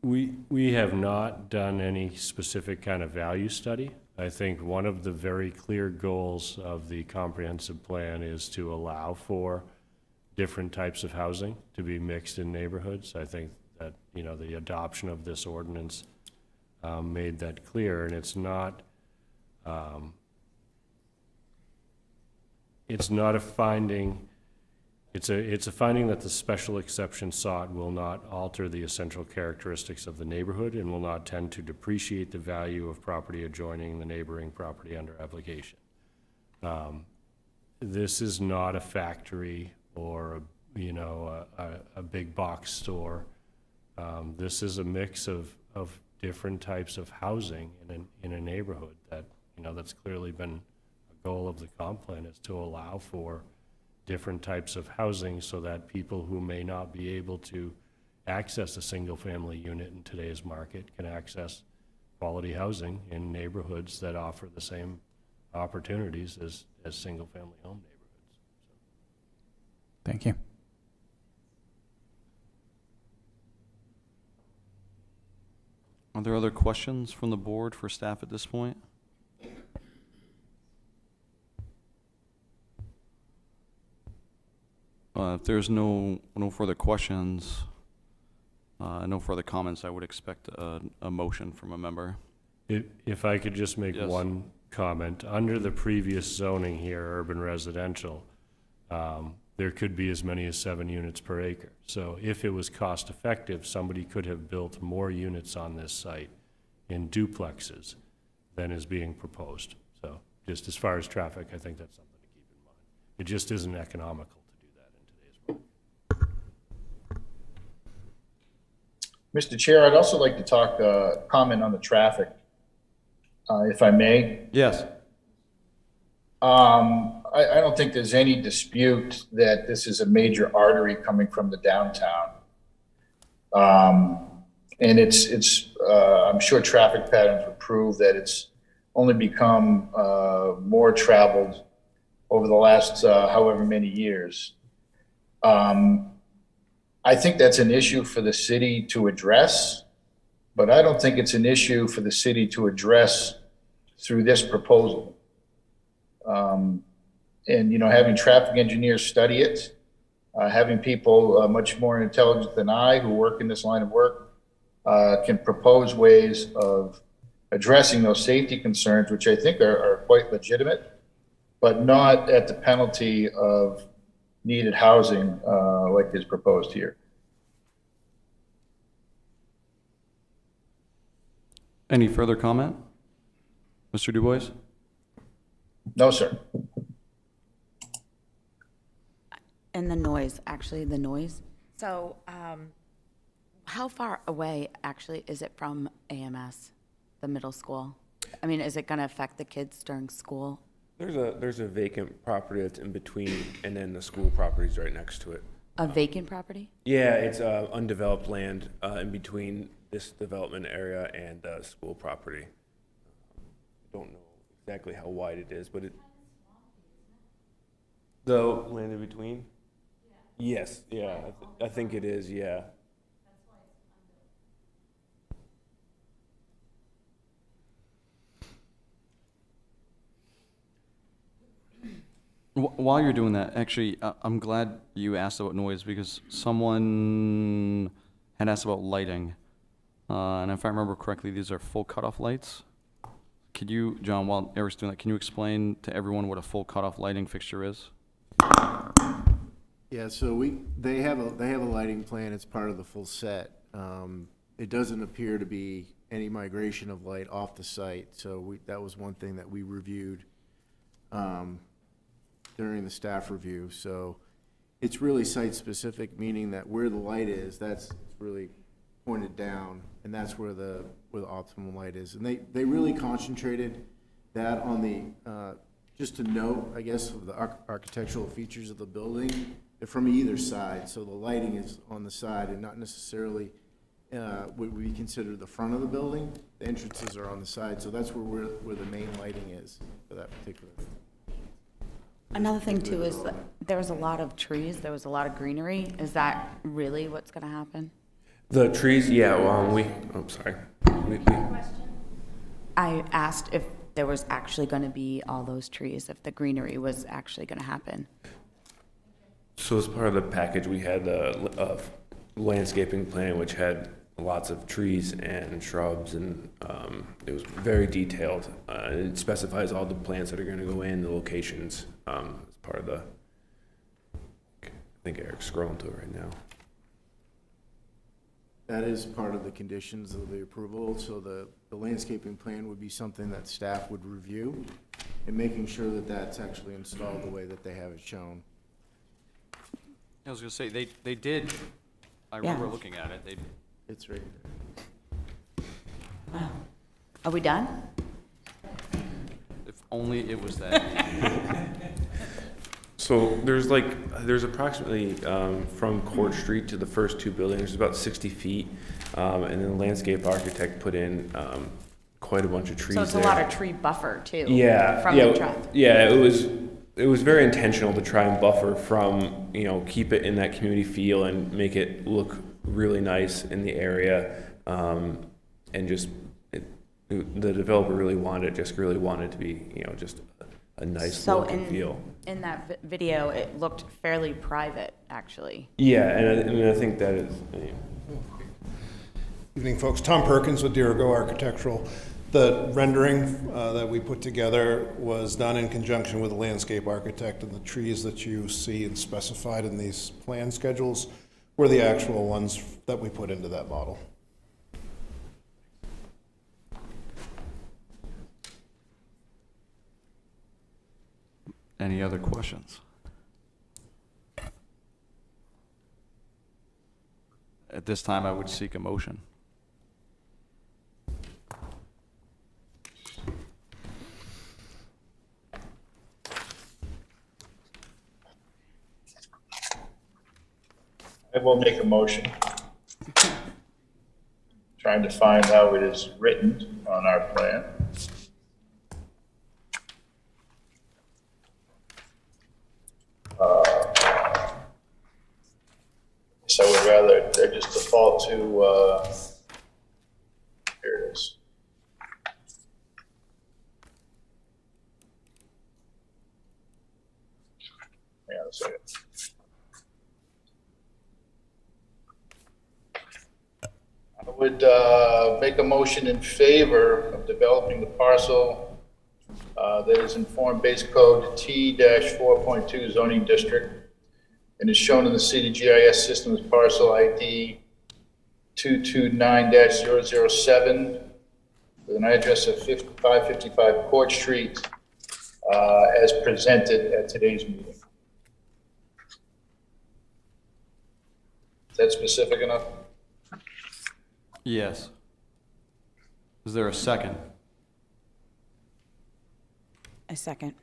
We have not done any specific kind of value study. I think one of the very clear goals of the comprehensive plan is to allow for different types of housing to be mixed in neighborhoods. I think that, the adoption of this ordinance made that clear, and it's not a finding, it's a finding that the special exception sought will not alter the essential characteristics of the neighborhood and will not tend to depreciate the value of property adjoining the neighboring property under application. This is not a factory or a big box store. This is a mix of different types of housing in a neighborhood that, that's clearly been a goal of the comp plan, is to allow for different types of housing so that people who may not be able to access a single-family unit in today's market can access quality housing in neighborhoods that offer the same opportunities as single-family home neighborhoods. Thank you. Are there other questions from the board for staff at this point? If there's no further questions, no further comments, I would expect a motion from a member. If I could just make Yes. one comment. Under the previous zoning here, urban residential, there could be as many as 7 units per acre. So if it was cost effective, somebody could have built more units on this site in duplexes than is being proposed. So just as far as traffic, I think that's something to keep in mind. It just isn't economical to do that in today's world. Mr. Chair, I'd also like to comment on the traffic, if I may. Yes. I don't think there's any dispute that this is a major artery coming from the downtown. And I'm sure traffic patterns would prove that it's only become more traveled over the last however many years. I think that's an issue for the city to address, but I don't think it's an issue for the city to address through this proposal. And, having traffic engineers study it, having people much more intelligent than I who work in this line of work can propose ways of addressing those safety concerns, which I think are quite legitimate, but not at the penalty of needed housing like is proposed here. Any further comment? Mr. DuBois? No, sir. And the noise. So, how far away, actually, is it from AMS, the middle school? I mean, is it going to affect the kids during school? There's a vacant property that's in between, and then the school property's right next to it. A vacant property? Yeah, it's undeveloped land in between this development area and school property. Don't know exactly how wide it is, but the land in between? Yes, yeah, I think it is, yeah. While you're doing that, actually, I'm glad you asked about noise because someone had asked about lighting. And if I remember correctly, these are full cutoff lights. Could you, John, while Eric's doing that, can you explain to everyone what a full cutoff lighting fixture is? Yeah, so they have a lighting plan. It's part of the full set. It doesn't appear to be any migration of light off the site, so that was one thing that we reviewed during the staff review. So it's really site-specific, meaning that where the light is, that's really pointed down, and that's where the optimum light is. And they really concentrated that on the, just to note, I guess, of the architectural features of the building from either side. So the lighting is on the side and not necessarily what we consider the front of the building. The entrances are on the side, so that's where the main lighting is for that particular. Another thing too is that there was a lot of trees, there was a lot of greenery. Is that really what's going to happen? The trees, yeah, I'm sorry. I asked if there was actually going to be all those trees, if the greenery was actually going to happen. So as part of the package, we had a landscaping plan which had lots of trees and shrubs, and it was very detailed. It specifies all the plants that are going to go in, the locations, as part of the, I think Eric's scrolling to it right now. That is part of the conditions of the approval, so the landscaping plan would be something that staff would review and making sure that that's actually installed the way that they have it shown. I was gonna say, they did, I remember looking at it, It's right Wow. Are we done? if only it was that. So there's approximately from Court Street to the first two buildings, there's about 60 feet, and then the landscape architect put in quite a bunch of trees So it's there. a lot of tree buffer too. Yeah, From yeah, the truck. yeah. It was very intentional to try and buffer from, keep it in that community feel and make it look really nice in the area, and just the developer really wanted it to be, just a nice So look and feel. in that video, it looked fairly private, actually. Yeah, and I think that is. Evening, folks. Tom Perkins with Dirigo Architectural. The rendering that we put together was done in conjunction with a landscape architect, and the trees that you see and specified in these plan schedules were the actual ones that we put into that model. Any other questions? At this time, I would seek a motion. I will make a motion. Trying to find how it is written on our plan. So I would rather just default to, here it is. Hang on a second. I would make a motion in favor of developing the parcel that is in Form Base Code T-4.2 zoning district and is shown in the city GIS system as parcel ID 229-007 with an address of 555 Court Street as presented at today's meeting. Is that specific enough? Yes. Is there a second? A second.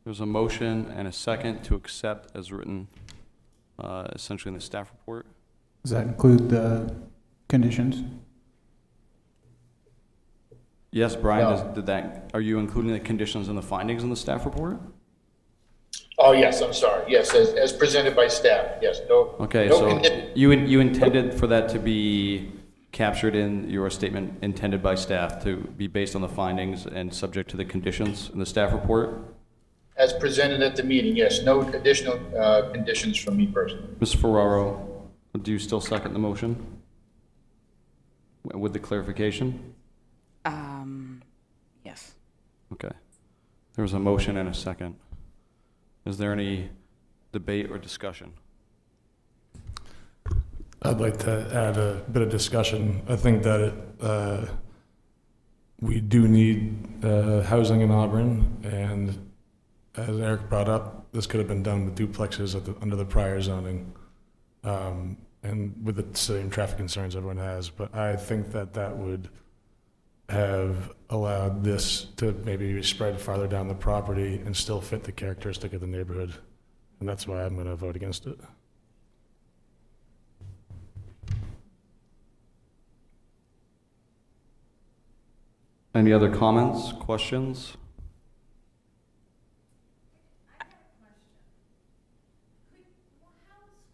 There's a motion and a second to accept as written, essentially in the staff report. Does that include the conditions? Yes, Brian, No. did that, are you including the conditions and the findings in the staff report? Oh, yes, I'm sorry. Yes, as presented by staff, yes, no. Okay, no so condi- you intended for that to be captured in your statement intended by staff to be based on the findings and subject to the conditions in the staff report? As presented at the meeting, yes, no additional conditions from me personally. Ms. Ferraro, do you still second the motion? With the clarification? Yes. Okay. There was a motion and a second. Is there any debate or discussion? I'd like to add a bit of discussion. I think that we do need housing in Auburn, and as Eric brought up, this could have been done with duplexes under the prior zoning, and with the same traffic concerns everyone has. But I think that would have allowed this to maybe be spread farther down the property and still fit the characteristic of the neighborhood. And that's why I'm going to vote against it. Any other comments, questions?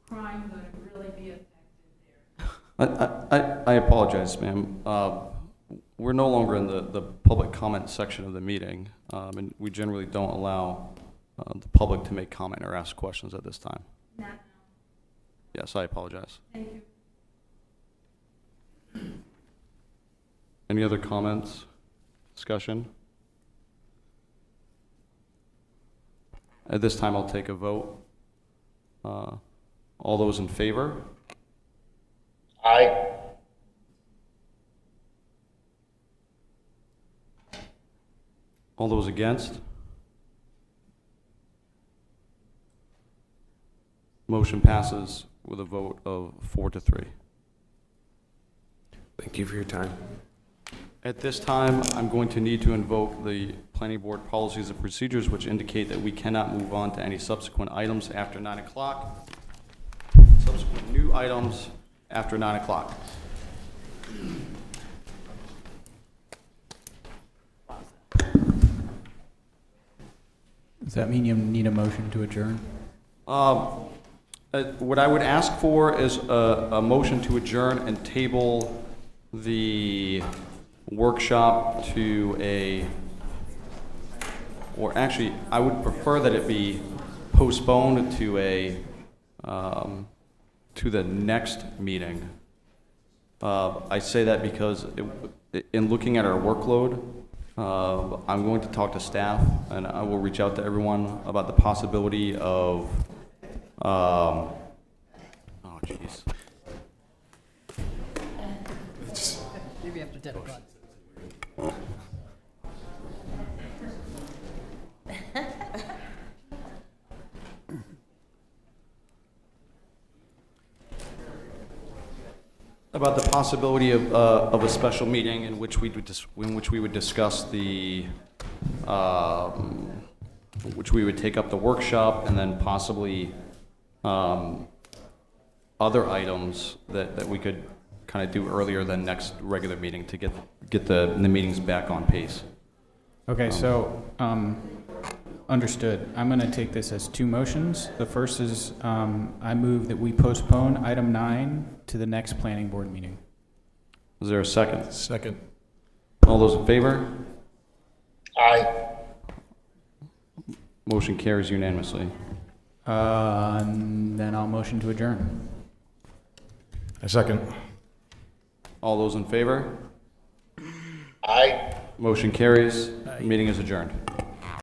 Crime would really be affected there. I apologize, ma'am. We're no longer in the public comment section of the meeting, and we generally don't allow the public to make comment or ask questions at this time. Not now. Yes, I apologize. Thank you. Any other comments, discussion? At this time, I'll take a vote. All those in favor? Aye. All those against? Motion passes with a vote of 4-3. Thank you for your time. At this time, I'm going to need to invoke the planning board policies and procedures, which indicate that we cannot move on to any subsequent items after 9 o'clock. Subsequent new items after 9 o'clock. Does that mean you need a motion to adjourn? What I would ask for is a motion to adjourn and table the workshop to or actually, I would prefer that it be postponed to to the next meeting. I say that because in looking at our workload, I'm going to talk to staff, and I will reach out to everyone about the possibility of, oh jeez. Maybe after 10 o'clock. About the possibility of a special meeting in which we would discuss the, which we would take up the workshop and then possibly other items that we could kind of do earlier than next regular meeting to get the meetings back on pace. Okay, so, understood. I'm going to take this as two motions. The first is, I move that we postpone item 9 to the next planning board meeting. Is there a second? Second. All those in favor? Aye. Motion carries unanimously. Then I'll motion to adjourn. A second. All those in favor? Aye. Motion carries. Meeting is adjourned.